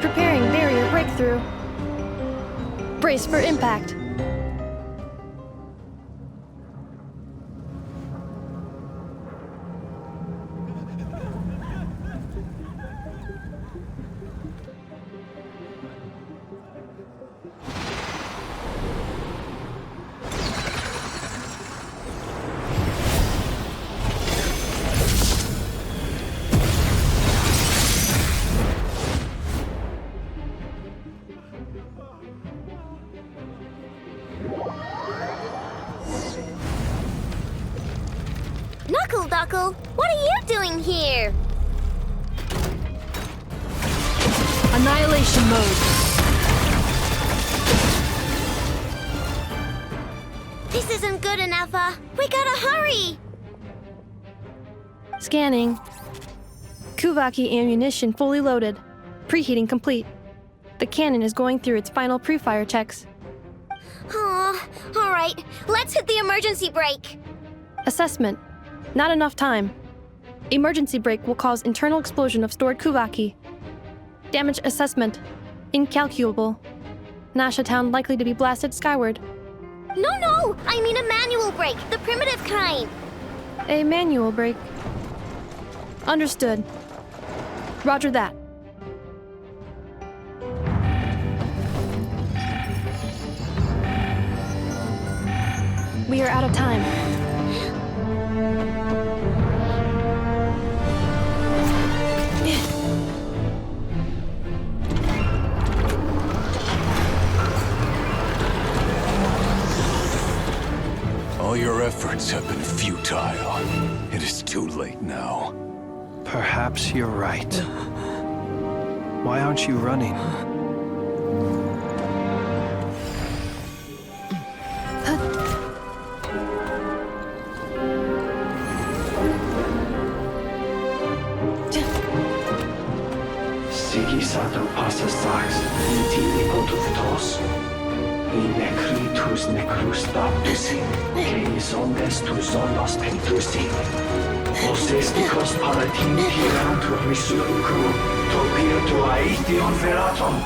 Preparing barrier breakthrough. Brace for impact. Knuckle, what are you doing here? Annihilation mode. This isn't good, Anafa. We gotta hurry. Scanning. Kuvaki ammunition fully loaded. Preheating complete. The cannon is going through its final pre-fire checks. Aw, all right. Let's hit the emergency brake. Assessment. Not enough time. Emergency brake will cause internal explosion of stored Kuvaki. Damage assessment. Incalculable. Nasha Town likely to be blasted skyward. No, I mean a manual brake, the primitive kind. A manual brake. Understood. Roger that. We are out of time. All your efforts have been futile. It is too late now. Perhaps you're right. Why aren't you running? Sigisato passa sax, intini potuftos. Necritus necrus baptusi, cenis omnes tu zonos pentusi. Osesticos palatin pirantur risurcu, topir tua ition veratum.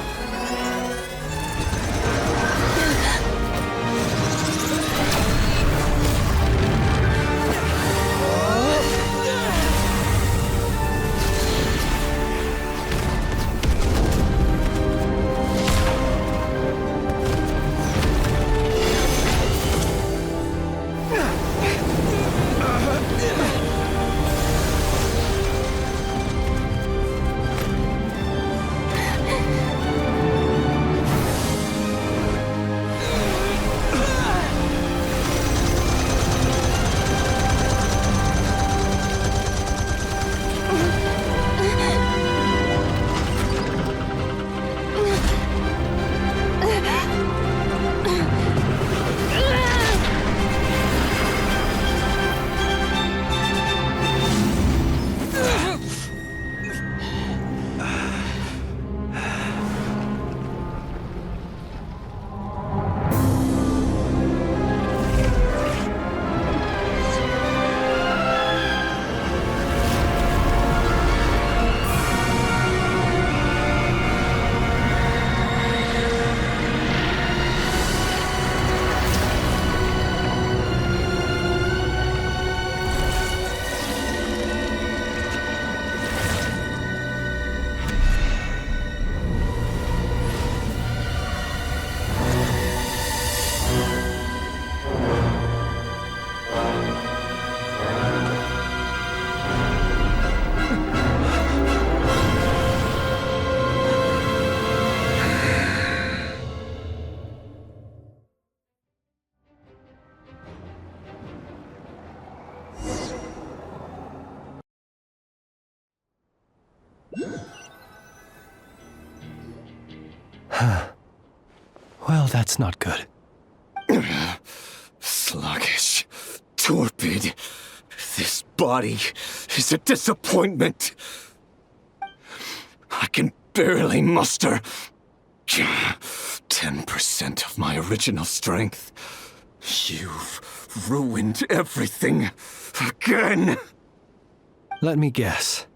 Well, that's not good. Sluggish, torpid. This body is a disappointment. I can barely muster 10% of my original strength. You've ruined everything again. Let me guess.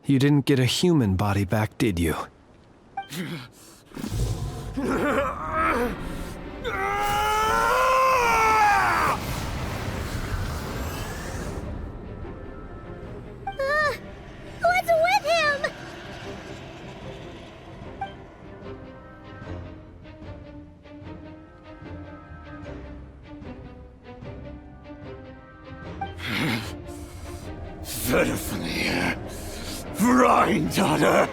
You didn't get a human body back, did you? What's with him? Verfnir, Rheindaughter,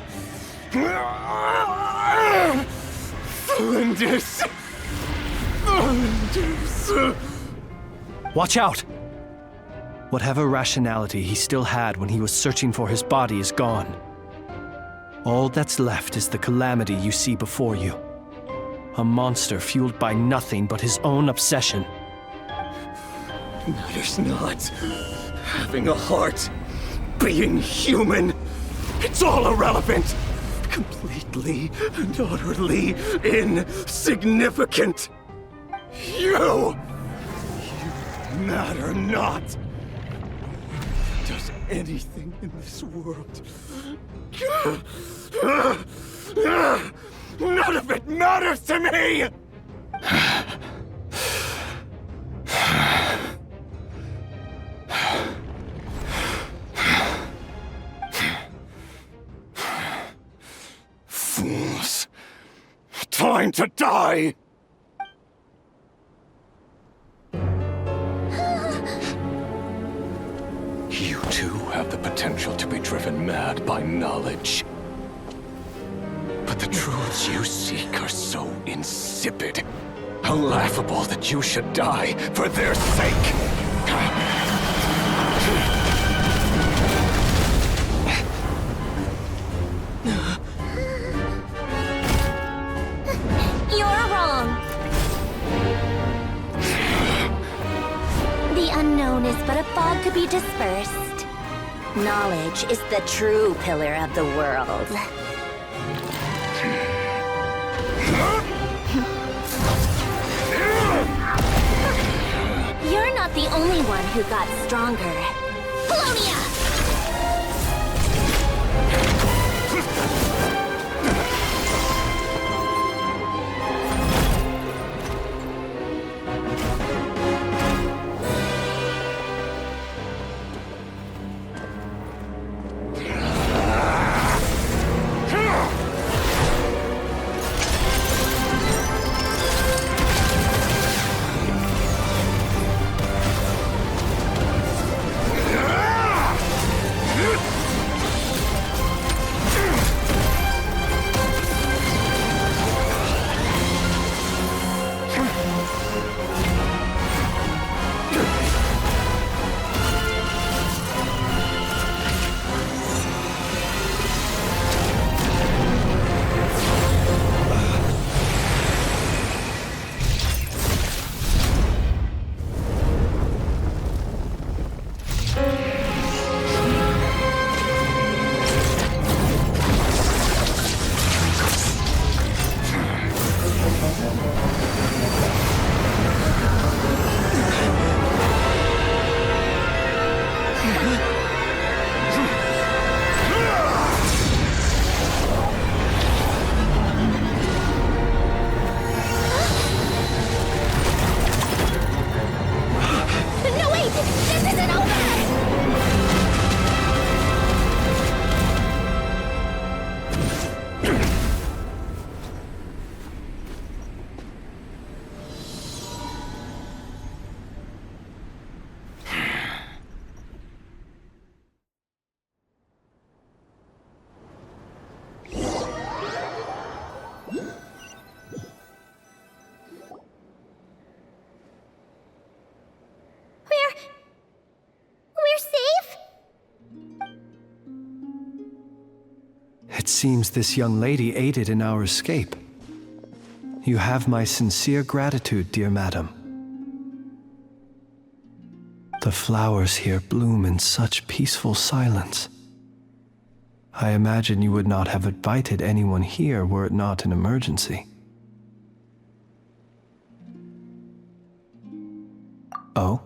Flinders. Watch out! Whatever rationality he still had when he was searching for his body is gone. All that's left is the calamity you see before you. A monster fueled by nothing but his own obsession. Matters not. Having a heart, being human, it's all irrelevant. Completely and utterly insignificant. You matter not. Does anything in this world? None of it matters to me! Fools. Time to die! You too have the potential to be driven mad by knowledge. But the truths you seek are so insipid, how laughable that you should die for their sake. You're wrong. The unknown is but a fog to be dispersed. Knowledge is the true pillar of the world. You're not the only one who got stronger. Polonia! It seems this young lady aided in our escape. You have my sincere gratitude, dear madam. The flowers here bloom in such peaceful silence. I imagine you would not have invited anyone here were it not an emergency. Oh?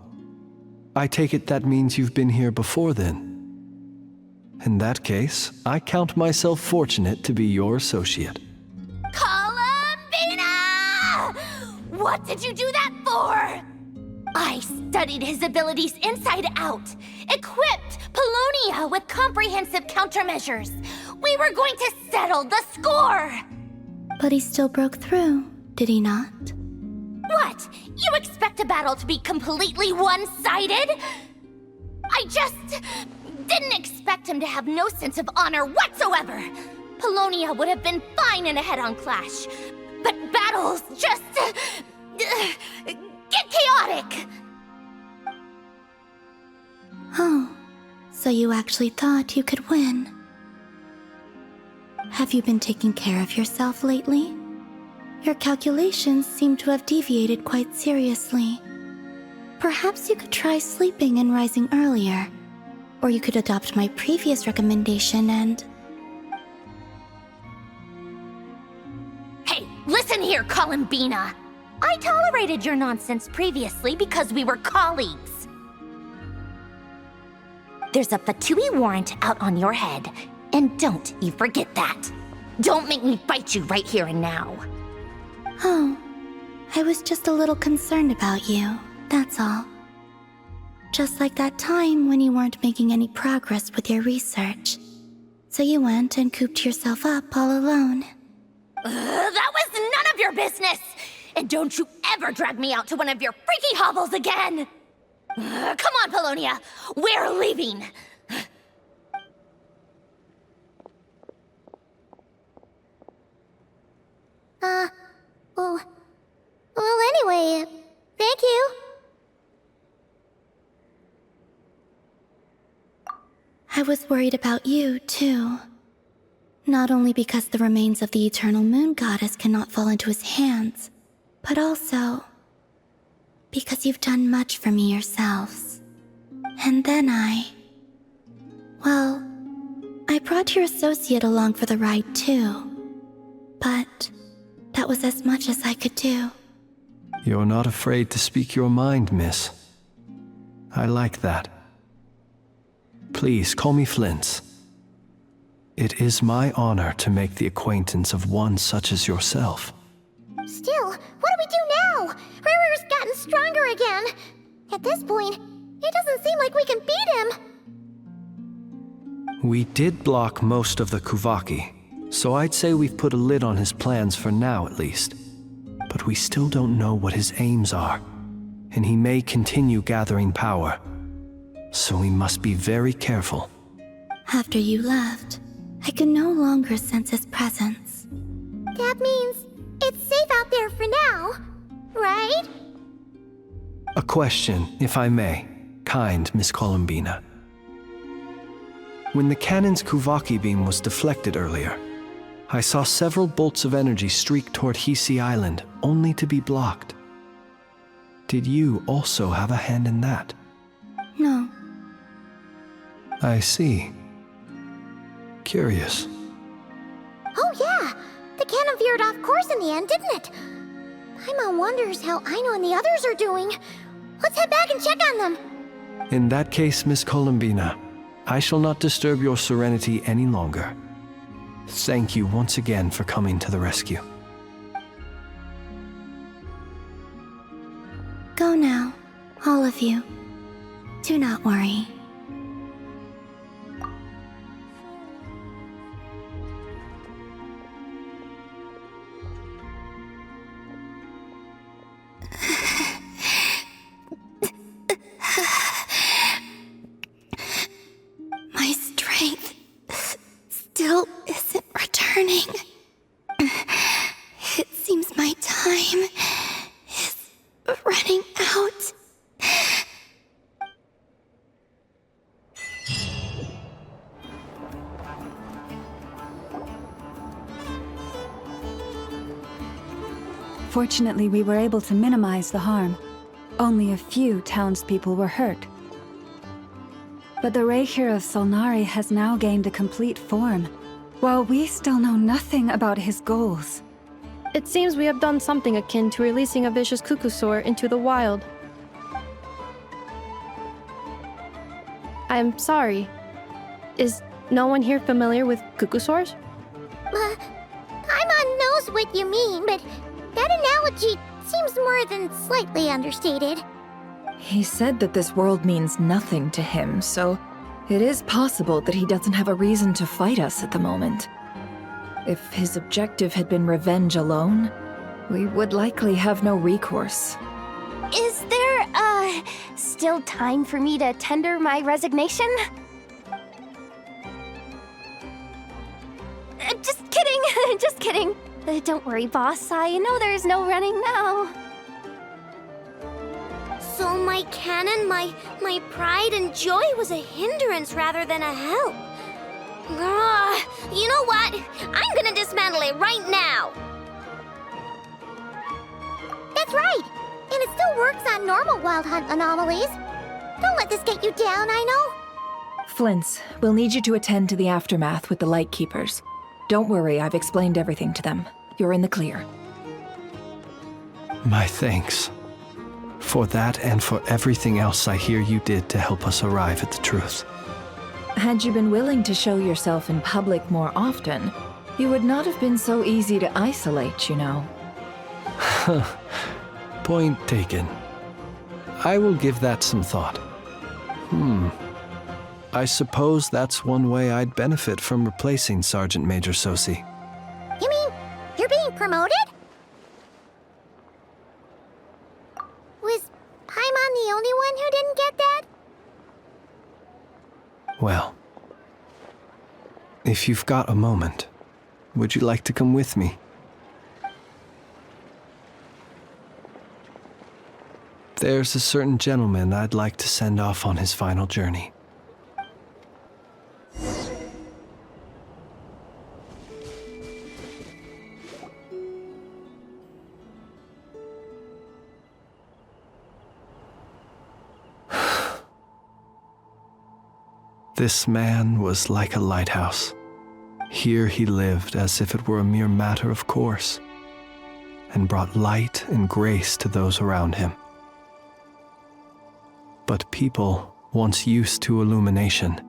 I take it that means you've been here before then. In that case, I count myself fortunate to be your associate. Columbina! What did you do that for? I studied his abilities inside out, equipped Polonia with comprehensive countermeasures. We were going to settle the score! But he still broke through, did he not? What? You expect a battle to be completely one-sided? I just didn't expect him to have no sense of honor whatsoever. Polonia would have been fine in a head-on clash, but battles just get chaotic. Oh, so you actually thought you could win. Have you been taking care of yourself lately? Your calculations seem to have deviated quite seriously. Perhaps you could try sleeping and rising earlier. Or you could adopt my previous recommendation and... Hey, listen here, Columbina! I tolerated your nonsense previously because we were colleagues. There's a Fatui warrant out on your head, and don't you forget that. Don't make me fight you right here and now. Oh, I was just a little concerned about you, that's all. Just like that time when you weren't making any progress with your research. So you went and cooped yourself up all alone. That was none of your business! And don't you ever drag me out to one of your freaky hovels again! Come on, Polonia! We're leaving! Well, anyway, thank you. I was worried about you, too. Not only because the remains of the eternal moon goddess cannot fall into his hands, but also because you've done much for me yourselves. And then I brought your associate along for the ride, too. But that was as much as I could do. You're not afraid to speak your mind, miss. I like that. Please call me Flint. It is my honor to make the acquaintance of one such as yourself. Still, what do we do now? Rurer's gotten stronger again. At this point, it doesn't seem like we can beat him. We did block most of the Kuvaki, so I'd say we've put a lid on his plans for now at least. But we still don't know what his aims are, and he may continue gathering power. So we must be very careful. After you left, I could no longer sense his presence. That means it's safe out there for now, right? A question, if I may, kind Miss Columbina. When the cannon's Kuvaki beam was deflected earlier, I saw several bolts of energy streak toward Hisi Island, only to be blocked. Did you also have a hand in that? No. I see. Curious. Oh yeah! The cannon veered off course in the end, didn't it? Paimon wonders how Aino and the others are doing. Let's head back and check on them. In that case, Miss Columbina, I shall not disturb your serenity any longer. Thank you once again for coming to the rescue. Go now, all of you. Do not worry. My strength still isn't returning. It seems my time is running out. Fortunately, we were able to minimize the harm. Only a few townspeople were hurt. But the Raher of Solnari has now gained a complete form, while we still know nothing about his goals. It seems we have done something akin to releasing a vicious Kukusaur into the wild. I'm sorry. Is no one here familiar with Kukusaurs? Paimon knows what you mean, but that analogy seems more than slightly understated. He said that this world means nothing to him, so it is possible that he doesn't have a reason to fight us at the moment. If his objective had been revenge alone, we would likely have no recourse. Is there, still time for me to tender my resignation? Just kidding, just kidding. Don't worry, boss. I know there's no running now. So my cannon, my pride and joy was a hindrance rather than a help. You know what? I'm gonna dismantle it right now. That's right. And it still works on normal Wild Hunt anomalies. Don't let this get you down, I know. Flint's, we'll need you to attend to the aftermath with the Lightkeepers. Don't worry, I've explained everything to them. You're in the clear. My thanks. For that and for everything else I hear you did to help us arrive at the truth. Had you been willing to show yourself in public more often, you would not have been so easy to isolate, you know. Point taken. I will give that some thought. I suppose that's one way I'd benefit from replacing Sergeant Major Sosi. You mean you're being promoted? Was Paimon the only one who didn't get that? Well, if you've got a moment, would you like to come with me? There's a certain gentleman I'd like to send off on his final journey. This man was like a lighthouse. Here he lived as if it were a mere matter of course, and brought light and grace to those around him. But people, once used to illumination,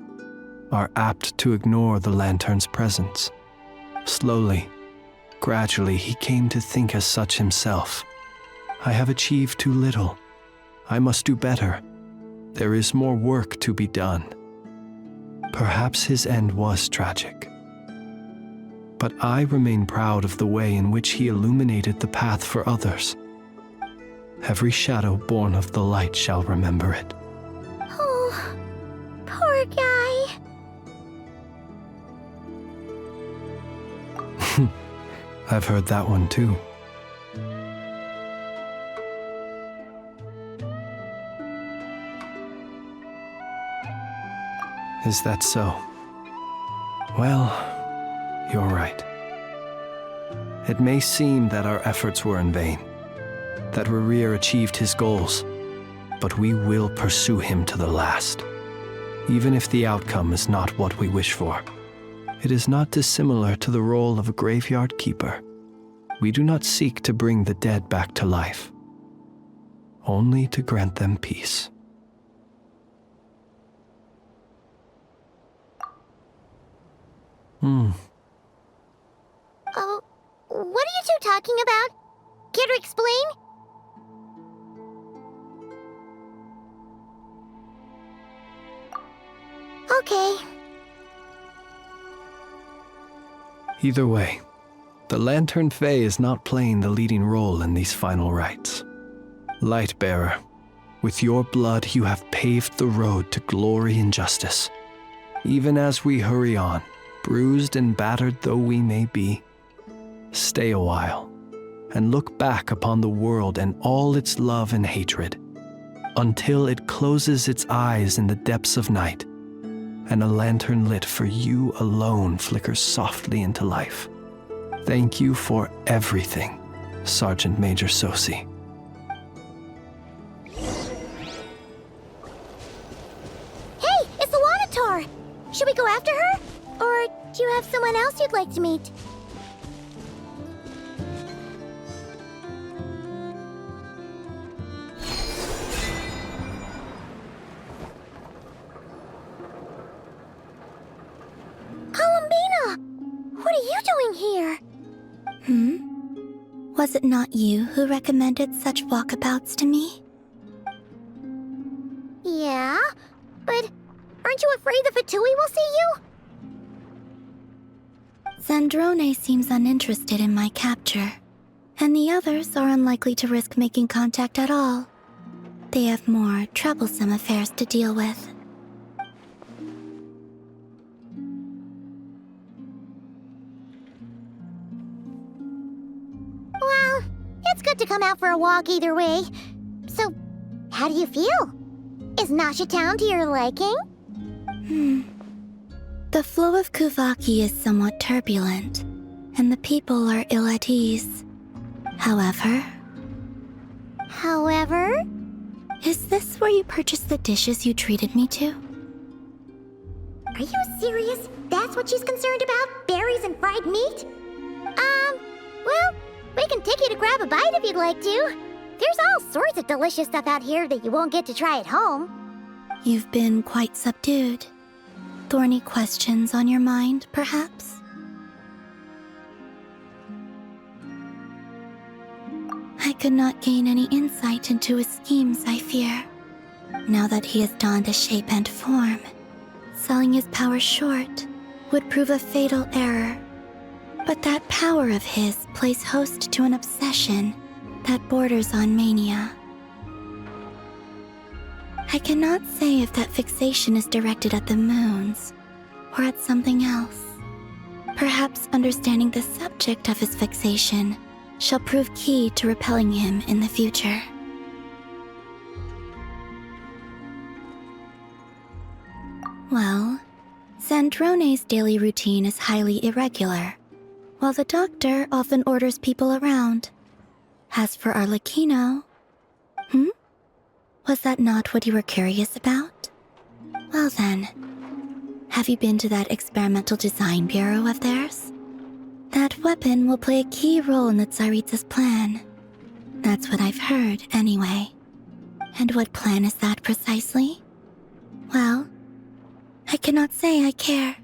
are apt to ignore the lantern's presence. Slowly, gradually, he came to think as such himself. I have achieved too little. I must do better. There is more work to be done. Perhaps his end was tragic. But I remain proud of the way in which he illuminated the path for others. Every shadow born of the light shall remember it. Oh, poor guy. I've heard that one too. Is that so? Well, you're right. It may seem that our efforts were in vain, that Rerir achieved his goals, but we will pursue him to the last, even if the outcome is not what we wish for. It is not dissimilar to the role of a graveyard keeper. We do not seek to bring the dead back to life, only to grant them peace. Oh, what are you two talking about? Care to explain? Okay. Either way, the Lantern Fae is not playing the leading role in these final rites. Lightbearer, with your blood you have paved the road to glory and justice. Even as we hurry on, bruised and battered though we may be, stay a while and look back upon the world and all its love and hatred, until it closes its eyes in the depths of night, and a lantern lit for you alone flickers softly into life. Thank you for everything, Sergeant Major Sosi. Hey, it's the Wanatar! Should we go after her? Or do you have someone else you'd like to meet? Columbina! What are you doing here? Was it not you who recommended such walkabouts to me? Yeah, but aren't you afraid the Fatui will see you? Zandrone seems uninterested in my capture, and the others are unlikely to risk making contact at all. They have more troublesome affairs to deal with. Well, it's good to come out for a walk either way. So, how do you feel? Is Nasha Town to your liking? The flow of Kuvaki is somewhat turbulent, and the people are ill at ease. However... Is this where you purchased the dishes you treated me to? Are you serious? That's what she's concerned about? Berries and fried meat? Well, we can take you to grab a bite if you'd like to. There's all sorts of delicious stuff out here that you won't get to try at home. You've been quite subdued. Thorny questions on your mind, perhaps? I could not gain any insight into his schemes, I fear. Now that he has donned a shape and form, selling his power short would prove a fatal error. But that power of his plays host to an obsession that borders on mania. I cannot say if that fixation is directed at the moons or at something else. Perhaps understanding the subject of his fixation shall prove key to repelling him in the future. Well, Zandrone's daily routine is highly irregular, while the doctor often orders people around. As for Arlecchino... Was that not what you were curious about? Well then, have you been to that experimental design bureau of theirs? That weapon will play a key role in the Tsaritsa's plan. That's what I've heard, anyway. And what plan is that precisely? Well, I cannot say I care.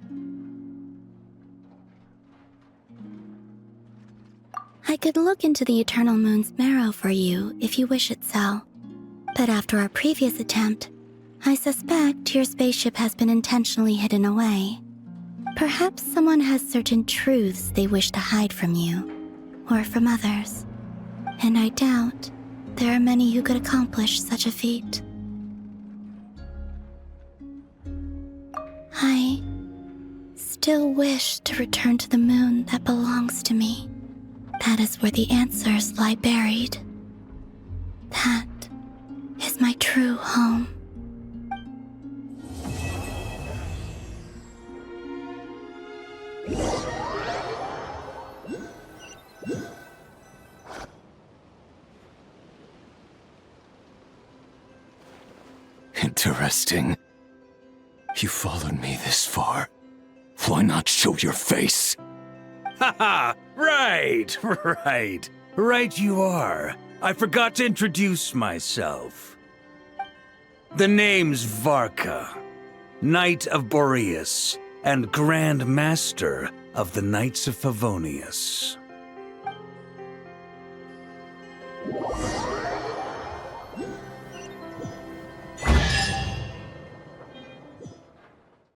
I could look into the Eternal Moon's marrow for you if you wish it so. But after our previous attempt, I suspect your spaceship has been intentionally hidden away. Perhaps someone has certain truths they wish to hide from you, or from others. And I doubt there are many who could accomplish such a feat. I still wish to return to the moon that belongs to me. That is where the answers lie buried. That is my true home. Interesting. You followed me this far. Why not show your face? Haha! Right! Right you are. I forgot to introduce myself. The name's Varka, Knight of Boreas, and Grand Master of the Knights of Favonius.